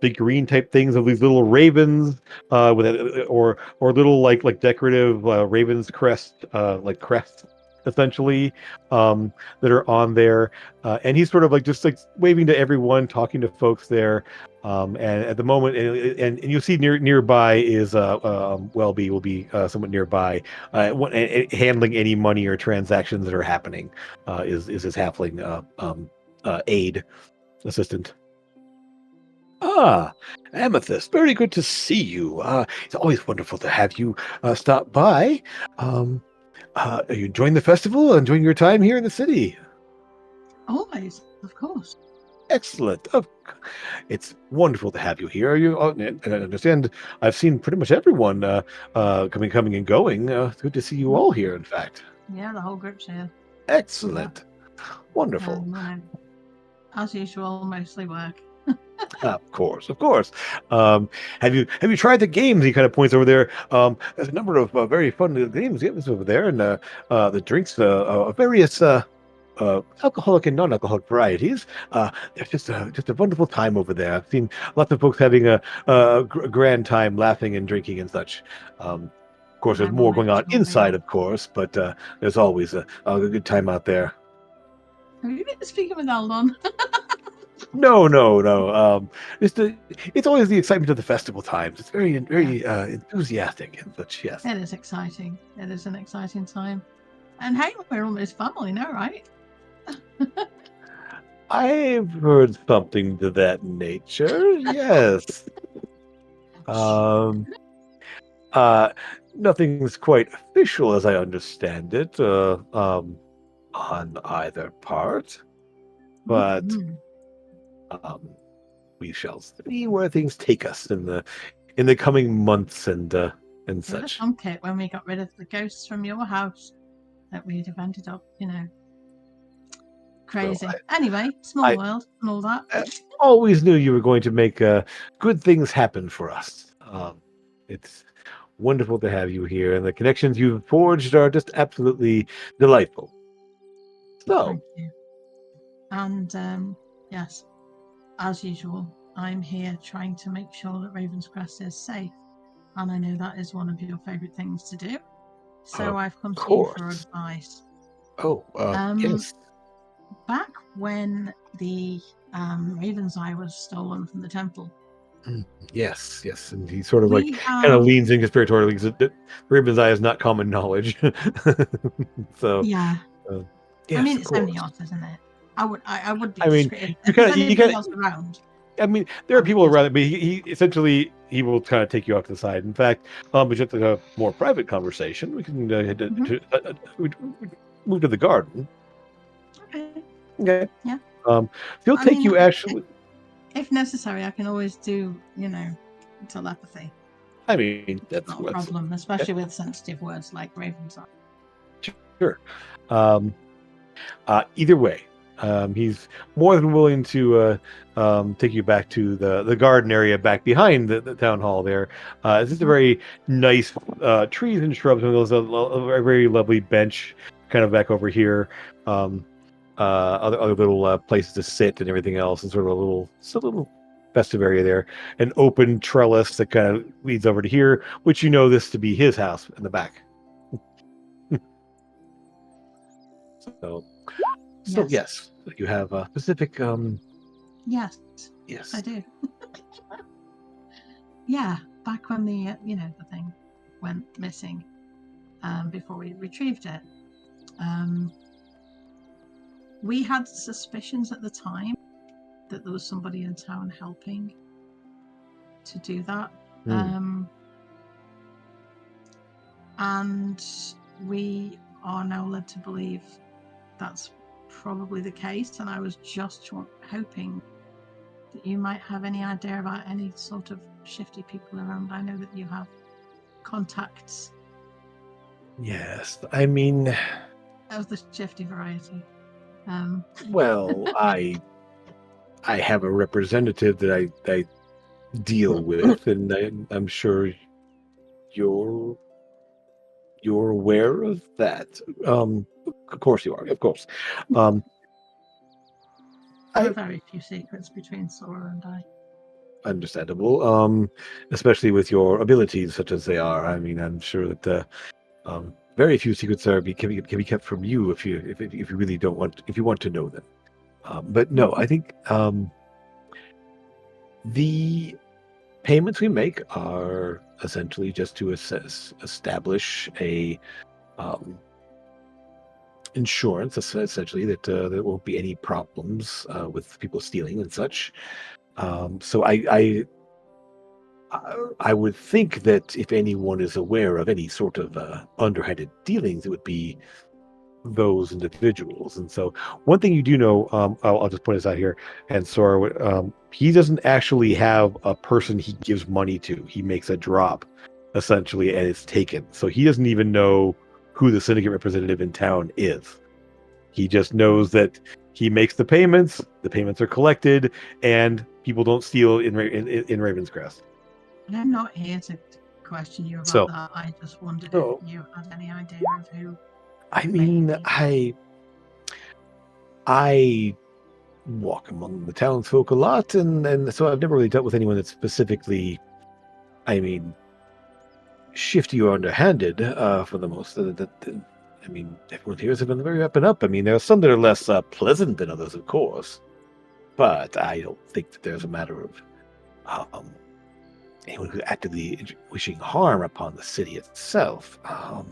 figurine type things of these little ravens or little like decorative ravens crest crests essentially that are on there, and he's sort of like just like waving to everyone, talking to folks there, and at the moment and you'll see nearby is Welby will be somewhat nearby, handling any money or transactions that are happening, is his halfling aide assistant. Amethyst, very good to see you. It's always wonderful to have you stop by. Are you enjoying the festival? Enjoying your time here in the city? Always, of course. Excellent. It's wonderful to have you here. And I understand I've seen pretty much everyone coming and going. It's good to see you all here, in fact. Yeah, the whole group's here. Excellent. Wonderful. As usual, mostly work. Of course. Have you tried the games? He kind of points over there. There's a number of very fun games over there, and the drinks, various alcoholic and non-alcoholic varieties. There's just a wonderful time over there. I've seen lots of folks having a grand time, laughing and drinking and such. Of course, there's more going on inside, of course, but there's always a good time out there. Have you been speaking with Aldon? No. It's always the excitement of the festival times. It's very enthusiastic and such. Yes, it is exciting. It is an exciting time. And hey, we're almost family now, right? I've heard something to that nature. Yes. Nothing's quite official, as I understand it, on either part, but we shall see where things take us in the coming months and such. Okay, when we got rid of the ghosts from your house, that we'd have ended up, crazy. Well, anyway, small world and all that. I always knew you were going to make good things happen for us. It's wonderful to have you here, and the connections you've forged are just absolutely delightful. So, thank you. And yes, as usual, I'm here trying to make sure that Raven's Crest is safe, and I know that is one of your favourite things to do. So I've come to you for advice. Yes. Back when the Raven's Eye was stolen from the temple. Yes, and he sort of kind of leans in conspiratorially because Raven's Eye is not common knowledge. So yeah, yes, I mean it's only yours, isn't it? I would be. I mean, you kind of around. I mean, there are people around it, but he essentially will kind of take you off to the side. In fact, we just have a more private conversation. We can move to the garden. Okay. Yeah. He'll take you actually. If necessary, I can always do, telepathy. I mean, that's not a problem, especially with sensitive words like Raven's Eye. Sure. Either way, he's more than willing to take you back to the garden area back behind the town hall there. It's just a very nice trees and shrubs, and there's a very lovely bench kind of back over here. Other little places to sit and everything else, and sort of a little festive area there. An open trellis that kind of leads over to here, which this to be his house in the back. So yes, you have a specific. Yes, I do. Yeah, back when the the thing went missing, before we retrieved it, we had suspicions at the time that there was somebody in town helping to do that. And we are now led to believe that's probably the case. And I was just hoping that you might have any idea about any sort of shifty people around. I know that you have contacts. Yes, I mean... of the shifty variety. Well, I have a representative that I deal with, and I'm sure you're aware of that. Of course you are. Of course. There are very few secrets between Sora and I. Understandable. Especially with your abilities, such as they are. I mean, I'm sure that very few secrets can be kept from you if you really don't want, if you want to know them. But no, I think the payments we make are essentially just to establish a insurance, essentially, that there won't be any problems with people stealing and such. So I would think that if anyone is aware of any sort of underhanded dealings, it would be those individuals. And so one thing you do know, I'll just point this out here, and Sora, he doesn't actually have a person he gives money to. He makes a drop, essentially, and it's taken. So he doesn't even know who the syndicate representative in town is. He just knows that he makes the payments are collected, and people don't steal in Raven's Crest. I'm not here to question you about that. I just wondered if you had any idea of who. I mean, I walk among the townsfolk a lot, and so I've never really dealt with anyone that's specifically, I mean, shifty or underhanded for the most. I mean, everyone here has been very up and up. I mean, there are some that are less pleasant than others, of course, but I don't think that there's a matter of anyone who's actively wishing harm upon the city itself. I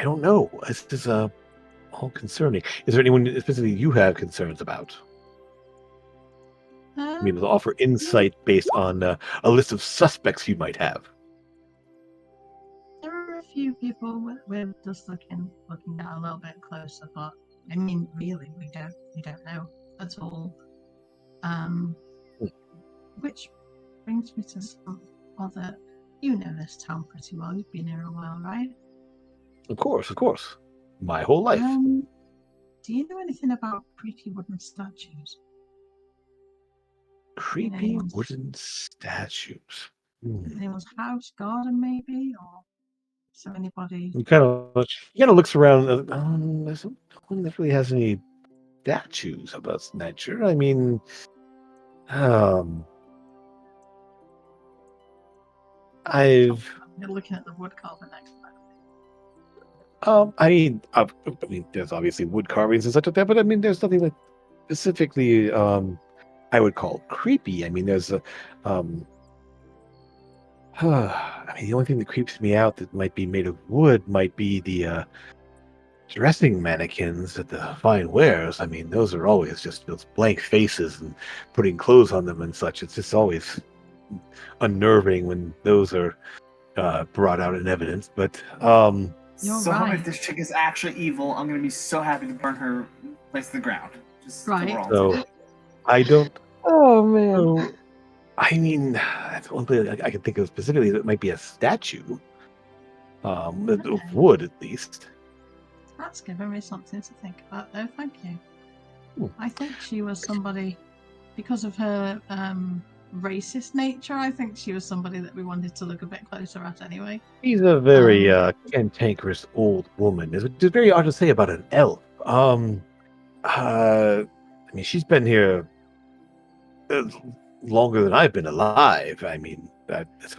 don't know. This is all concerning. Is there anyone specifically you have concerns about? I mean, we'll offer insight based on a list of suspects you might have. There are a few people we're just looking at a little bit closer, but I mean, really, we don't know at all. Which brings me to some other. You know this town pretty well. You've been here a while, right? Of course. My whole life. Do you know anything about creepy wooden statues? Creepy wooden statues. Anyone's house, garden, maybe, or so anybody? He kind of looks around. There's no one that really has any statues of us nature. I mean, You're looking at the wood carving next time. I mean, there's obviously wood carvings and such like that, but I mean, there's nothing like specifically I would call creepy. I mean, there's a I mean, the only thing that creeps me out that might be made of wood might be the dressing mannequins at the fine wares. I mean, those are always just those blank faces and putting clothes on them and such. It's just always unnerving when those are brought out in evidence. But if this chick is actually evil, I'm going to be so happy to burn her place to the ground. Just so I don't. Oh man. Know. I mean, that's one thing I can think of specifically that might be a statue. Of wood, at least. That's given me something to think about, though. Thank you. I think she was somebody, because of her racist nature, I think she was somebody that we wanted to look a bit closer at anyway. She's a very cantankerous old woman. It's very odd to say about an elf. I mean, she's been here longer than I've been alive. I mean, as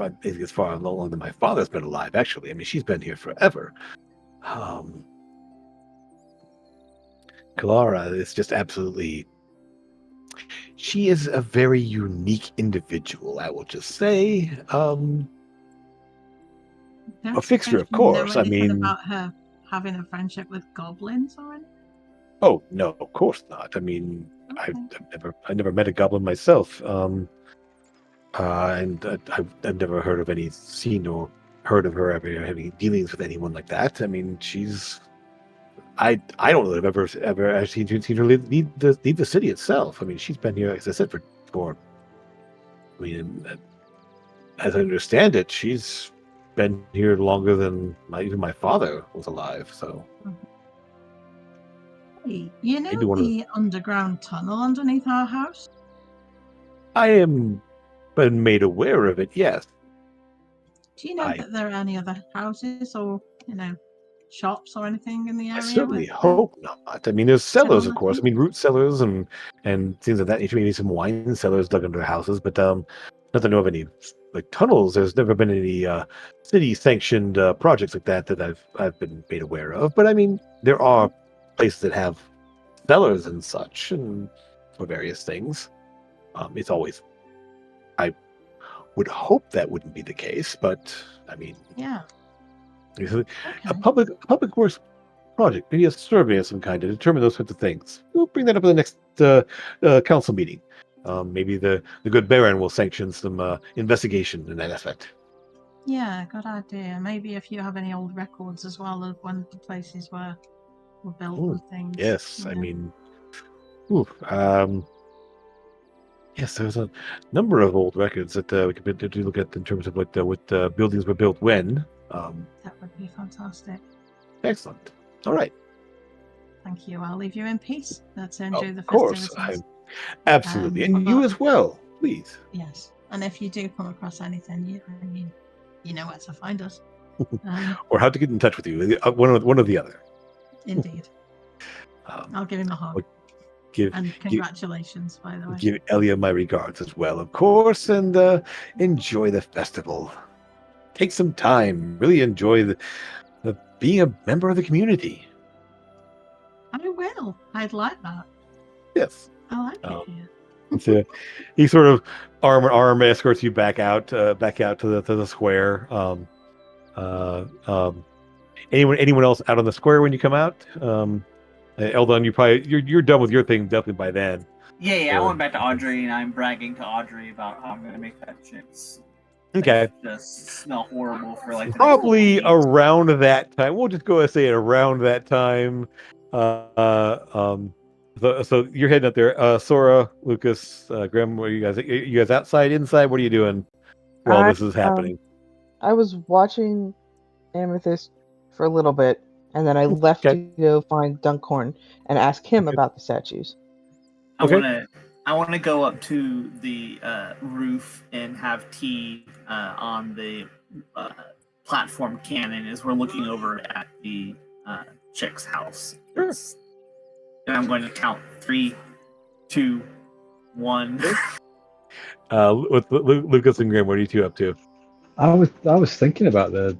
far longer than my father's been alive, actually. I mean, she's been here forever. Clara is just absolutely... She is a very unique individual, I will just say. A fixture, of course. I mean, about her having a friendship with goblins or anything? Oh no, of course not. I mean, okay. I've never met a goblin myself, and I've never heard of seen or heard of her ever having dealings with anyone like that. I mean, she's... I don't know that I've ever actually seen her leave the city itself. I mean, she's been here, as I said, for I mean, as I understand it, she's been here longer than even my father was alive. So, hey, you know the underground tunnel underneath our house? I am been made aware of it. Yes. Do you know that there are any other houses or shops or anything in the area? I certainly hope not. I mean, there's cellars, of course. I mean, root cellars and things of that nature. Maybe some wine cellars dug under houses, but not to know of any like tunnels. There's never been any city-sanctioned projects like that I've been made aware of. But I mean, there are places that have cellars and such, and for various things. It's always... I would hope that wouldn't be the case, but I mean, yeah. Okay. A public works project, maybe a survey of some kind to determine those sorts of things. We'll bring that up in the next council meeting. Maybe the good Baron will sanction some investigation in that aspect. Yeah, good idea. Maybe if you have any old records as well of when the places were built and things. Yes, I mean, yes, there's a number of old records that we could look at in terms of what buildings were built when. That would be fantastic. Excellent. All right. Thank you. I'll leave you in peace. Let's enjoy the festivities. Of course. Absolutely. And you as well, please. Yes. And if you do come across anything, you know where to find us. Or how to get in touch with you. One or the other. Indeed. I'll give him a hug. And congratulations, by the way. Give Elia my regards as well, of course, and enjoy the festival. Take some time. Really enjoy the being a member of the community. I will. I'd like that. Yes. I like it here. So he sort of arm in arm escorts you back out to the square. Anyone else out on the square when you come out? Eldon, you're done with your thing definitely by then. Yeah. I went back to Audrey and I'm bragging to Audrey about how I'm gonna make that chick's Okay. just smell horrible for like Probably around that time. We'll just go and say it around that time. So you're heading up there. Sora, Lucas, Grim, what are you guys outside, inside? What are you doing while this is happening? I was watching Amethyst for a little bit, and then I left to go find Dunkhorn and ask him about the statues. I want to go up to the roof and have tea on the platform cannon as we're looking over at the chick's house. Sure. And I'm going to count 3, 2, 1. With Lucas and Grim, what are you two up to? I was thinking about the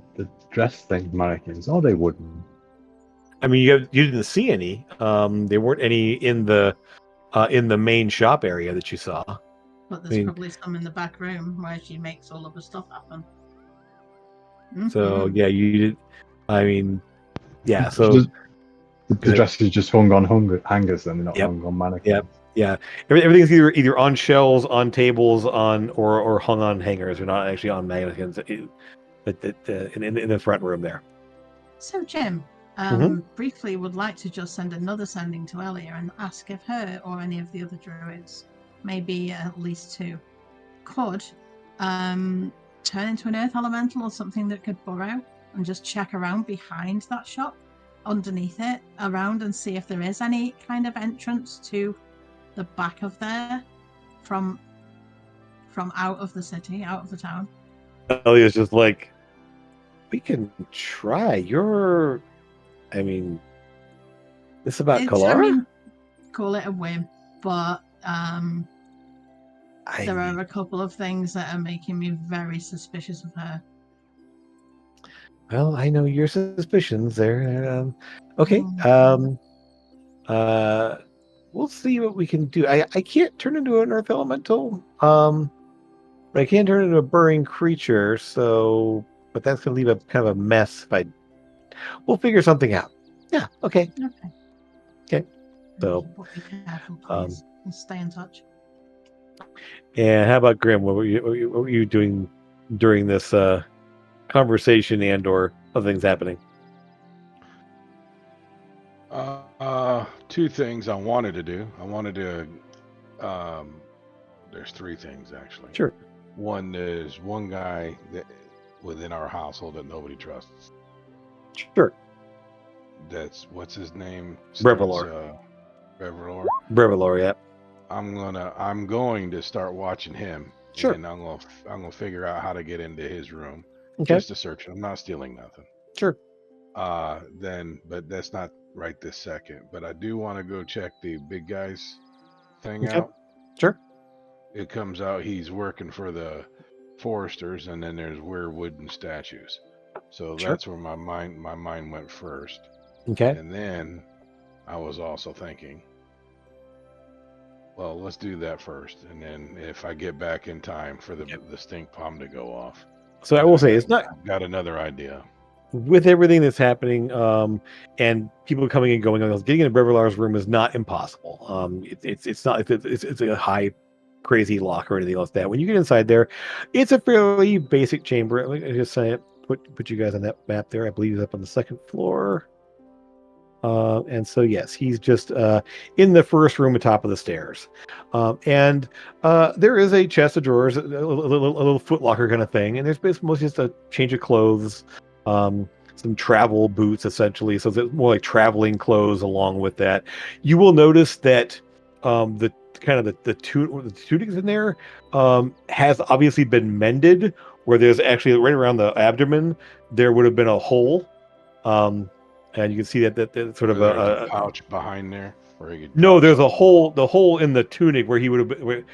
dress thing mannequins. Are they wooden? I mean, you didn't see any. There weren't any in the main shop area that you saw. But there's probably some in the back room where she makes all of the stuff happen. So yeah, you did. I mean, yeah. So the dress is just hung on hangers, and not hung on mannequins. Yeah. Everything's either on shelves, on tables, or hung on hangers. They're not actually on mannequins. In the front room there. So Jim, briefly would like to just send another sending to Elia and ask if her or any of the other druids, maybe at least 2, could turn into an earth elemental or something that could burrow and just check around behind that shop, underneath it, around, and see if there is any kind of entrance to the back of there from out of the city, out of the town. Elia's just like, we can try. I mean, this about Kalara? I mean, call it a whim, but there are a couple of things that are making me very suspicious of her. Well, I know your suspicions there. Okay. We'll see what we can do. I can't turn into an earth elemental. But I can turn into a burrowing creature. So, but that's gonna leave a kind of a mess. We'll figure something out. Yeah. Okay. So, be careful, please. Stay in touch. And how about Grim? What were you doing during this conversation and/or other things happening? 2 things I wanted to do. There's 3 things actually. Sure. One is one guy that within our household that nobody trusts. Sure. That's what's his name? Brevalor. Brevalor, yeah. I'm going to start watching him. Sure. And I'm gonna figure out how to get into his room. Okay. Just to search him. I'm not stealing nothing. Sure. But that's not right this second. But I do want to go check the big guy's thing out. Sure. It comes out he's working for the foresters, and then there's weird wooden statues. So that's where my mind went first. Okay. And then I was also thinking, well, let's do that first, and then if I get back in time for the stink palm to go off. So I will say it's not. I've got another idea. With everything that's happening, and people coming and going, getting into Brevalar's room is not impossible. It's not. It's a high, crazy lock or anything like that. When you get inside there, it's a fairly basic chamber. Let me just say it. Put you guys on that map there. I believe he's up on the 2nd floor. And so yes, he's just in the first room atop of the stairs. And there is a chest of drawers, a little footlocker kind of thing, and there's basically mostly just a change of clothes. Some travel boots essentially, so it's more like traveling clothes along with that. You will notice that the tunics in there has obviously been mended, where there's actually right around the abdomen there would have been a hole, and you can see that sort of There's a a pouch behind there where he could. no. drop There's a something. the hole in the tunic where he would have been. Where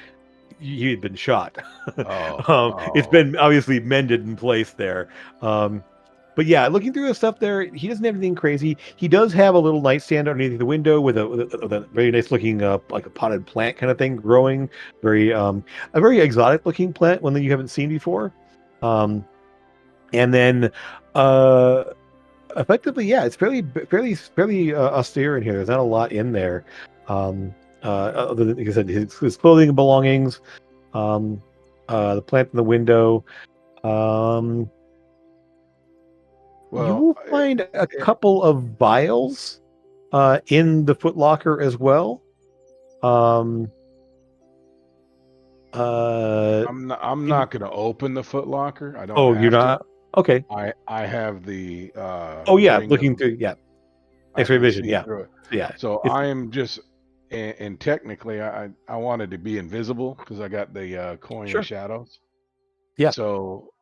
he had been shot. It's Oh. been obviously mended in place there. But yeah, looking through the stuff there, he doesn't have anything crazy. He does have a little nightstand underneath the window with a very nice looking like a potted plant kind of thing growing. Very a very exotic looking plant, one that you haven't seen before. And then effectively, yeah, it's fairly austere in here. There's not a lot in there. Other than, like I said, his clothing and belongings, the plant in the window. You will find a couple of vials in the footlocker as well. I'm not going to open the footlocker. I don't. Oh, have you're not? to. Okay. I have the. Oh yeah, ring looking of, through. Yeah. I X-ray can vision. see Yeah. through it. Yeah. So I am just, and technically, I wanted to be invisible because I got the coin Sure. of shadows. Yeah. So,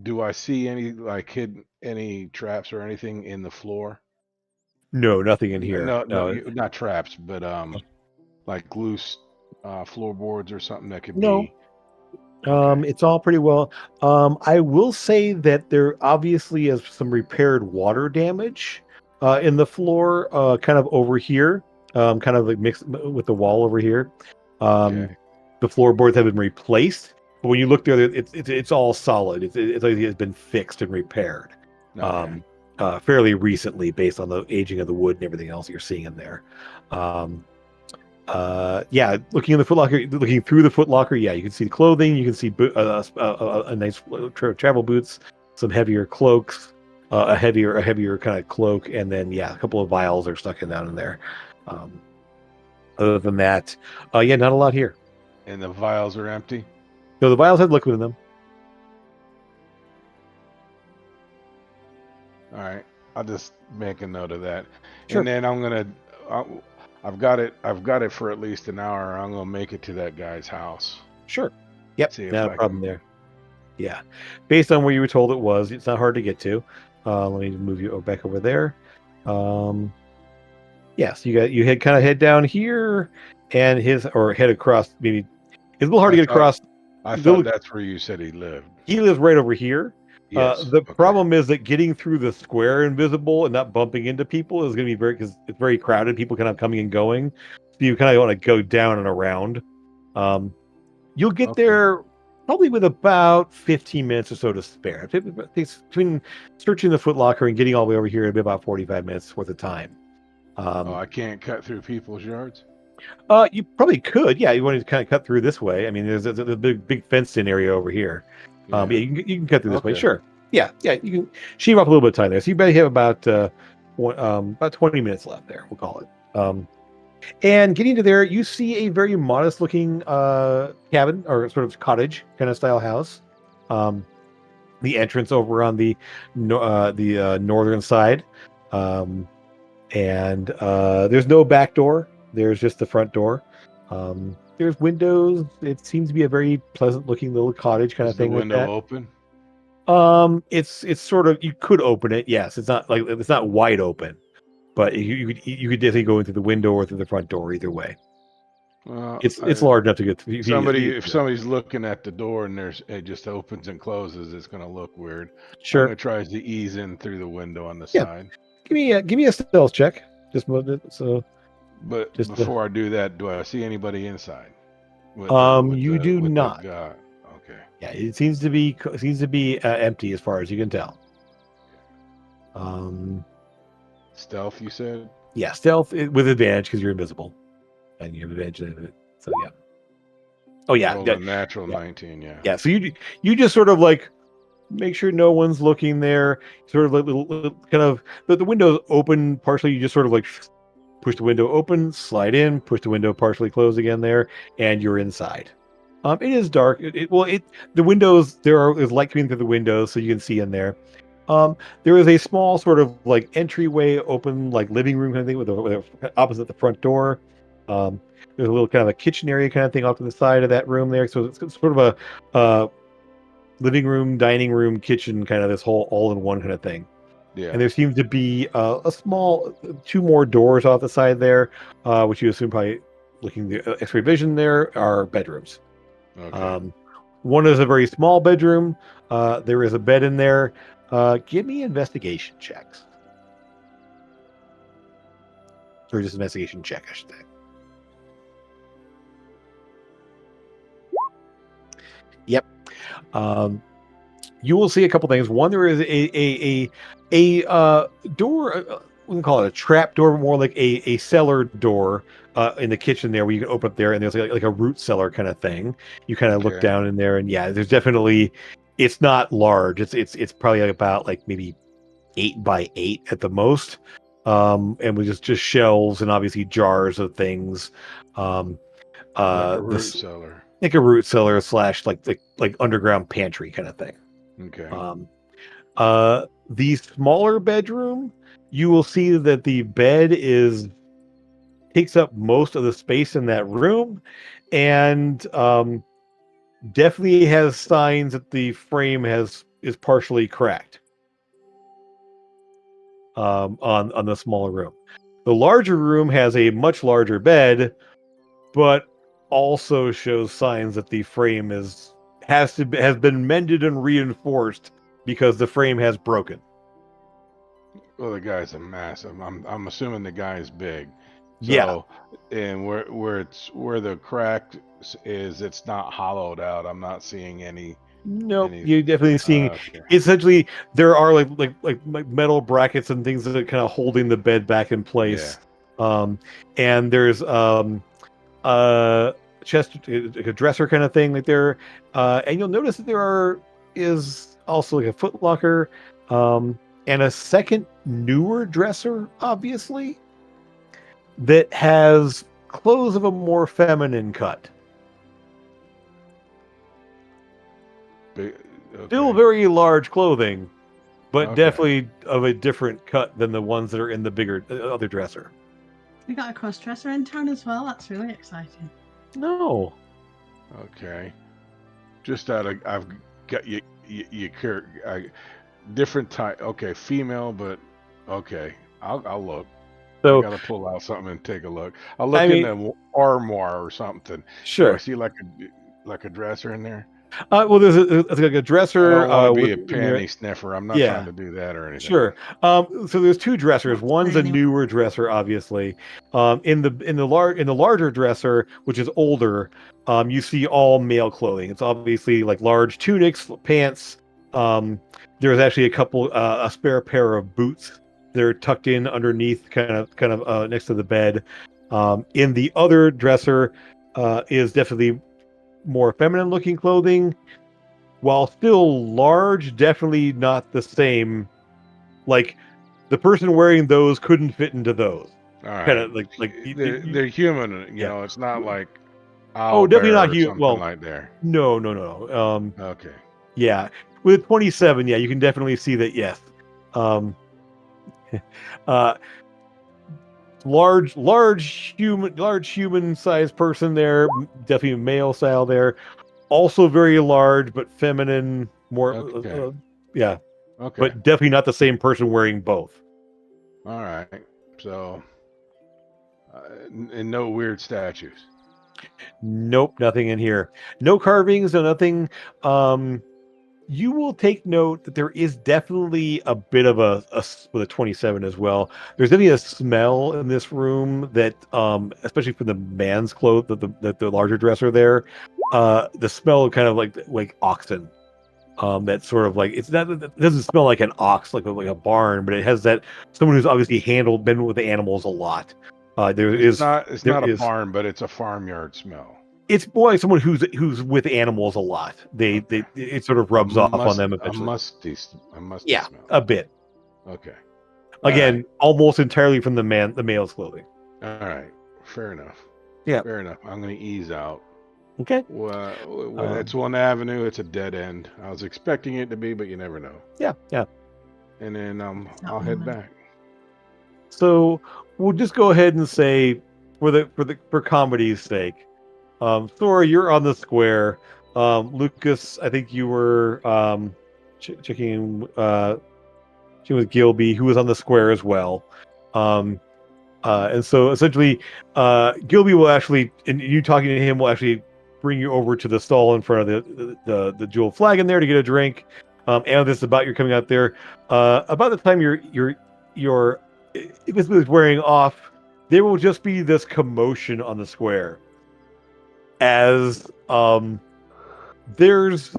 do I see any traps or anything in the floor? No, nothing in here. No, No. not traps, but like loose floorboards or something that could No. be. Okay. It's all pretty well. I will say that there obviously is some repaired water damage in the floor, kind of over here, kind of like mixed with the wall over here. Okay. The floorboards have been replaced, but when you look there, it's all solid. It's like it's been fixed and repaired, Okay. fairly recently, based on the aging of the wood and everything else you're seeing in there. Yeah, looking in the footlocker, looking through the footlocker, yeah, you can see the clothing, you can see a nice travel boots, some heavier cloaks, a heavier kind of cloak, and then yeah, a couple of vials are stuck down in there. Other than that, yeah, not a lot here. And the vials are empty. So the vials had liquid in them. All right, I'll just make a note of that. Sure. And then I'm gonna. I've got it for at least an hour. I'm gonna make it to that guy's house. Sure. Yep. See if Not I a problem can- there. Yeah. Based on where you were told it was, it's not hard to get to. Let me move you back over there. Yes, you head down here and head across. Maybe it's a little hard to get across. I thought that's where you said he lived. He lives right over here. Yes. The problem is that getting through the square invisible and not bumping into people is going to be because it's very crowded. People kind of coming and going. So you kind of want to go down and around. You'll get there probably with about 15 minutes or so to spare. Between searching the footlocker and getting all the way over here, it'll be about 45 minutes worth of time. I can't cut through people's yards? You probably could. Yeah, you want to kind of cut through this way. I mean, there's a big fenced-in area over here. Yeah, you can cut through this way. Sure. Yeah, you can shave off a little bit of time there. So you better have about 20 minutes left there. We'll call it. And getting to there, you see a very modest-looking cabin or sort of cottage kind of style house. The entrance over on the northern side, and there's no back door. There's just the front door. There's windows. It seems to be a very pleasant-looking little cottage kind of thing. Is the window like that. open? It's sort of, you could open it. Yes, it's not wide open, but you could definitely go in through the window or through the front door. Either way, it's large enough to get through. If somebody's looking at the door and it just opens and closes, it's going to look weird. Sure. I'm going to try to ease in through the window on the side. Give me a stealth check. Just move it so. But just before I do that, do I see anybody inside? You do not. Okay. Yeah, it seems to be empty as far as you can tell. Stealth, you said? Yeah, stealth with advantage because you're invisible, and you have advantage of it. So yeah. Oh yeah, a natural 19. Yeah. Yeah. So you just sort of like make sure no one's looking there. Sort of like kind of the window's open partially. You just sort of like push the window open, slide in, push the window partially closed again there, and you're inside. It is dark. The windows, there's light coming through the windows, so you can see in there. There is a small sort of like entryway, open like living room kind of thing with opposite the front door. There's a little kind of a kitchen area kind of thing off to the side of that room there. So it's sort of a living room, dining room, kitchen, kind of this whole all in one kind of thing. Yeah. And there seems to be a small 2 more doors off the side there, which you assume probably looking the X-ray vision there are bedrooms. Okay. One is a very small bedroom. There is a bed in there. Give me investigation checks. Or just investigation check, I should say. Yep. You will see a couple things. One, there is a door. We can call it a trap door, but more like a cellar door in the kitchen there, where you can open up there, and there's like a root cellar kind of thing. You kind of look Okay. down in there, and yeah, there's definitely. It's not large. It's probably about like maybe 8 by 8 at the most, and with just shelves and obviously jars of things. Like a root cellar. Like a root cellar / like underground pantry kind of thing. Okay. The smaller bedroom, you will see that the bed takes up most of the space in that room, and definitely has signs that the frame is partially cracked. On the smaller room, the larger room has a much larger bed, but also shows signs that the frame has been mended and reinforced because the frame has broken. Well, the guy's a massive. I'm assuming the guy is big. So, Yeah. And where the crack is, it's not hollowed out. I'm not seeing any. Nope. You're definitely seeing. Okay. Essentially, there are like metal brackets and things that are kind of holding the bed back in place. Yeah. And there's chest, like a dresser kind of thing right there, and you'll notice that is also like a footlocker, and a second newer dresser, obviously, that has clothes of a more feminine cut. Okay. Still very large clothing, but definitely of a different cut than the ones that are in the bigger other dresser. We got a cross-dresser in town as well. That's really exciting. No. Okay. Just I've got you different type. Okay, female, but okay. I'll look. So I gotta pull out something and take a look. I'll look in the armoire or something. Sure. Do I see like a dresser in there? Well, there's like a dresser. I don't want to be a panty sniffer. I'm not trying to do that or anything. Sure. So there's 2 dressers. One's a newer dresser, obviously. In the larger dresser, which is older, you see all male clothing. It's obviously like large tunics, pants. There's actually a spare pair of boots. They're tucked in underneath, kind of next to the bed. In the other dresser, is definitely more feminine looking clothing, while still large, definitely not the same. Like the person wearing those couldn't fit into those. All right. Kind of like they're human, you know. It's not like definitely not human. Well, like there. No. Okay. Yeah, with 27, yeah, you can definitely see that. Yes. Large human sized person there, definitely male style there, also very large but feminine, more Okay. but definitely not the same person wearing both. All right, so and no weird statues. Nope, nothing in here. No carvings, no nothing. You will take note that there is definitely a bit of a with a 27 as well. There's definitely a smell in this room that, especially for the man's clothes, the larger dresser there, the smell kind of like oxen. That sort of like, it doesn't smell like an ox, like a barn, but it has that someone who's obviously been with the animals a lot. It's not a barn, but it's a farmyard smell. It's more like someone who's with animals a lot. It sort of rubs off on them eventually. A musty yeah, smell. A bit. Okay. Again, almost entirely from the male's clothing. All right, fair enough. Yeah, fair enough. I'm going to ease out. Okay. Well, it's one avenue. It's a dead end. I was expecting it to be, but you never know. Yeah. And then I'll head back. So we'll just go ahead and say, for comedy's sake, Thora, you're on the square. Lucas, I think you were checking talking with Gilby, who was on the square as well. And so essentially, Gilby will actually, and you talking to him will actually bring you over to the stall in front of the jewel flagon there to get a drink. And this is about you're coming out there. About the time you're wearing off, there will just be this commotion on the square as there's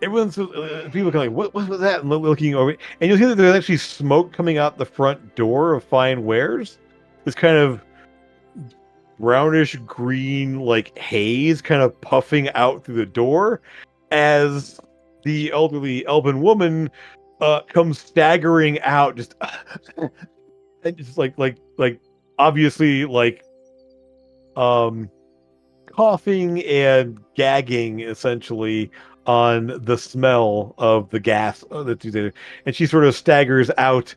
everyone's people kind of like, what was that? And looking over, and you'll see that there's actually smoke coming out the front door of Fine Wares. This kind of brownish green, like haze, kind of puffing out through the door, as the elderly elven woman comes staggering out, just and just like obviously like coughing and gagging essentially on the smell of the gas that's there, and she sort of staggers out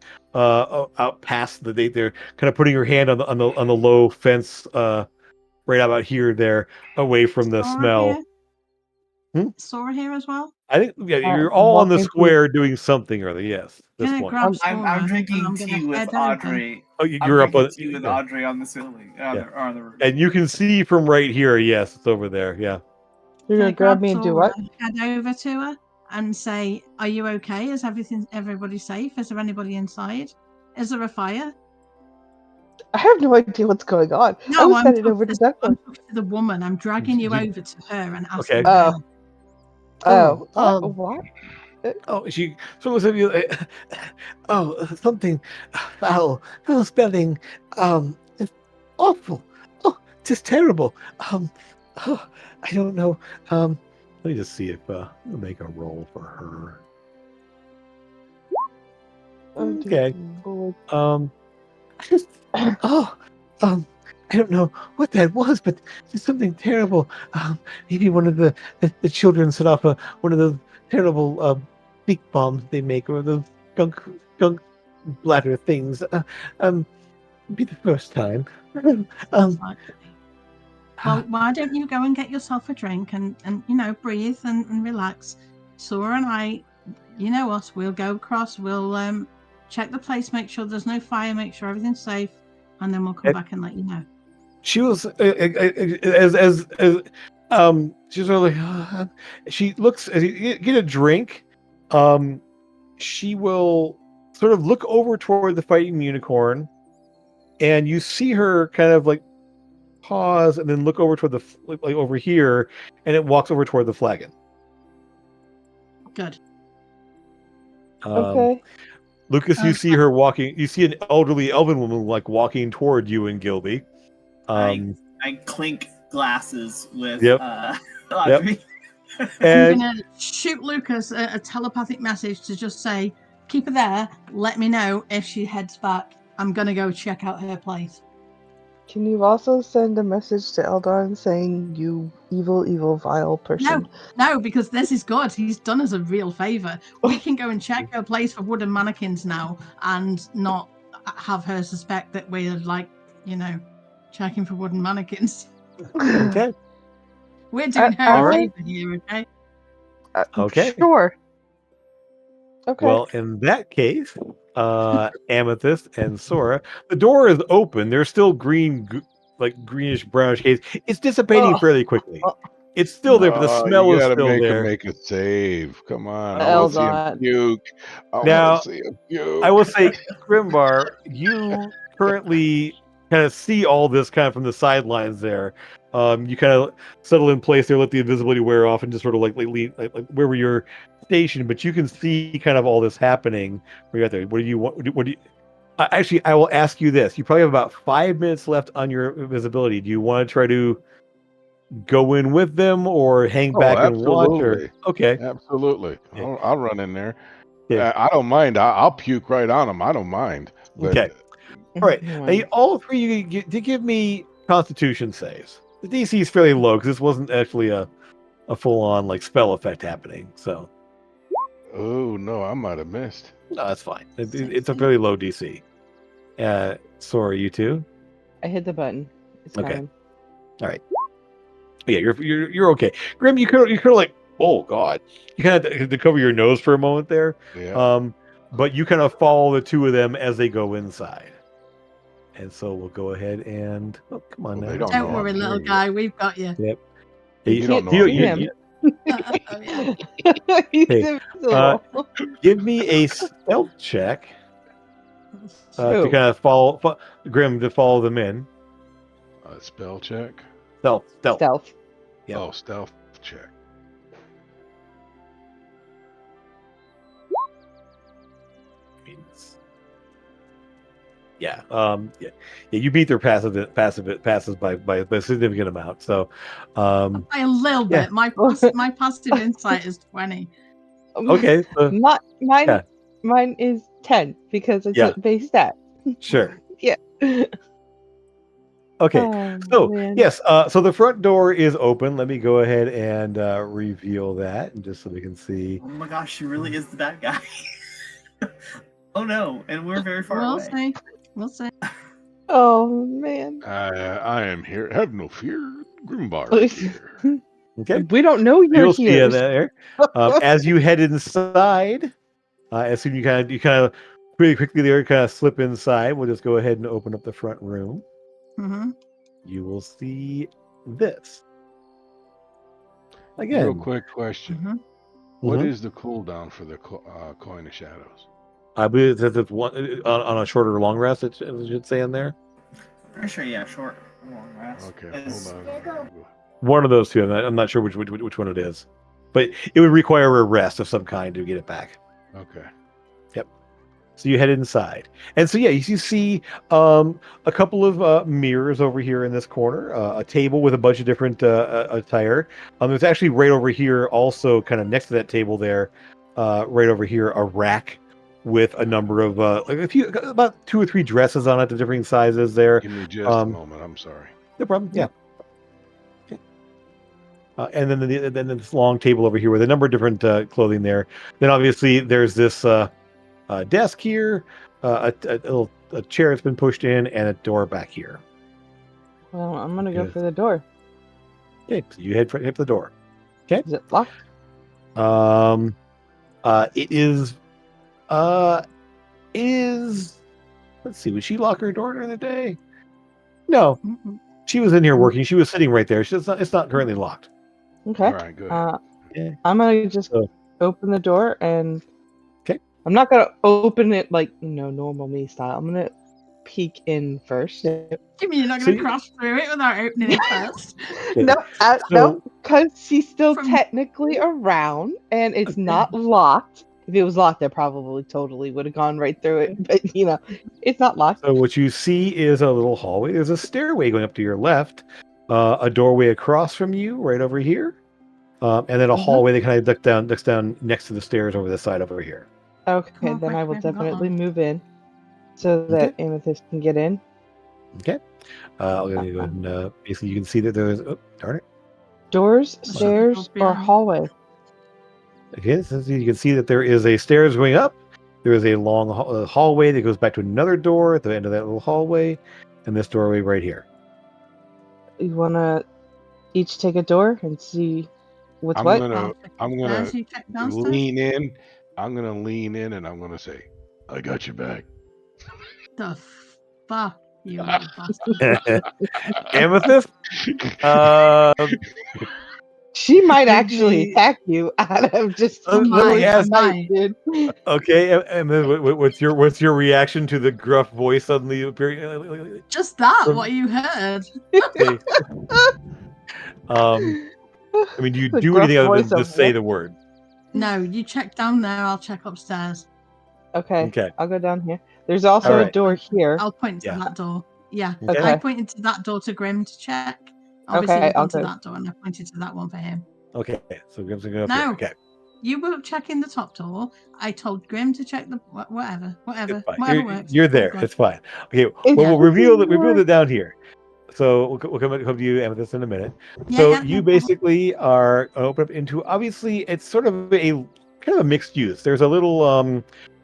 past the date there, kind of putting her hand on the low fence right about here there, away from the smell. Sora here as well. I think you're all on the square doing something or other. Yes, this point. I'm drinking tea with Audrey. Oh, you're up on tea with Audrey on the ceiling, on the roof. And you can see from right here. Yes, it's over there. Yeah. You're gonna grab me and do what? Head over to her and say, "Are you okay? Is everybody safe? Is there anybody inside? Is there a fire?" I have no idea what's going on. No, I was headed over to Duckland. I'm talking to the woman. I'm dragging you over to her and asking her. What? Oh, she sort of you. Something foul spelling. It's awful. Oh, just terrible. I don't know. Let me just see if I'll make a roll for her. Okay. I don't know what that was, but it's something terrible. Maybe one of the children set off one of the terrible beak bombs they make, or the gunk bladder things. Be the first time. Well, why don't you go and get yourself a drink and breathe and relax. Sora and I, you know us, we'll go across, we'll check the place, make sure there's no fire, make sure everything's safe, and then we'll come back and let you know. She was she's really she looks as you get a drink. She will sort of look over toward the fighting unicorn, and you see her kind of like pause and then look over toward over here, and it walks over toward the flagon. Good. Okay. Lucas, you see her walking. You see an elderly elven woman like walking toward you and Gilby. I clink glasses with Audrey. And I'm gonna shoot Lucas a telepathic message to just say, "Keep her there. Let me know if she heads back. I'm gonna go check out her place." Can you also send a message to Eldon saying, "You evil, vile person"? No, because this is good. He's done us a real favor. We can go and check her place for wooden mannequins now, and not have her suspect that we're checking for wooden mannequins. Okay. We're doing her a favor here, okay? Okay. Sure. Okay. Well, in that case, Amethyst and Sora, the door is open. There's still greenish brownish haze. It's dissipating fairly quickly. It's still there, but the smell is still there. Make a save. Come on. I want to see him puke. I will say, Grimbar, you currently kind of see all this kind of from the sidelines there. You kind of settle in place there, let the invisibility wear off, and just sort of like where you're stationed. But you can see kind of all this happening right there. What do you want? What do you? Actually, I will ask you this. You probably have about 5 minutes left on your visibility. Do you want to try to go in with them or hang back and watch? Or... Okay. Absolutely. Yeah. I'll run in there. Yeah. I don't mind. I'll puke right on them. I don't mind. But... Okay. All right. Now, all three you give me Constitution saves. The DC is fairly low because this wasn't actually a full-on like spell effect happening. So. Oh no, I might have missed. No, that's fine. It's a fairly low DC. Sorry, you too. I hit the button. It's okay. Fine. All right. Yeah, you're okay. Grim, you could like oh God, you kind of had to cover your nose for a moment there. Yeah. But you kind of follow the two of them as they go inside. And so we'll go ahead and come on Well, they now. don't know Don't worry, I'm little here guy, yet. we've got you. Yep. You don't know can't see I'm him. Oh, yeah. He's Hey, invisible. Give me a stealth check to Who? kind of follow Grim to follow them in. Spell check. Stealth. Stealth. Yep. Oh, stealth check. Yeah. Yeah. You beat their passes by a significant amount. So, By a little yeah. bit. My passive insight is 20. Okay. So, Mine is 10 because it's Yeah. a base stat. sure. Yeah. Okay. Oh, So man. yes. So the front door is open. Let me go ahead and reveal that, and just so we can see. Oh my gosh, she really is the bad guy. Oh no, and we're very far We'll away. see. We'll see. Oh man. I am here. Have no fear. Grimbar is here. Okay. We don't know you're You'll see here. it there. As you head inside, as soon as you kind of pretty quickly there, kind of slip inside. We'll just go ahead and open up the front room. Mm-hmm. You will see this. Again. Real quick question. Mm-hmm. What Mhm. is the cooldown for the Coin of Shadows? I believe it's one on a shorter or long rest. It should say in there. Pretty sure, yeah, short, long rest. Okay, is- hold on. One of those two. I'm not sure which one it is, but it would require a rest of some kind to get it back. Okay. So you head inside, and so you see a couple of mirrors over here in this corner, a table with a bunch of different attire. There's actually right over here, also kind of next to that table there, right over here, a rack with a number of about 2 or 3 dresses on it, the different sizes there. Give me just a moment. I'm sorry. No problem. Yeah. Okay. And then this long table over here with a number of different clothing there. Then obviously there's this desk here, a chair that's been pushed in, and a door back here. Well, I'm gonna go Good. for the door. Okay, so you head for the door. Okay. Is it locked? It is. Let's see. Would she lock her door during the day? No, Mm-hmm. she was in here working. She was sitting right there. It's not currently locked. Okay. All right, good. Yeah. I'm gonna just So- open the door and. Okay. I'm not gonna open it like normal me style. I'm gonna peek in first. Give me, you're not So going to you- cross through it without opening it first. Okay. No, So- no, because she's still From- technically around and it's Okay. not locked. If it was locked, I probably totally would have gone right through it. But it's not locked. So what you see is a little hallway. There's a stairway going up to your left, a doorway across from you right over here, and then a Mhm. hallway that kind of ducks down next to the stairs over the side over here. Okay, Come on, then I will quick, quick, definitely go on. move in so that Amethyst can get in. Okay. I'm going to go ahead and basically you can see that there's darn it. Doors, Shut the stairs, door or behind. hallway. Okay, so you can see that there is a stairs going up. There is a long hallway that goes back to another door at the end of that little hallway, and this doorway right here. You want to each take a door and see what's I'm what? gonna I'll check I'm gonna upstairs, you check downstairs. lean in. I'm gonna lean in and I'm gonna say, "I got your back." The fuck, you little bastard. Amethyst. She might Give actually me- attack you out of just Let me my ask- my. dude. Okay, and then what's your reaction to the gruff voice suddenly appearing? Just that, From- what you heard. Okay. I mean, do you The do gruff anything other voice than of just say what? the word? No, you check down there, I'll check upstairs. Okay, Okay. I'll go down here. There's also a Alright. door here. I'll point to Yeah. that door. Yeah. Okay. I pointed to that door to Grim to check. Obviously, Okay, you've gone I'll to go. that door and I pointed to that one for him. Okay. So Grim's gonna go up No. here. Okay. You were checking the top door. I told Grim to check the whatever. It's fine. Whatever You're, works. you're there. Good. It's fine. Okay. It's Well, we'll reveal work. it down here. So we'll come to you, Amethyst, in a minute. Yeah, So yeah, no you problem. basically are open up into, obviously it's sort of a kind of a mixed use. There's a little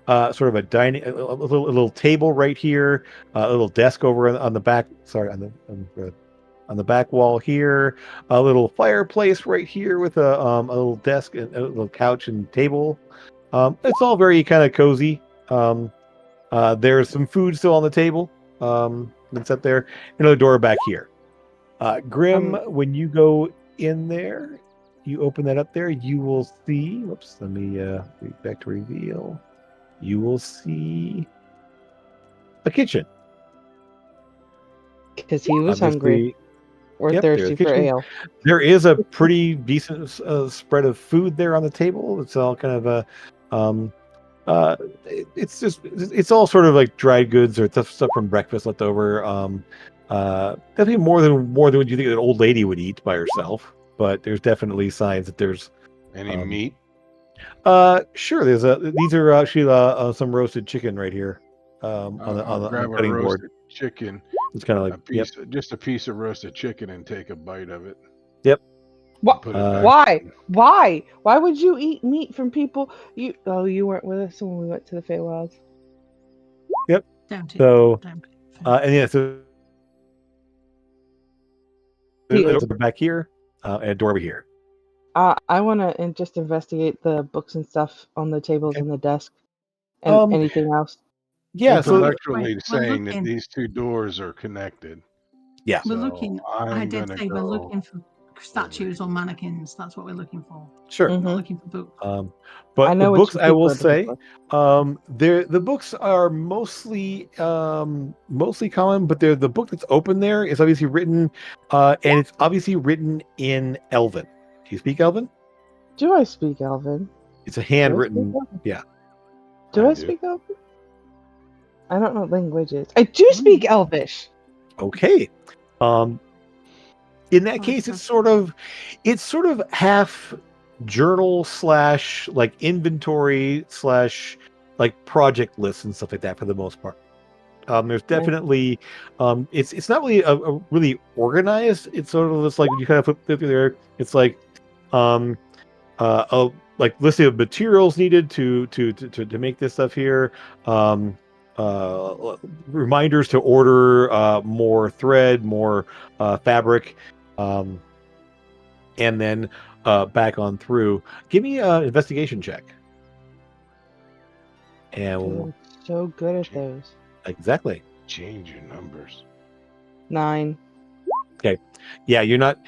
sort of a dining, a little table right here, a little desk over on the back. Sorry, on the on the back wall here. A little fireplace right here with a little desk and a little couch and table. It's all very kind of cozy. There's some food still on the table. That's up there. Another door back here. Grim, when you go in there, you open that up there, you will see. Whoops, let me back to reveal. You will see a kitchen. Because he was hungry or thirsty for ale. There is a pretty decent spread of food there on the table. It's all kind of a it's all sort of like dried goods or stuff from breakfast left over. Definitely more than what you think an old lady would eat by herself. But there's definitely signs that there's any meat. Sure. These are actually some roasted chicken right here. On the cutting board. Chicken. It's kind of like just a piece of roasted chicken and take a bite of it. Yep. Why? Why would you eat meat from people? You weren't with us when we went to the Feywilds. Yep. So, and yeah, so there's a back here and a door over here. I want to just investigate the books and stuff on the tables and the desk, and anything else. Yeah, so intellectually saying that these two doors are connected. Yeah, we're looking. I did say we're looking for statues or mannequins. That's what we're looking for. Sure, we're not looking for books. But the books, I will say, the books are mostly common. But the book that's open there is obviously written, and it's obviously written in Elven. Do you speak Elven? Do I speak Elven? It's a handwritten. Yeah. Do I speak Elven? I don't know languages. I do speak Elvish. Okay. In that case, it's sort of half journal / like inventory / like project lists and stuff like that for the most part. There's definitely it's not really a really organized. It's sort of just like you kind of flip through there. It's like like listing of materials needed to make this stuff here. Reminders to order more thread, more fabric, and then back on through. Give me an investigation check. And I'm so good at those. Exactly. Change your numbers. 9. Okay. Yeah, you're not.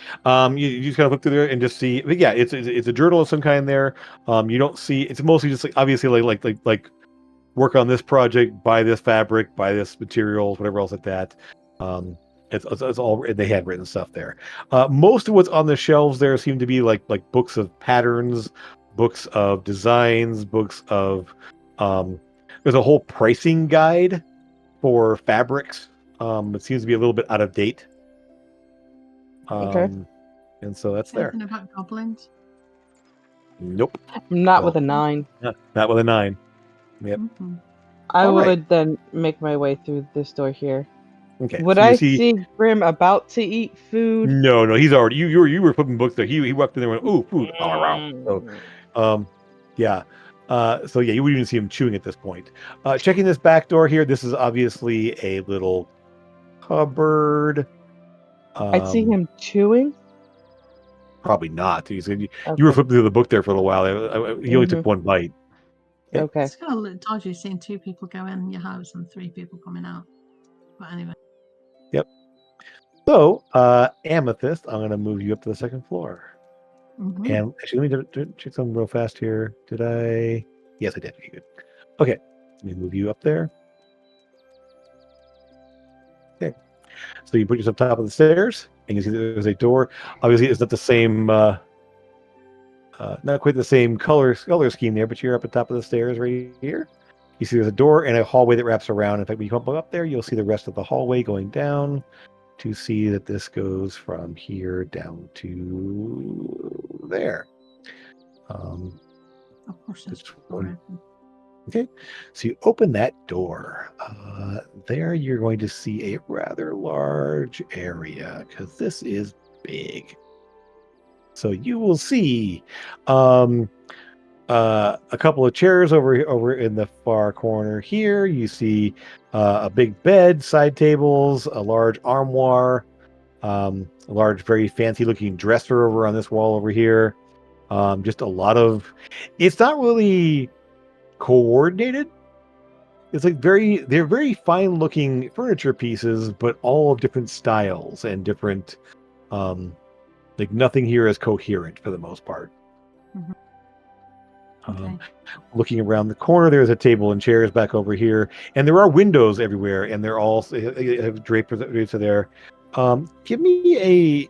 You just gotta look through there and just see. But yeah, it's a journal of some kind there. You don't see. It's mostly just like obviously like work on this project, buy this fabric, buy this materials, whatever else like that. It's all they had written stuff there. Most of what's on the shelves there seem to be like books of patterns, books of designs, books of. There's a whole pricing guide for fabrics. It seems to be a little bit out of date. Okay. And so that's there. Anything about goblins? Nope. Not with a 9. Not with a 9. Yep. Mm-hmm. I would then make my way through this door here. Okay. Would I see Grim about to eat food? No, he's already. You were flipping books there. He walked in there and went, "Ooh, food all around." So, yeah. So yeah, you wouldn't even see him chewing at this point. Checking this back door here. This is obviously a little cupboard. I'd see him chewing. Probably not. You were flipping through the book there for a little while. He only took one bite. Okay. It's kind of a little dodgy seeing 2 people go in your house and 3 people coming out. But anyway. Yep. So, Amethyst, I'm going to move you up to the 2nd floor. Mm-hmm. And actually, let me check something real fast here. Did I? Yes, I did. Okay, good. Okay. Let me move you up there. Okay. So you put yourself top of the stairs, and you see there's a door. Obviously, it's not the same, not quite the same color scheme there, but you're up at the top of the stairs right here. You see there's a door and a hallway that wraps around. In fact, when you come up there, you'll see the rest of the hallway going down to see that this goes from here down to there. Of course, it's Okay, so you open that door. There you're going to see a rather large area because this is big. So you will see a couple of chairs over in the far corner here. You see a big bed, side tables, a large armoire, A large, very fancy-looking dresser over on this wall over here. Just a lot of. It's not really coordinated. It's like they're very fine-looking furniture pieces, but all of different styles and different. Like nothing here is coherent for the most part. Mm-hmm. Okay. Looking around the corner, there's a table and chairs back over here, and there are windows everywhere, and they're all have drapes there. Give me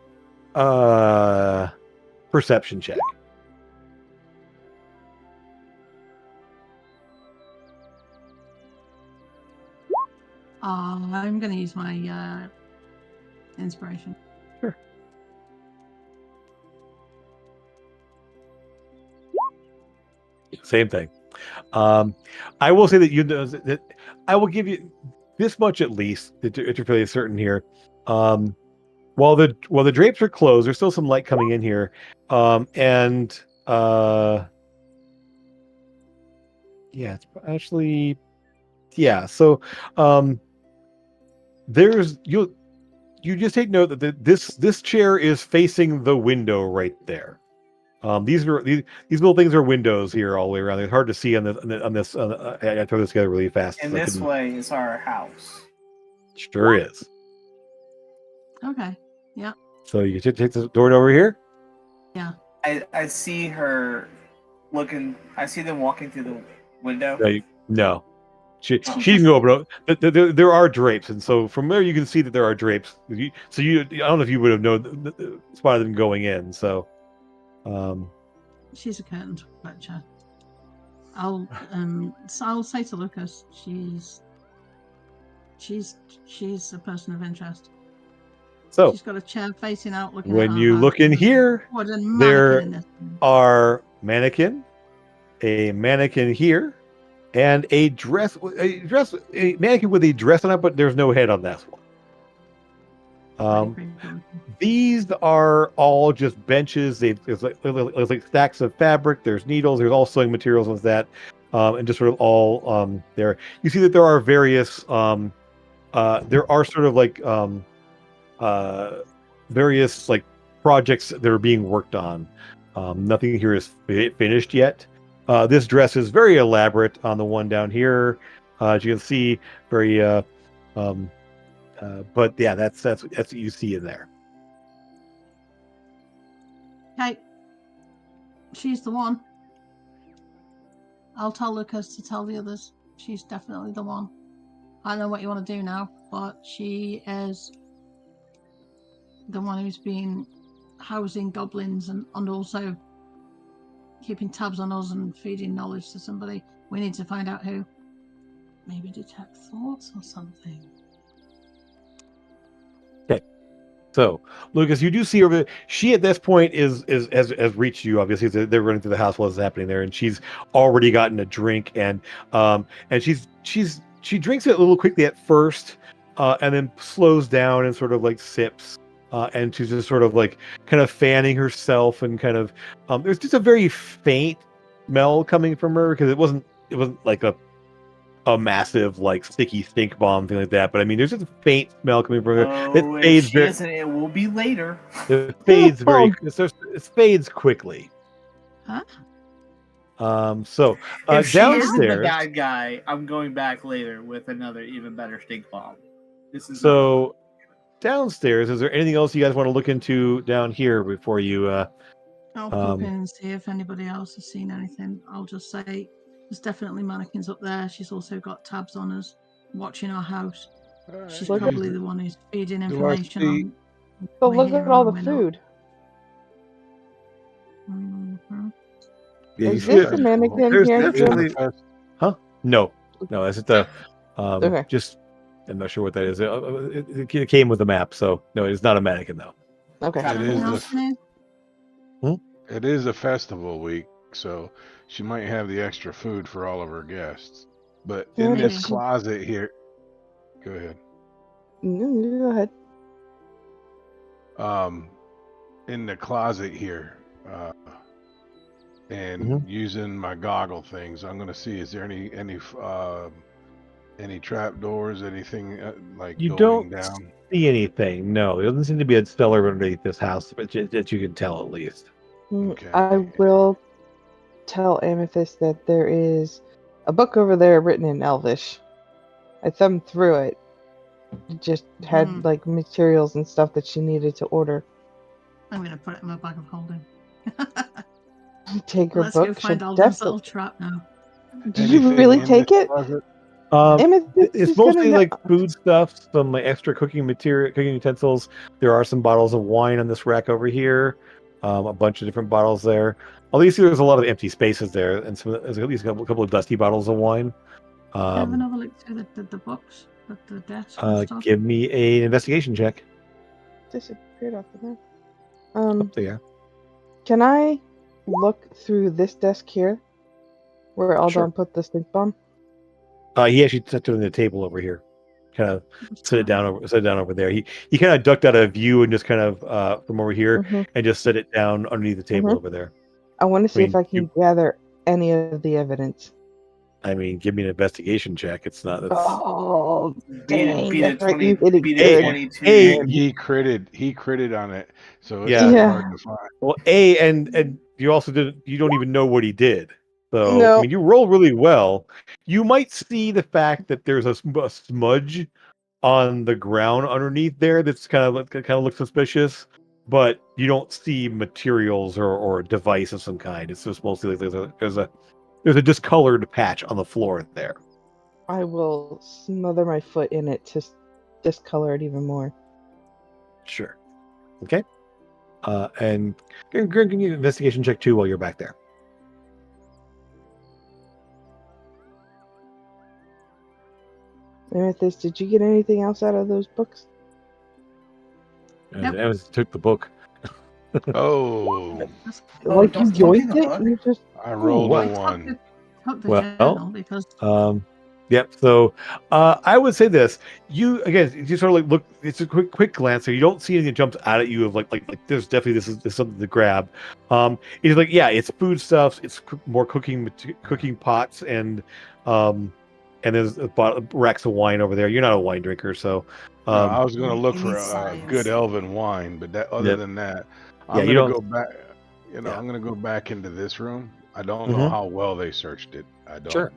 a perception check. I'm going to use my inspiration. Sure. Same thing. I will say that you know that I will give you this much at least. That you're fairly certain here. While the drapes are closed, there's still some light coming in here, and yeah, it's actually So, there's you just take note that this chair is facing the window right there. These little things are windows here all the way around. It's hard to see on this. I throw this together really fast. And this way is our house. Sure is. Okay. Yeah. So you can take the door over here. Yeah. I see her looking. I see them walking through the window. No. She can go over. There are drapes, and so from there you can see that there are drapes. I don't know if you would have spotted them going in. So. She's a curtain watcher. I'll say to Lucas, she's a person of interest. So she's got a chair facing out, looking. When at you look in here, there are mannequin, a mannequin here, and a mannequin with a dress on it, but there's no head on that one. These are all just benches. There's like stacks of fabric. There's needles. There's all sewing materials with that, and just sort of all there. You see that there are various. There are sort of like various like projects that are being worked on. Nothing here is finished yet. This dress is very elaborate on the one down here. As you can see, very. But yeah, that's what you see in there. Okay, she's the one. I'll tell Lucas to tell the others. She's definitely the one. I don't know what you want to do now, but she is the one who's been housing goblins and also keeping tabs on us and feeding knowledge to somebody. We need to find out who. Maybe detect thoughts or something. Okay. So, Lucas, you do see her. She at this point has reached you. Obviously, they're running through the house while it's happening there, and she's already gotten a drink, and she drinks it a little quickly at first, and then slows down and sort of like sips, and she's just sort of like kind of fanning herself, and kind of there's just a very faint smell coming from her because it wasn't like a massive like sticky stink bomb thing like that, but I mean there's just a faint smell coming from her. It fades it will be later. It fades it fades quickly. Huh? So if she downstairs, isn't the bad guy, I'm going back later with another even better stink bomb. This is so downstairs. Is there anything else you guys want to look into down here before you? I'll pop in and see if anybody else has seen anything. I'll just say there's definitely mannequins up there. She's also got tabs on us, watching our house. She's probably the one who's feeding information. So look at all the food. Mm-hmm. Yeah, is this a mannequin here? Huh? No, that's just a. Okay. Just, I'm not sure what that is. It came with a map, so no, it's not a mannequin though. Okay. It is a festival week, so she might have the extra food for all of her guests. But in this closet here, go ahead. Go ahead. In the closet here, and using my goggle things, I'm gonna see is there any Any trap doors? Anything like You going don't down? see anything. No, there doesn't seem to be a cellar underneath this house, but that you can tell at least. Okay. I will tell Amethyst that there is a book over there written in Elvish. I thumbed through it. It just had like materials and stuff that she needed to order. I'm going to put it in my bag of holding. Take her Let's go book. find She'll Alden's definitely. little trap now. Did you Anything really in take this it? closet? Amethyst It's is mostly gonna like food stuff, some like extra cooking material, cooking utensils. There are some bottles of wine on this rack over here, a bunch of different bottles there. At least there's a lot of empty spaces there, and there's at least a couple of dusty bottles of wine. Have another look through the books, the desk and stuff. Give me an investigation check. disappeared off the map. Up there. Can I look through this desk here, where Aldon Sure. put the stink bomb? He actually set it on the table over here. Kind of set it down over there. He kind of ducked out of view and just kind of from over here and just set it down underneath the table over there. I want to see if I can gather any of the evidence. I mean, give me an investigation check. It's not. Oh, dang! Beat That's a right. 20, You did it beat good. a 22. And he critted on it, so it's hard to find. Well, and you also didn't. You don't even know what he did. So No. I mean, you roll really well. You might see the fact that there's a smudge on the ground underneath there that's kind of looks suspicious, but you don't see materials or a device of some kind. It's just mostly like there's a discolored patch on the floor there. I will smother my foot in it to discolor it even more. Sure. Okay. And give me an investigation check too while you're back there. Amethyst, did you get anything else out of those books? Nope. I took the book. Oh. Like you joined it? You just... I rolled what? a 1. Well, yep. So I would say this. You sort of like look. It's a quick glance here. You don't see anything that jumps out at you of like there's definitely this is something to grab. It's like it's food stuff. It's more cooking pots and there's racks of wine over there. You're not a wine drinker, so No, I was going to look for good elven wine, but other than that, I'm going to go back. I'm going to go back into this room. I don't know how well they searched it. I don't. Sure.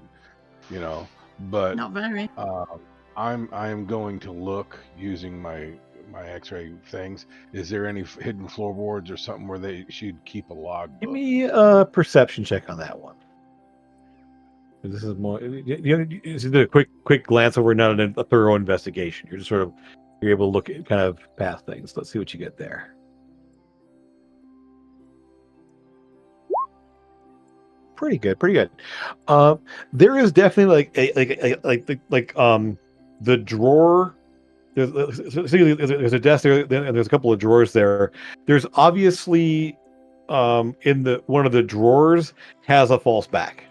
But not very. I'm going to look using my X-ray things. Is there any hidden floorboards or something where they should keep a log book? Give me a perception check on that one. This is more. You did a quick glance over, not a thorough investigation. You're just you're able to look at kind of past things. Let's see what you get there. Pretty good. There is definitely the drawer. There's a desk there, and there's a couple of drawers there. There's obviously in one of the drawers has a false back.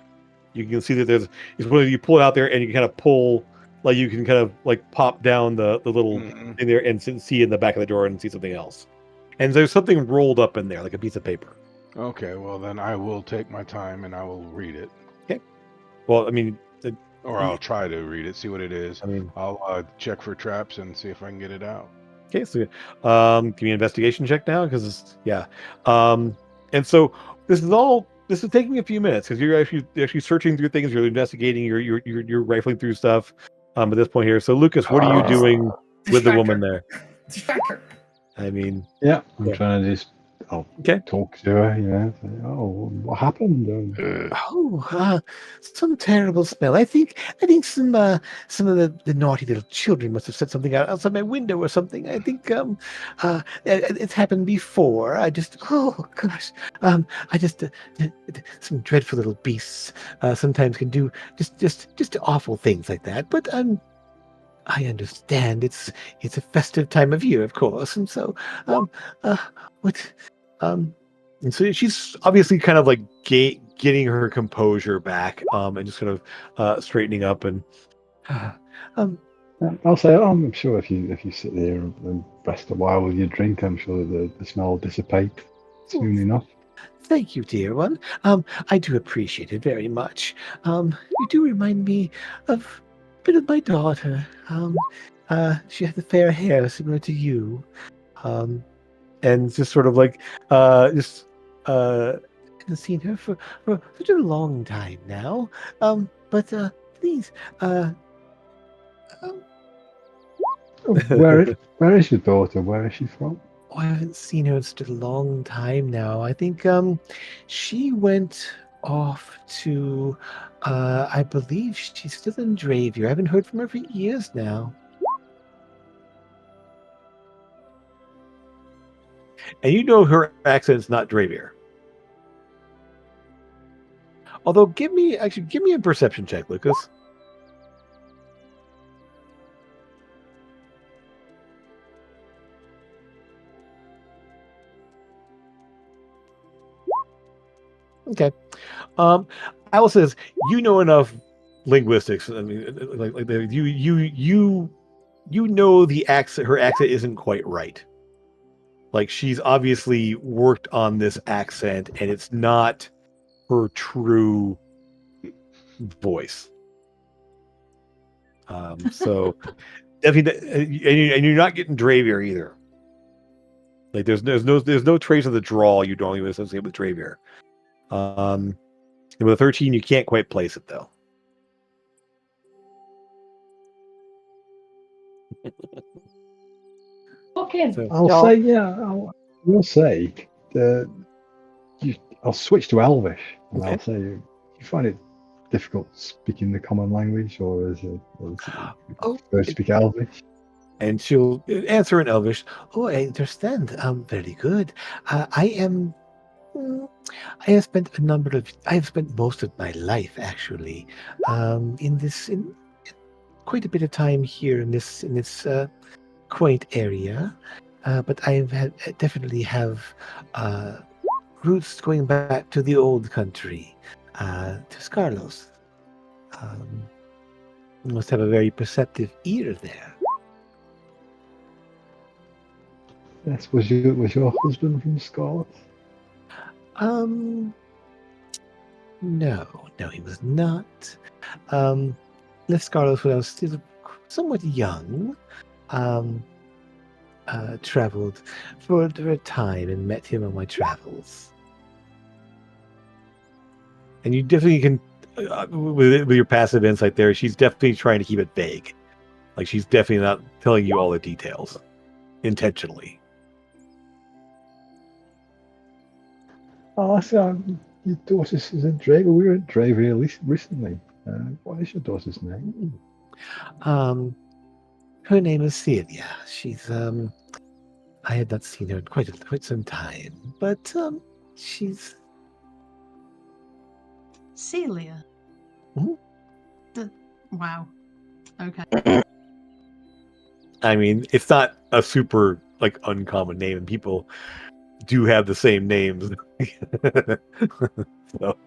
You can see that it's when you pull it out there and you kind of pull, like you can kind of like pop down the little thing there and see in the back of the drawer and see something else. And there's something rolled up in there, like a piece of paper. Okay, well then I will take my time and I will read it. Okay. Well, I mean, or I'll try to read it, see what it is. I mean, I'll check for traps and see if I can get it out. Okay, so give me an investigation check now, because and so this is taking a few minutes because you're actually searching through things, you're investigating, you're rifling through stuff at this point here. So Lucas, what are you doing with the woman there? Distractor. I mean, I'm trying to just talk to her, say, what happened? Some terrible smell. I think some of the naughty little children must have set something outside my window or something. I think it's happened before. I just some dreadful little beasts sometimes can do just awful things like that. But I understand it's a festive time of year, of course, and so and so she's obviously kind of like getting her composure back, and just kind of straightening up and I'll say, I'm sure if you sit there and rest a while with your drink, I'm sure the smell will dissipate soon enough. Thank you, dear one. I do appreciate it very much. You do remind me of been with my daughter. She had the fair hair similar to you. And just sort of like, haven't seen her for such a long time now. But please, Where is your daughter? Where is she from? I haven't seen her in such a long time now. I think she went off to I believe she's still in Dravier. I haven't heard from her for years now. And you know her accent's not Dravier. Although give me a perception check, Lucas. Okay. Alice says you know enough linguistics. I mean, you know the accent. Her accent isn't quite right. Like she's obviously worked on this accent, and it's not her true voice. So definitely, and you're not getting Dravier either. Like there's no trace of the drawl you don't even associate with Dravier. And with a 13, you can't quite place it though. Okay. So, I'll say, yeah, I'll say that I'll switch to Elvish, and Okay. I'll say, you find it difficult speaking the common language, or is it prefer to speak Elvish? And she'll answer in Elvish. Oh, I understand. Very good. I have spent most of my life actually, in quite a bit of time here in this quaint area, but definitely have roots going back to the old country, to Scarlos. You must have a very perceptive ear there. Yes, was your husband from Scotland? No, he was not. Left Scarlos when I was still somewhat young. Traveled for a time and met him on my travels. And you definitely can, with your passive insight there, she's definitely trying to keep it vague. Like she's definitely not telling you all the details intentionally. Oh, I saw your daughter's is in Dravier. We were at Dravier recently. What is your daughter's name? Her name is Celia. She's I had not seen her in quite some time, but she's Celia. Mm-hmm. Wow. Okay. I mean, it's not a super like uncommon name, and people do have the same names. So,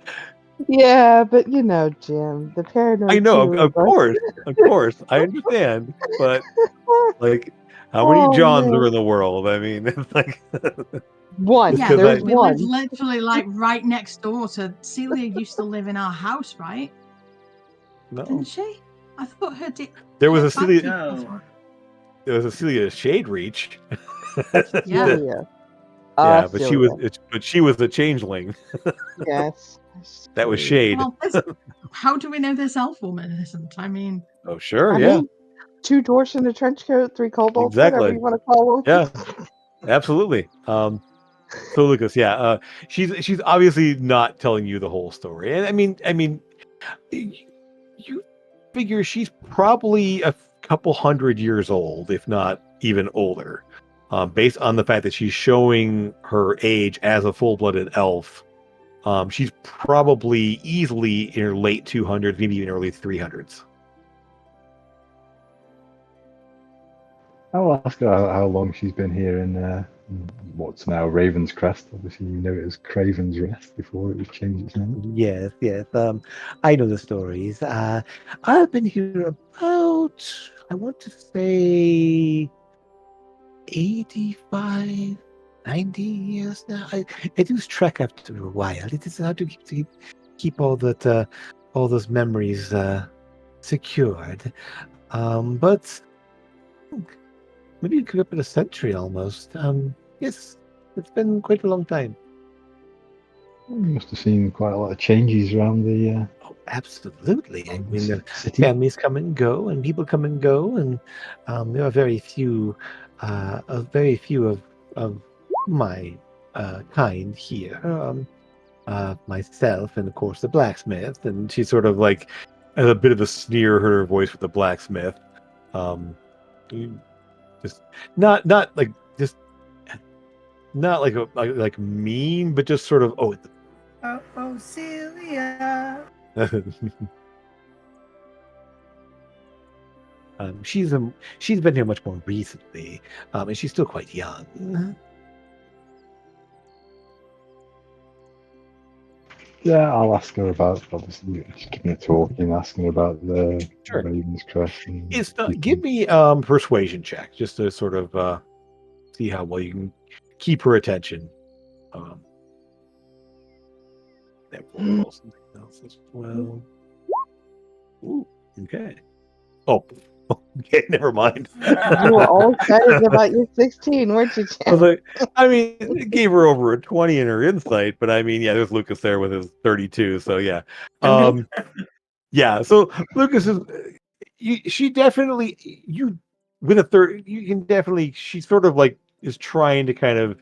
Yeah, but you know, Jim, the paranoid. I know, of course, I understand, but like, how many Johns are in the world? I mean, it's like one. Yeah, there's we one. live literally like right next door to Celia. Used to live in our house, right? No, didn't she? I thought her. There was a Celia. No. There was a Celia Shade Reach. Yeah. Celia. Yeah, but Celia. she was a changeling. Yes. That was Shade. Well, how do we know this elf woman isn't? I mean, Oh sure, I yeah. mean, 2 dwarfs in a trench coat, 3 kobolds, Exactly. whatever you want to call them. Yeah, absolutely. So Lucas, yeah, she's obviously not telling you the whole story, and I mean, you figure she's probably a couple hundred years old, if not even older, based on the fact that she's showing her age as a full-blooded elf. She's probably easily in her late 200s, maybe even early 300s. I'll ask her how long she's been here in what's now Raven's Crest. Obviously, you know it as Craven's Rest before it was changed its name. Yes. I know the stories. I've been here about, I want to say, 85, 90 years now. I lose track after a while. It is hard to keep all that, all those memories secured. But maybe it could have been a century almost. Yes, it's been quite a long time. You must have seen quite a lot of changes around the Oh, absolutely. I mean, the city. families come and go, and people come and go, and there are very few of my kind here. Myself, and of course the blacksmith. And she sort of like has a bit of a sneer in her voice with the blacksmith. Just not like just not like like mean, but just sort of Oh, Celia. She's been here much more recently, and she's still quite young. Yeah, I'll ask her about, obviously, just giving a talk and asking about the Sure. Raven's Crest. Give me persuasion check just to sort of see how well you can keep her attention. That will roll something else as well. Ooh, okay. Oh, okay, never mind. You were all excited about your 16, weren't you, I was Chad? like, it gave her over a 20 in her insight, but I mean, yeah, there's Lucas there with his 32, so yeah. Yeah, so Lucas is she definitely with a third you can definitely she sort of like is trying to kind of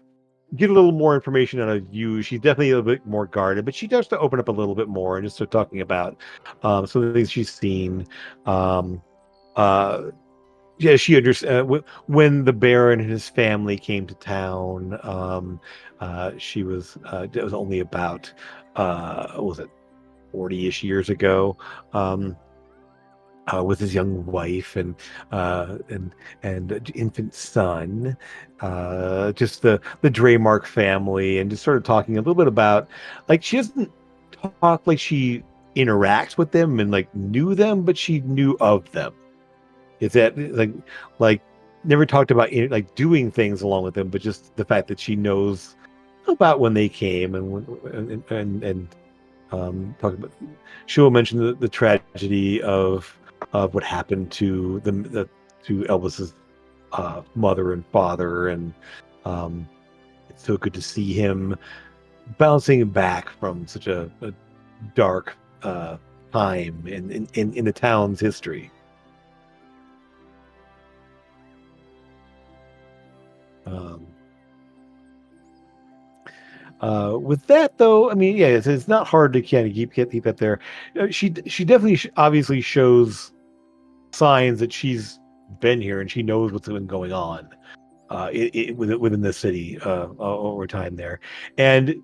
get a little more information out of you. She's definitely a little bit more guarded, but she does to open up a little bit more and just start talking about some of the things she's seen. Yeah, she understands when the Baron and his family came to town. She was it was only about what was it 40-ish years ago. With his young wife and infant son, just the Draymark family, and just sort of talking a little bit about, like, she doesn't talk like she interacts with them and like knew them, but she knew of them. Is that like never talked about like doing things along with them, but just the fact that she knows about when they came and talking about. She will mention the tragedy of what happened to to Elvis's mother and father, and it's so good to see him bouncing back from such a dark time in the town's history. With that, though, I mean, yeah, it's not hard to kind of keep that there. She definitely obviously shows signs that she's been here and she knows what's been going on within the city over time there. And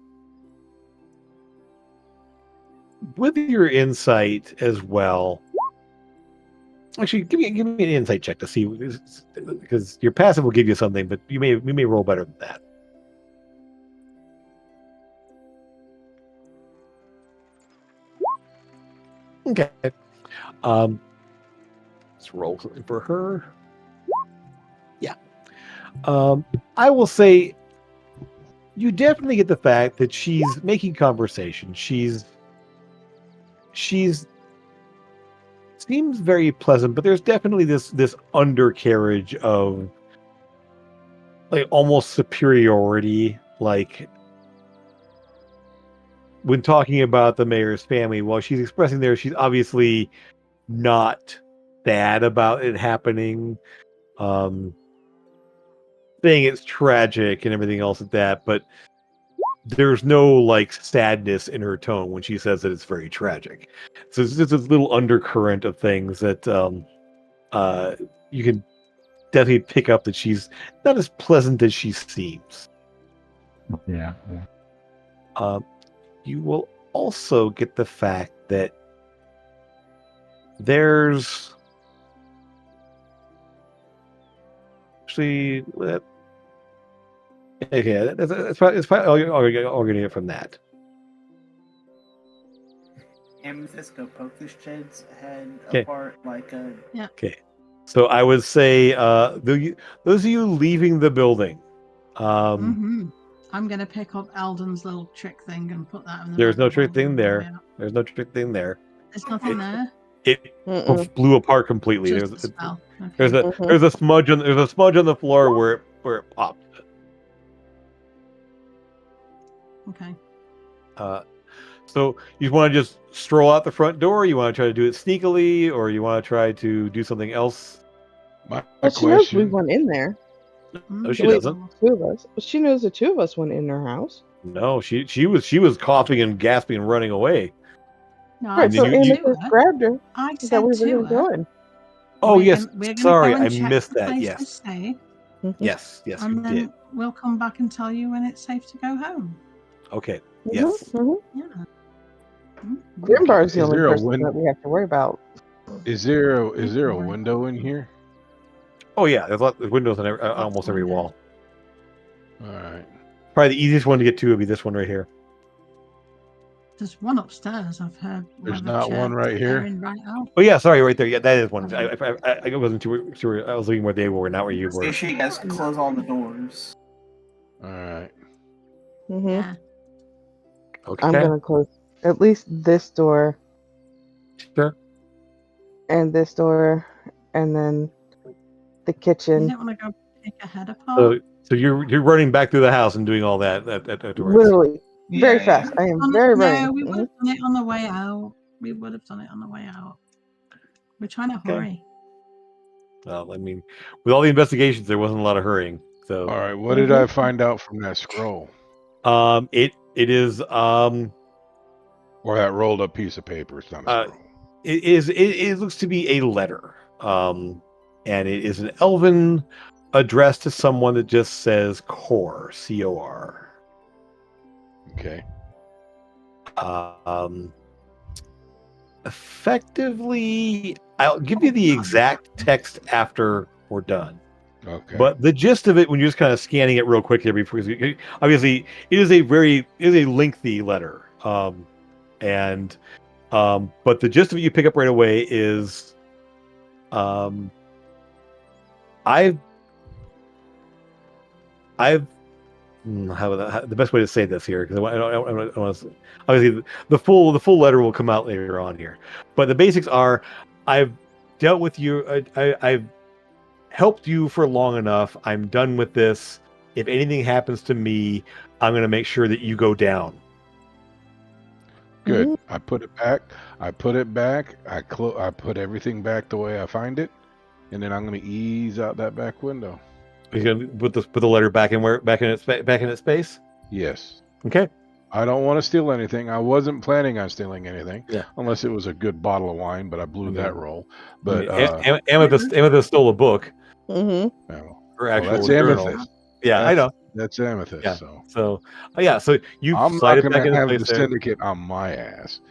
with your insight as well, actually, give me an insight check to see, because your passive will give you something, but you may roll better than that. Okay. Let's roll something for her. Yeah. I will say you definitely get the fact that she's making conversation. She's seems very pleasant, but there's definitely this undercarriage of like almost superiority, like when talking about the mayor's family. While she's expressing there, she's obviously not sad about it happening, saying it's tragic and everything else like that, but there's no like sadness in her tone when she says that it's very tragic. So it's just this little undercurrent of things that you can definitely pick up that she's not as pleasant as she seems. Yeah. You will also get the fact that there's actually okay. It's probably all you're getting it from that. Amethyst, go poke this shed's head Okay. apart like a. Yeah. Okay. So I would say those of you leaving the building. I'm gonna pick up Alden's little trick thing and put that in the There's back no of trick Alden thing on the there. way out. There's no trick thing there. There's nothing there. it blew apart completely. Just There's the spell. Okay. there's a smudge on the floor where it popped. Okay. So you want to just stroll out the front door? You want to try to do it sneakily, or you want to try to do something else? My She knows we question. went in there. No, she doesn't. Two of us. She knows the two of us went in her house. No, she was coughing and gasping and running away. No, Right, so Amethyst grabbed her. I That said we were to going to her, join. Oh, yes. we're gonna Sorry, go and I check missed the that. place Yes. to stay, Yes, you and then did. we'll come back and tell you when it's safe to go home. Okay. Yes. Yeah. Grimbar's the Is only there a person that we have to worry about. Is there a window in here? Oh yeah, there's windows on almost every wall. All right. Probably the easiest one to get to would be this one right here. There's one upstairs. I've heard. There's not one right here. Right out. Oh yeah, sorry, right there. Yeah, that is one. I wasn't too sure. I was looking where they were, not where you were. Make sure you guys close all the doors. All right. Yeah. Okay. I'm gonna close at least this door. Sure. And this door, and then the You kitchen. don't want to go pick a head apart. So you're running back through the house and doing all that afterwards. Literally, very fast. I am very No, ready. we would have done it on the way out. We would have done it on the way out. We're trying to hurry. Well, I mean, with all the investigations, there wasn't a lot of hurrying. So. All right. What did I find out from that scroll? It is or that rolled up piece of paper. It's not a scroll. It looks to be a letter. And it is an elven addressed to someone that just says Cor, C-O-R. Okay. Effectively, I'll give you the exact text after we're done. Okay. But the gist of it, when you're just kind of scanning it real quick here, because obviously it is a lengthy letter. But the gist of it you pick up right away is, the best way to say this here, because I don't want to, obviously the full letter will come out later on here, but the basics are, I've dealt with you, I've helped you for long enough. I'm done with this. If anything happens to me, I'm going to make sure that you go down. Good. I put it back. I put everything back the way I find it, and then I'm going to ease out that back window. You're going to put the letter back in its space? Yes. Okay. I don't want to steal anything. I wasn't planning on stealing anything, yeah, unless it was a good bottle of wine, but I blew that roll. But Amethyst stole a book. Or actual that's journal. Amethyst. Yeah, I know. That's Amethyst. Yeah. So you. I'm not going to have the syndicate on my ass.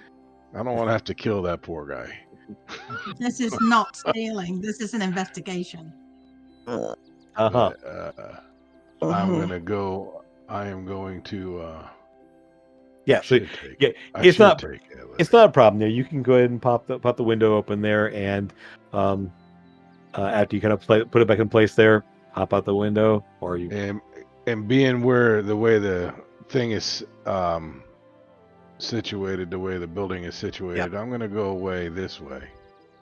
I don't want to have to kill that poor guy. This is not stealing. This is an investigation. I'm gonna go. I am going to. Yeah, so it's not a problem. Yeah, you can go ahead and pop the window open there, and after you kind of put it back in place there, hop out the window, or you and being the way the thing is situated, the way the building is situated, I'm gonna go away this way.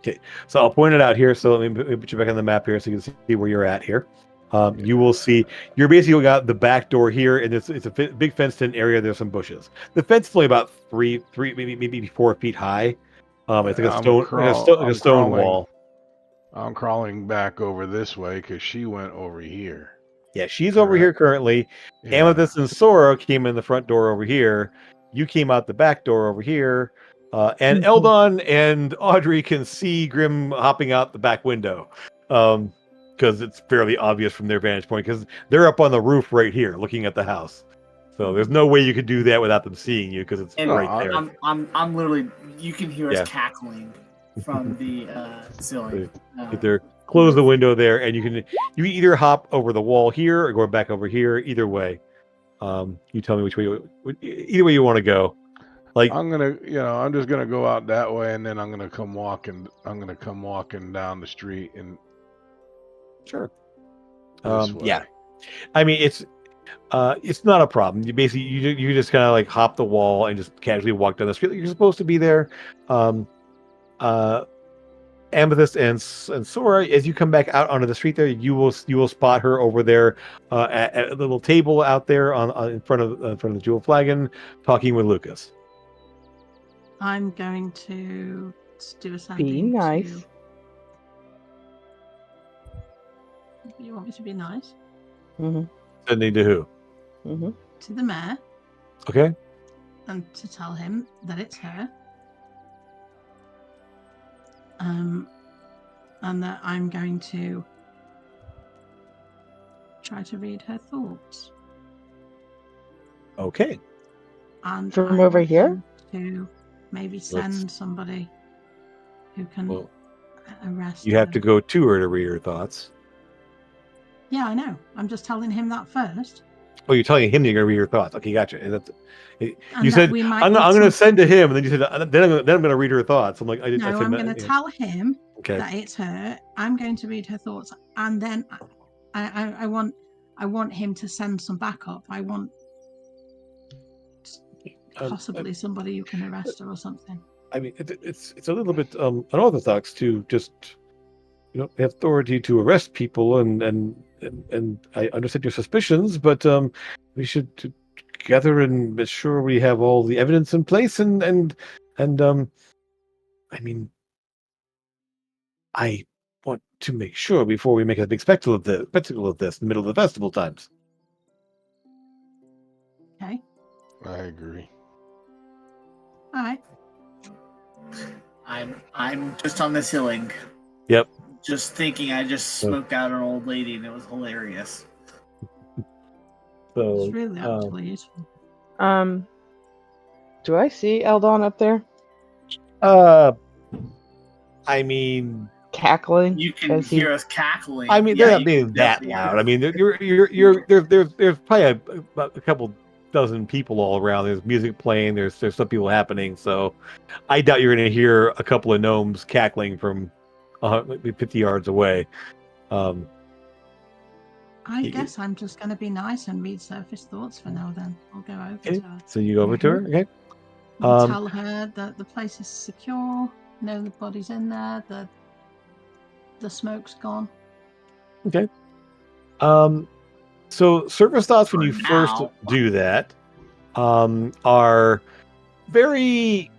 Okay, so I'll point it out here. So let me put you back on the map here, so you can see where you're at here. You will see you're basically got the back door here, and it's a big fenced-in area. There's some bushes. The fence is only about three, maybe 4 feet high. It's like a stone wall. I'm crawling back over this way because she went over here. Yeah, she's over here currently. Yeah. Amethyst and Sora came in the front door over here. You came out the back door over here. And Eldon and Audrey can see Grim hopping out the back window. Because it's fairly obvious from their vantage point, because they're up on the roof right here looking at the house. So there's no way you could do that without them seeing you, because it's right there. I'm literally, you can hear us cackling from the ceiling. Either close the window there, and you either hop over the wall here or go back over here. Either way, you tell me which way. Either way you want to go. Like I'm just gonna go out that way, and then I'm gonna come walking down the street and. Sure. Yeah. I mean, it's not a problem. You basically you just kind of like hop the wall and just casually walk down the street like you're supposed to be there. Amethyst and Sora, as you come back out onto the street there, you will spot her over there at a little table out there on in front of the Jewel Flagon, talking with Lucas. I'm going to do a sending. Be nice. You want me to be nice? Mm-hmm. Sending to who? Mm-hmm. To the mayor. Okay. And to tell him that it's her. And that I'm going to try to read her thoughts. Okay. And From I over want here? him to maybe send somebody who can arrest You have her. to go to her to read her thoughts. Yeah, I know. I'm just telling him that first. Oh, you're telling him you're going to read her thoughts. Okay, gotcha. And that's, And you that said, we might I'm need going to send to something- him. And then you said, then I'm going to read her thoughts. I'm like, I No, said, I'm going to tell him okay. that it's her. I'm going to read her thoughts. And then I want him to send some backup. I want possibly somebody who can arrest her or something. I mean, it's a little bit unorthodox to just, have authority to arrest people, and I understand your suspicions, but we should gather and make sure we have all the evidence in place, and I mean, I want to make sure before we make a big spectacle of this in the middle of the festival times. Okay. I agree. All right. I'm just on the ceiling. Yep. Just thinking I just smoked out an old lady and it was hilarious. So It's really actually useful. Do I see Eldon up there? I mean, cackling. You can hear us cackling. I mean, Yeah, they're not you being can that definitely loud. hear I mean, there's probably a couple dozen people all around. There's music playing. There's some people happening. So I doubt you're going to hear a couple of gnomes cackling from 50 yards away. I guess I'm just going to be nice and read surface thoughts for now. Then I'll go over to her. So you go over to her, okay? And tell her that the place is secure. No, the body's in there. The smoke's gone. Okay. So surface thoughts when you first do that are very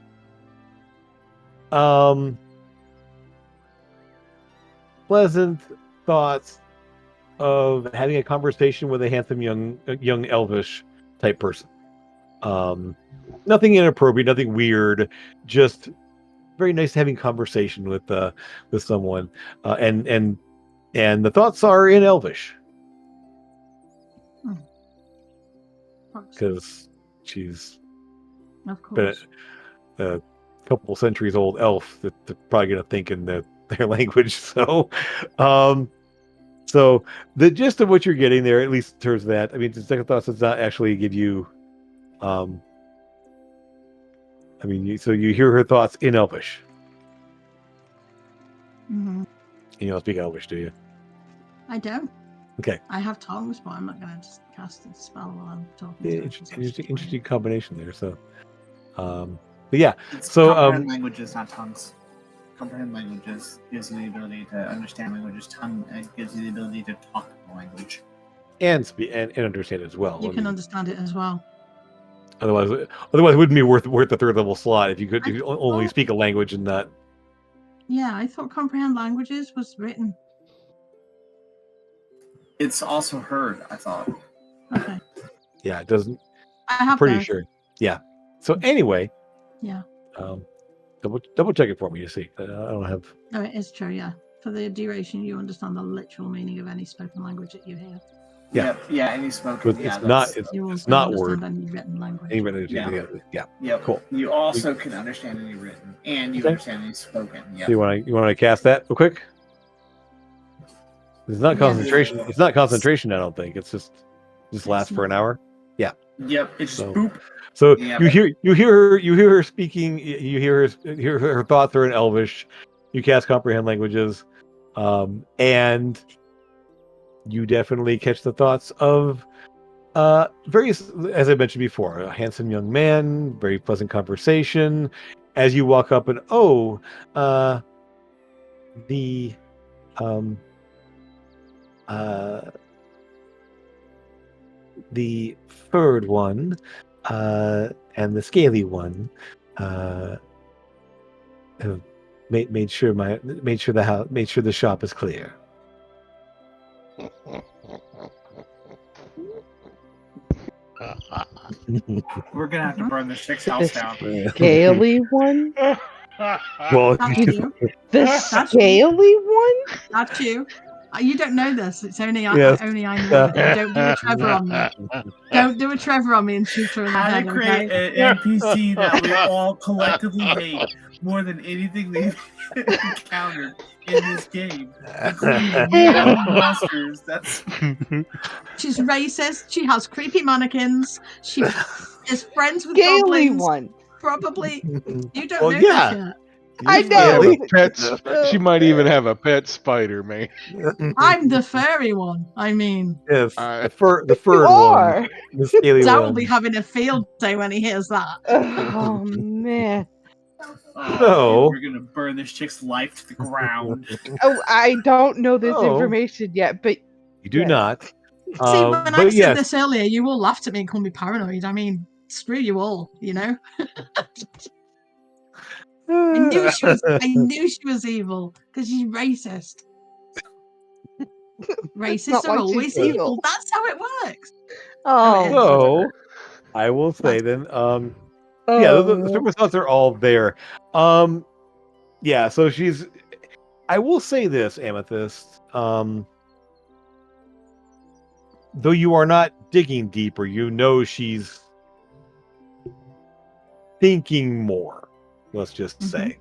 pleasant thoughts of having a conversation with a handsome young elvish type person. Nothing inappropriate, nothing weird, just very nice having conversation with someone, and the thoughts are in Elvish because she's been a couple centuries old elf that they're probably going to think in their language. So, so the gist of what you're getting there, at least in terms of that, I mean, the second thoughts does not actually give you. I mean, so you hear her thoughts in Elvish. Mm-hmm. You don't speak Elvish, do you? I don't. Okay. I have tongues, but I'm not going to just cast a spell while I'm talking. Interesting combination there. So, but yeah. It's so comprehend languages, not tongues. Comprehend languages gives you the ability to understand languages. Tongue gives you the ability to talk the language and speak and understand it as well. You can understand it as well. Otherwise, it wouldn't be worth the third level slot if you could only speak a language and not. Yeah, I thought comprehend languages was written. It's also heard, I thought. Okay. Yeah, it doesn't. I have. I'm pretty sure. Yeah. So anyway. Yeah. Double check it for me to see. I don't have. No, it is true. Yeah. For the duration, you understand the literal meaning of any spoken language that you hear. Yeah. Yeah. Any spoken. It's not. It's not word. Any written language. Any written. Yeah. Yep. Cool. You also can understand any written, and you understand any spoken. Yeah. So you want to cast that real quick? It's not concentration. It's not concentration. I don't think. It's just lasts for an hour. Yeah. Yep. It's just boop. So you hear her speaking. You hear her thoughts are in Elvish. You cast comprehend languages, and you definitely catch the thoughts of various, as I mentioned before, a handsome young man, very pleasant conversation. As you walk up and the furred one and the scaly one have made sure the shop is clear. We're gonna have to burn this chick's house down. Scaly one? Well, That's you. The scaly one? That's you. You don't know this. It's only Yes. only I know it. Don't do a Trevor on me. Don't do a Trevor on me and shoot her in the How head. to create Okay? an NPC that we all collectively hate more than anything we've encountered in this game, including weird monsters. That's She's racist. She has creepy mannequins. She is friends with Scaly goblins. one. Probably. You don't Well, know yeah. this yet. I Have know. a pet. She might even have a pet spider, man. I'm the furry one. I mean, Yes, I- the furred You one, are. the scaly Dad one. will be having a field day when he hears that. Oh man. So- we're gonna burn this chick's life to the ground. Oh, I don't know this Oh. information yet, but You do Yes. not. See, when I But said yes, this earlier, you all laughed at me and called me paranoid. I mean, screw you all, you know? I knew she was evil because she's racist. Racists not are like she's always evil. evil. That's how it works. oh, so I will say then, yeah, the super thoughts are all there. Yeah, so she's. I will say this, Amethyst. Though you are not digging deeper, you know she's thinking more. Let's just say.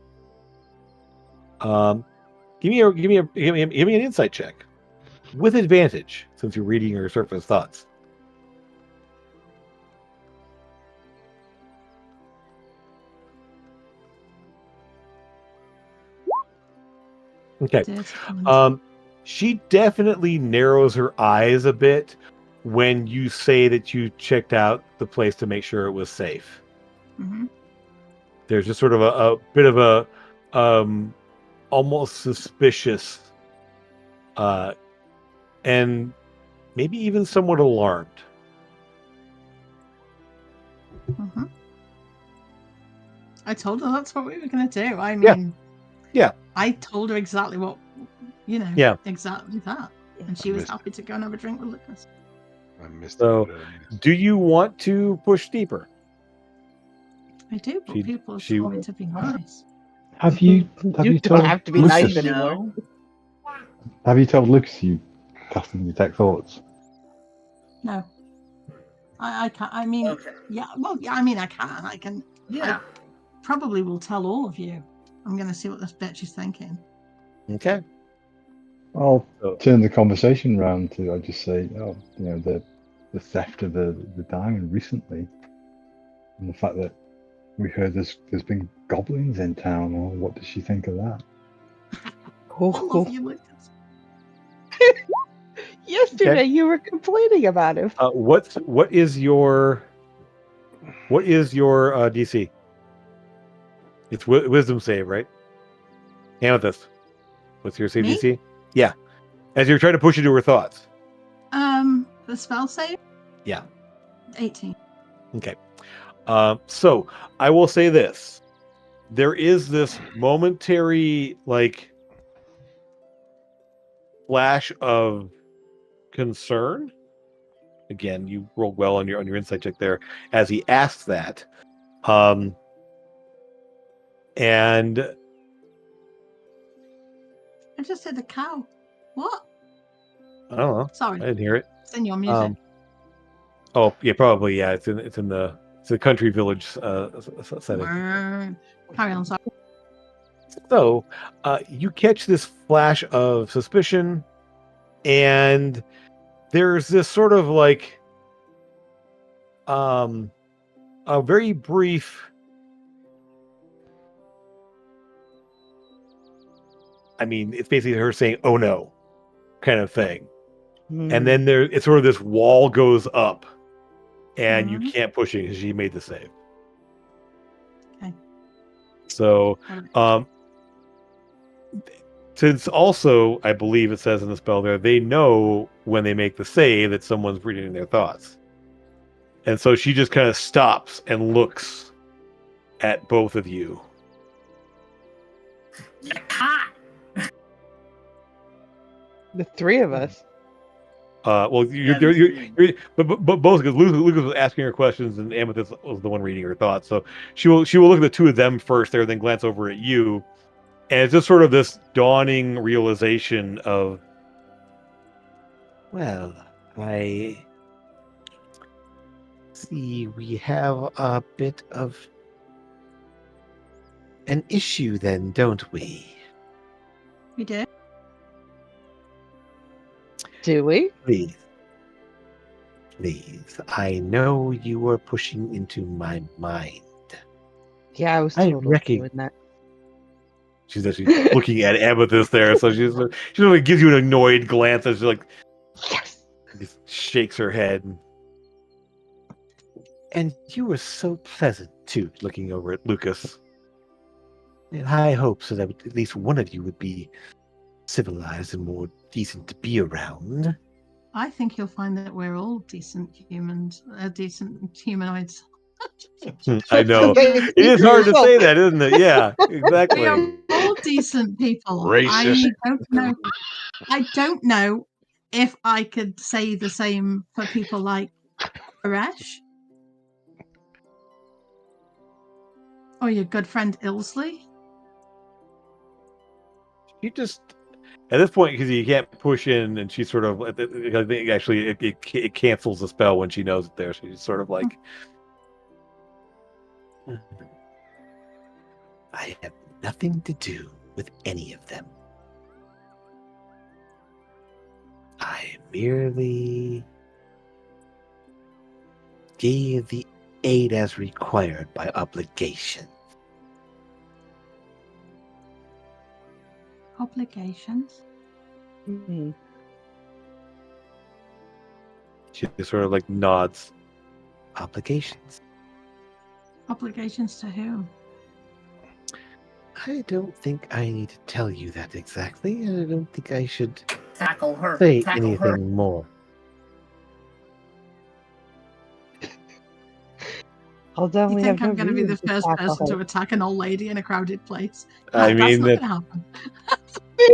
Give me an insight check with advantage since you're reading her surface thoughts. Okay. She definitely narrows her eyes a bit when you say that you checked out the place to make sure it was safe. Mhm. There's just sort of a bit of a almost suspicious and maybe even somewhat alarmed. Mhm. I told her that's what we were going to do. I mean, Yeah. I told her exactly what, Yeah. exactly that. And she was happy to go and have a drink with Lucas. I missed So, it. do you want to push deeper? I do, but She- people she- told me to be nice. Have you you told don't have to be Lucas, nice anymore. No. Have you told Lucas you cast and detect thoughts? No. I can't. I mean, Okay. yeah, well, yeah, I mean, I can. I can. Yeah. Probably will tell all of you. I'm going to see what this bitch is thinking. Okay. I'll So- turn the conversation round to, I just say, the theft of the diamond recently, and the fact that we heard there's been goblins in town. Or what does she think of that? I love you, Lucas. Yesterday you were complaining about him. What is your DC? It's wisdom save, right? Amethyst. What's your save Me? DC? Yeah. As you're trying to push into her thoughts. The spell save? Yeah. 18. Okay. So I will say this. There is this momentary flash of concern. Again, you rolled well on your insight check there as he asks that. And I just said a cow. What? I don't know. Sorry. I didn't hear it. It's in your music. Oh yeah, probably yeah. It's in the country village setting. Carry on, sorry. So you catch this flash of suspicion, and there's this sort of a very brief. I mean, it's basically her saying, "Oh no," kind of thing. And then it's sort of this wall goes up, and you can't push it because she made the save. Okay. So, since also, I believe it says in the spell there, they know when they make the save that someone's reading their thoughts. And so she just kind of stops and looks at both of you. You're caught. The three of us. Well, but both, because Lucas was asking her questions and Amethyst was the one reading her thoughts. So she will look at the two of them first there, then glance over at you, and it's just sort of this dawning realization of, well, I see we have a bit of an issue then, don't we? We do. Do we? Please. I know you were pushing into my mind. Yeah, I was I totally reckon- doing that. She's actually looking at Amethyst there, so she really gives you an annoyed glance as she like Yes. just shakes her head. And you were so pleasant too, looking over at Lucas. I had high hopes that at least one of you would be civilized and more decent to be around. I think you'll find that we're all decent humans, decent humanoids. I know. It is hard to say that, isn't it? Yeah, exactly. We are all decent people. Racist. I don't know if I could say the same for people like Avress or your good friend Ilsley. You just, at this point, because you can't push in, and she's sort of, I think actually it cancels the spell when she knows it there. She's sort of like, I have nothing to do with any of them. I merely gave the aid as required by obligation. Obligations? Mhm. She just sort of like nods. Obligations. Obligations to whom? I don't think I need to tell you that exactly, and I don't think I should Tackle her. say Tackle anything her. more. I'll You definitely think have I'm going to be the reason first tackle person her. to attack an old lady in a crowded place? I That's mean, not that, going to happen.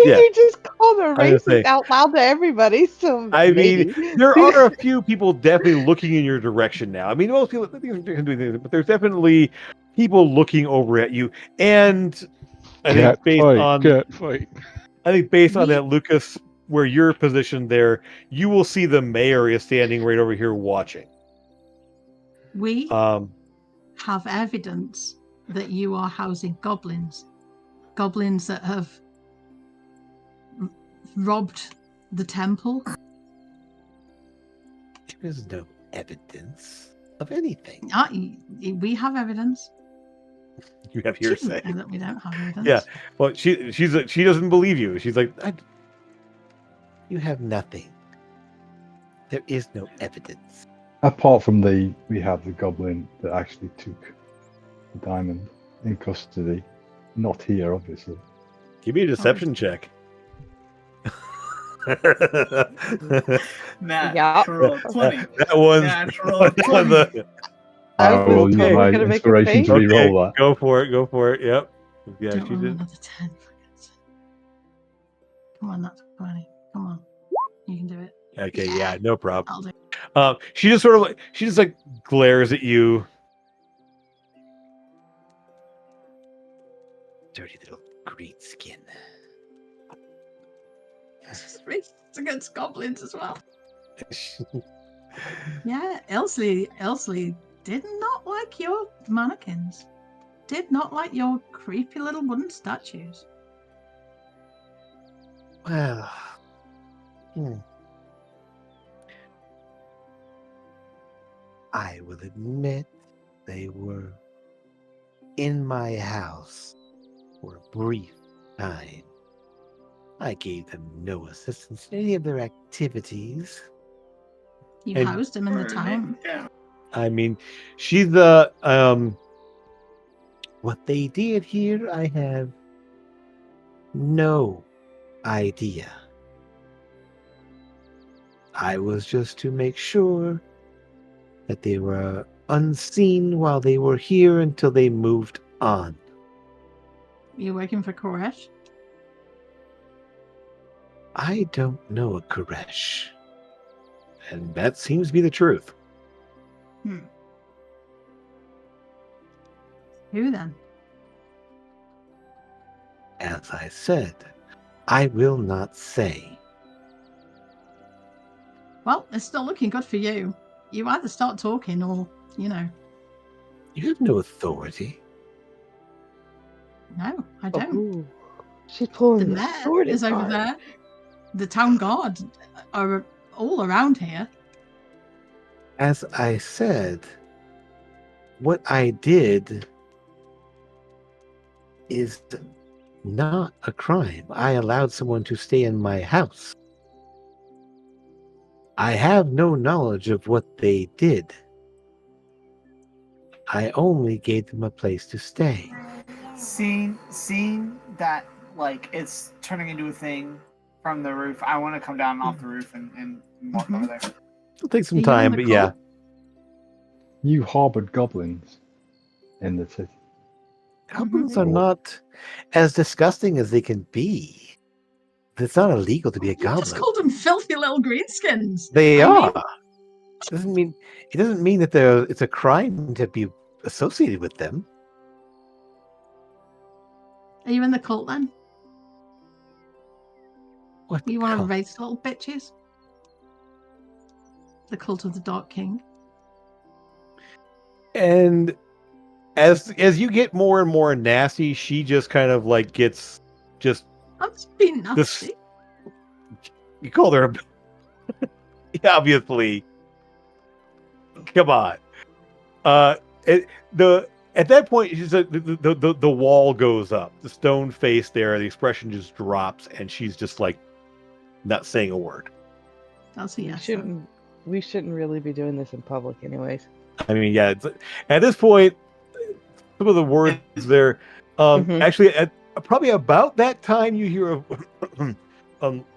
Yeah. You just called her I was gonna racist say- out loud to everybody, so I maybe. mean, there are a few people definitely looking in your direction now. I mean, most people can do things, but there's definitely people looking over at you. And I think based on that, Lucas, where you're positioned there, you will see the mayor is standing right over here watching. We Um, have evidence that you are housing goblins. Goblins that have robbed the temple. there is no evidence of anything. We have evidence. You have She doesn't hearsay. know that we don't have evidence. Yeah. Well, she doesn't believe you. She's like, you have nothing. There is no evidence. Apart from we have the goblin that actually took the diamond in custody. Not here, obviously. Give me a deception check. Natural 20. That one's Natural 20. I I was will use totally my gonna make a inspiration to face. re-roll that. Go for it. Yep. Yeah, Don't she roll did. another 10. Come on, that's 20. Come on. You can do it. Okay, yeah, no problem. I'll do it. She just like glares at you. Dirty little green skin. It's racist against goblins as well. Yeah, Elsley did not like your mannequins. Did not like your creepy little wooden statues. Well, I will admit they were in my house for a brief time. I gave them no assistance in any of their activities. You And- housed them in the town. I mean, she's the what they did here, I have no idea. I was just to make sure that they were unseen while they were here until they moved on. You working for Koresh? I don't know a Koresh. And that seems to be the truth. Who then? As I said, I will not say. Well, it's still looking good for you. You either start talking or, you know. You have no authority. No, I don't. Ooh, she's pulling The the mayor sword is over card. there. The town guard are all around here. As I said, what I did is not a crime. I allowed someone to stay in my house. I have no knowledge of what they did. I only gave them a place to stay. Seeing that like it's turning into a thing from the roof, I want to come down off the roof and walk over there. It'll take some Are you time, in the but yeah. cult? You harbored goblins in the city. Goblins are not as disgusting as they can be. It's not illegal to be a You just goblin. called them filthy little greenskins. They I mean, are. It doesn't mean that it's a crime to be associated with them. are you in the cult then? What You want to cult? race little bitches? The cult of the Dark King. And as you get more and more nasty, she just kind of like gets just I'm just being this. nasty. You called her obviously. Come on. At that point, she's the wall goes up, the stone face there, the expression just drops, and she's just like not saying a word. That's a yes. We shouldn't really be doing this in public, anyways. I mean, yeah. At this point, some of the words there. Actually, at probably about that time, you hear a.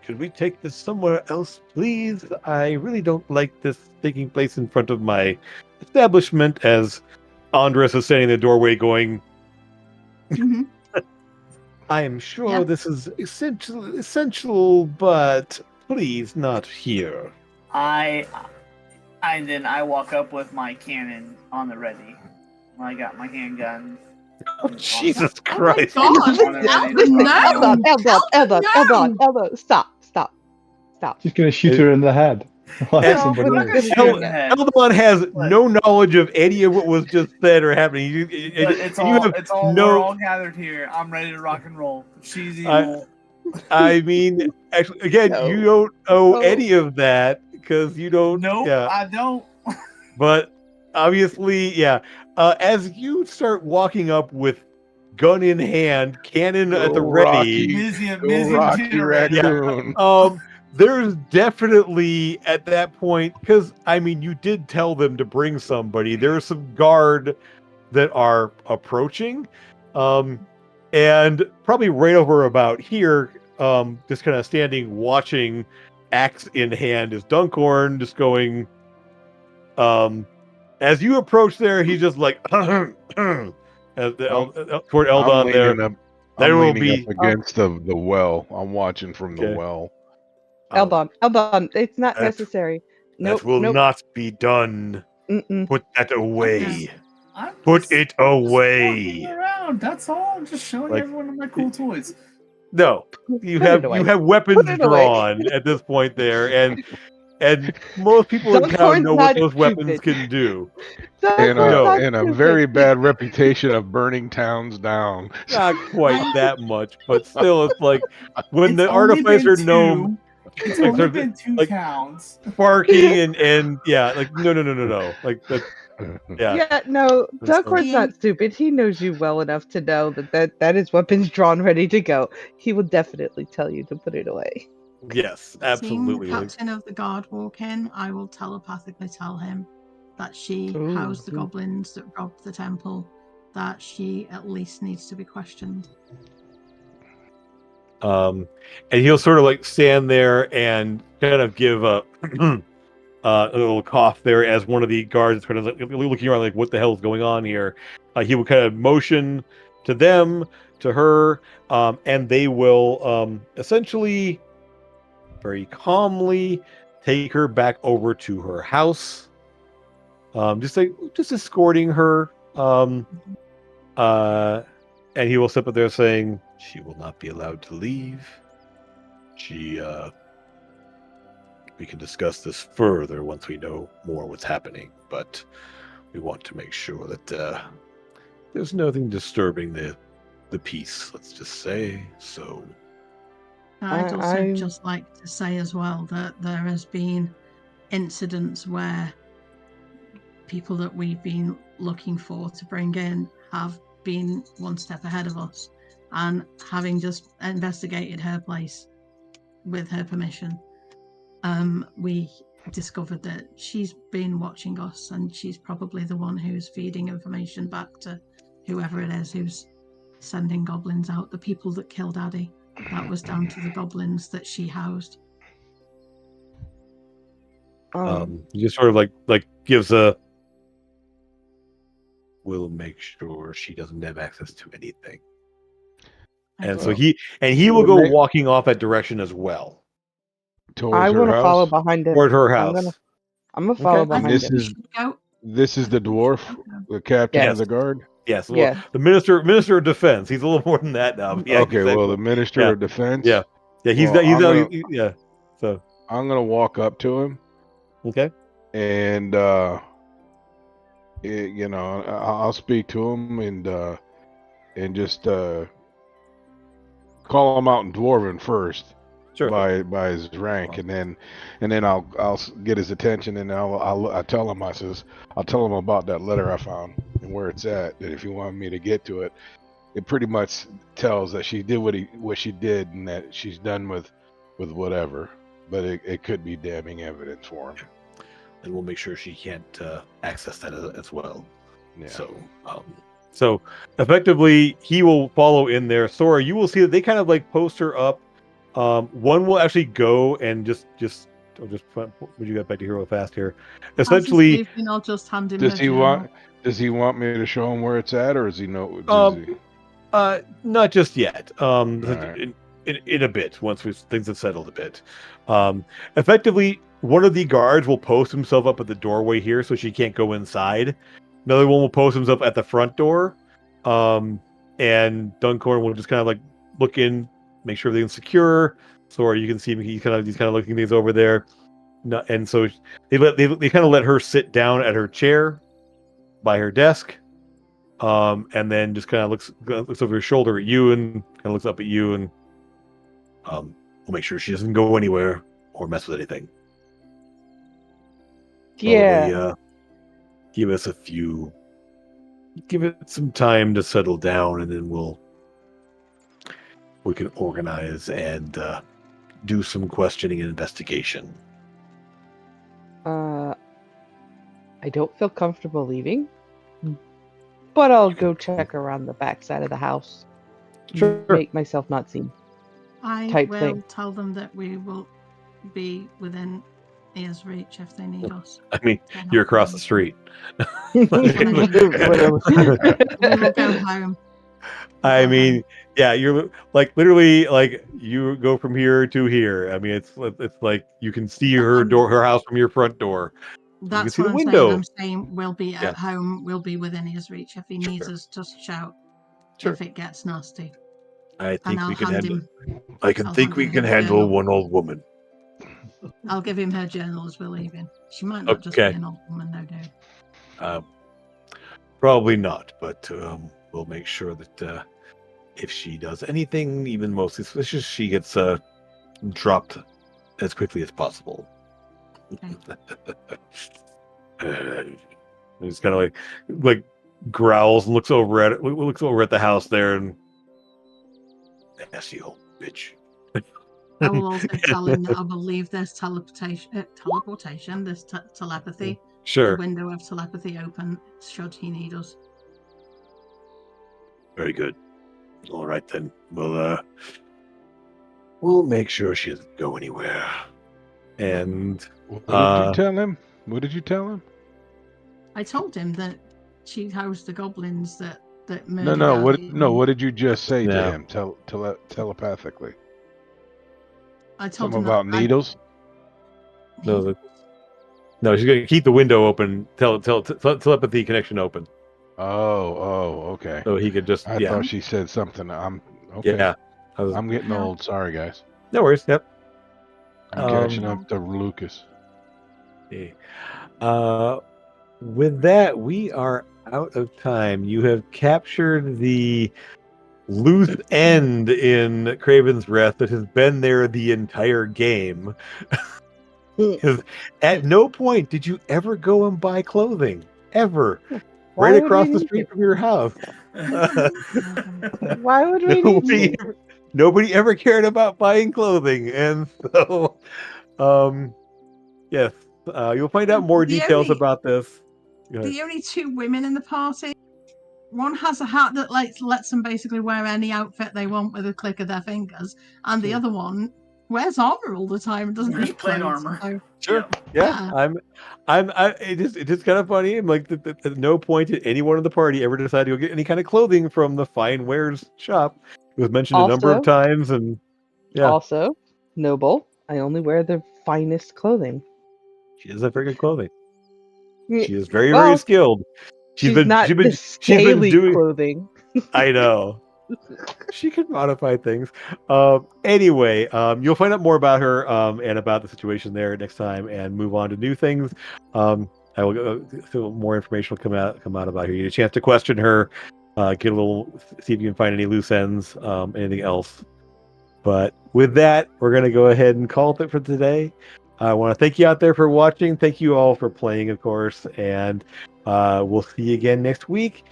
Could we take this somewhere else, please? I really don't like this taking place in front of my establishment. As Andres is standing in the doorway, going, "I am sure this is essential, but please not here." I walk up with my cannon on the ready. I got my handgun. Oh, Jesus Christ! Oh Eldon, stop. She's going to shoot her in the head. Like somebody else. Eldon has no knowledge of any of what was just said or happening. We're all gathered here. I'm ready to rock and roll. She's evil. I mean, actually, again, you don't owe any of that because you don't. Nope, yeah. I don't. But obviously, yeah. As you start walking up with gun in hand, cannon at the ready, Rocky Raccoon. there's definitely at that point, because I mean, you did tell them to bring somebody. There's some guard that are approaching, and probably right over about here, just kind of standing watching, axe in hand, is Dunkhorn just going. As you approach there, he's just like toward Eldon there. I'm leaning up against the well. I'm watching from the well. Eldon, it's not necessary. That will not be done. Put that away. Put it away. Around. That's all. I'm just showing everyone my cool toys. No, you have weapons drawn at this point there, and most people in town know what those weapons can do. And a very bad reputation of burning towns down. Not quite that much, but still, it's like when the artificer gnome. It's only been two towns. Sparking and yeah, like no. Like that. Yeah. Yeah, no, Dunkhorn's not stupid. He knows you well enough to know that is weapons drawn, ready to go. He will definitely tell you to put it away. Yes, absolutely. Seeing the captain of the guard walk in, I will telepathically tell him that she housed the goblins that robbed the temple, that she at least needs to be questioned. And he'll sort of like stand there and kind of give a little cough there as one of the guards is kind of like looking around like, what the hell is going on here? He will kind of motion to them, to her, and they will essentially very calmly take her back over to her house. Just escorting her. And he will sit up there saying, she will not be allowed to leave. We can discuss this further once we know more what's happening, but we want to make sure that there's nothing disturbing the peace, let's just say. So I'd also just like to say as well that there has been incidents where people that we've been looking for to bring in have been one step ahead of us, and having just investigated her place with her permission, we discovered that she's been watching us, and she's probably the one who's feeding information back to whoever it is who's sending goblins out. The people that killed Addie, that was down to the goblins that she housed. He just sort of like gives a, we'll make sure she doesn't have access to anything. And so he will go walking off that direction as well. I want to follow behind him. Toward her house. I'm gonna follow behind him. This is the dwarf, the captain of the guard? Yes. Well, the minister of defense. He's a little more than that now. Yeah, okay, well, the minister of defense? Yeah. Yeah, he's yeah. So I'm going to walk up to him. Okay. And, you know, I'll speak to him and just call him out in Dwarven first. Sure. By his rank, and then I'll get his attention, and I'll tell him, I'll tell him about that letter I found and where it's at. That if you want me to get to it, it pretty much tells that she did what she did, and that she's done with whatever. But it could be damning evidence for him. And we'll make sure she can't access that as well. Yeah. So effectively, he will follow in there. Sora, you will see that they kind of like post her up. One will actually go and just would you get back to hero fast here? Essentially, I'll just hand him. Does he want me to show him where it's at, or does he know? Not just yet. Right. In a bit, once things have settled a bit. Effectively, one of the guards will post himself up at the doorway here, so she can't go inside. Another one will post himself at the front door, and Duncorn will just kind of like look in, make sure everything's secure. So you can see him, he's kind of looking things over there. And so they kind of let her sit down at her chair by her desk, and then just kind of looks over her shoulder at you and kind of looks up at you, and we'll make sure she doesn't go anywhere or mess with anything. Yeah. Probably, give it some time to settle down, and then we can organize and do some questioning and investigation. I don't feel comfortable leaving, but I'll go check around the back side of the house. Sure. Make myself not seen. I will tell them that we will be within ear's reach if they need us. I mean, you're across the street. We will go home. I mean, yeah, you're like literally like you go from here to here. I mean, it's like you can see her house from your front door. That's you can see what the I'm window. saying. I'm saying we'll be at home. We'll be within his reach. If he needs us, just shout. Sure. If it gets nasty. I think we can handle. We can handle one old woman. I'll give him her journal as we're leaving. She might not just be an old woman, no doubt. Probably not, but we'll make sure that if she does anything even most suspicious, she gets dropped as quickly as possible. Okay. He's kind of like growls and looks over at the house there, and nasty old bitch. I will also tell him that I will leave this teleportation, this telepathy, Sure. the window of telepathy open should he need us. Very good. All right then. Well, We'll make sure she doesn't go anywhere. And What did you tell him? What did you tell him? I told him that she housed the goblins that murdered What did you just say to him? Telepathically. I told Something him about needles. no, she's gonna keep the window open. Telepathy connection open. Oh, okay. So he could just. I thought she said something. I'm okay. Yeah, I'm getting old. Sorry, guys. No worries. Yep. I'm catching up to Lucas. With that, we are out of time. You have captured the loose end in Craven's Wrath that has been there the entire game. Because at no point did you ever go and buy clothing. Ever. Why Right would across we the need street it? from your house. Why would we need to? Nobody ever cared about buying clothing. And so, yes, you'll find out more details about this. The only two women in the party, one has a hat that lets them basically wear any outfit they want with a click of their fingers, and the other one wears armor all the time and doesn't need plain clothes. armor. So, Sure. Yeah. It is kind of funny. I'm like, at no point did anyone in the party ever decide to go get any kind of clothing from the Fine Wares shop. It was mentioned a number of times, and Also, Noble, I only wear the finest clothing. She does have very good clothing. Mm, She is very, well, very skilled. She's not the scaly clothing. I know. She can modify things. Anyway, you'll find out more about her and about the situation there next time, and move on to new things. I will so more information will come out about her. You get a chance to question her, get a little, see if you can find any loose ends, anything else. But with that, we're going to go ahead and call it for today. I want to thank you out there for watching. Thank you all for playing, of course, and we'll see you again next week.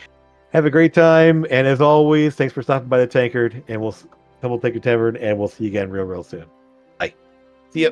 Have a great time, and as always, thanks for stopping by the Tankard, and we'll take your tavern, and we'll see you again real soon. Bye. See ya.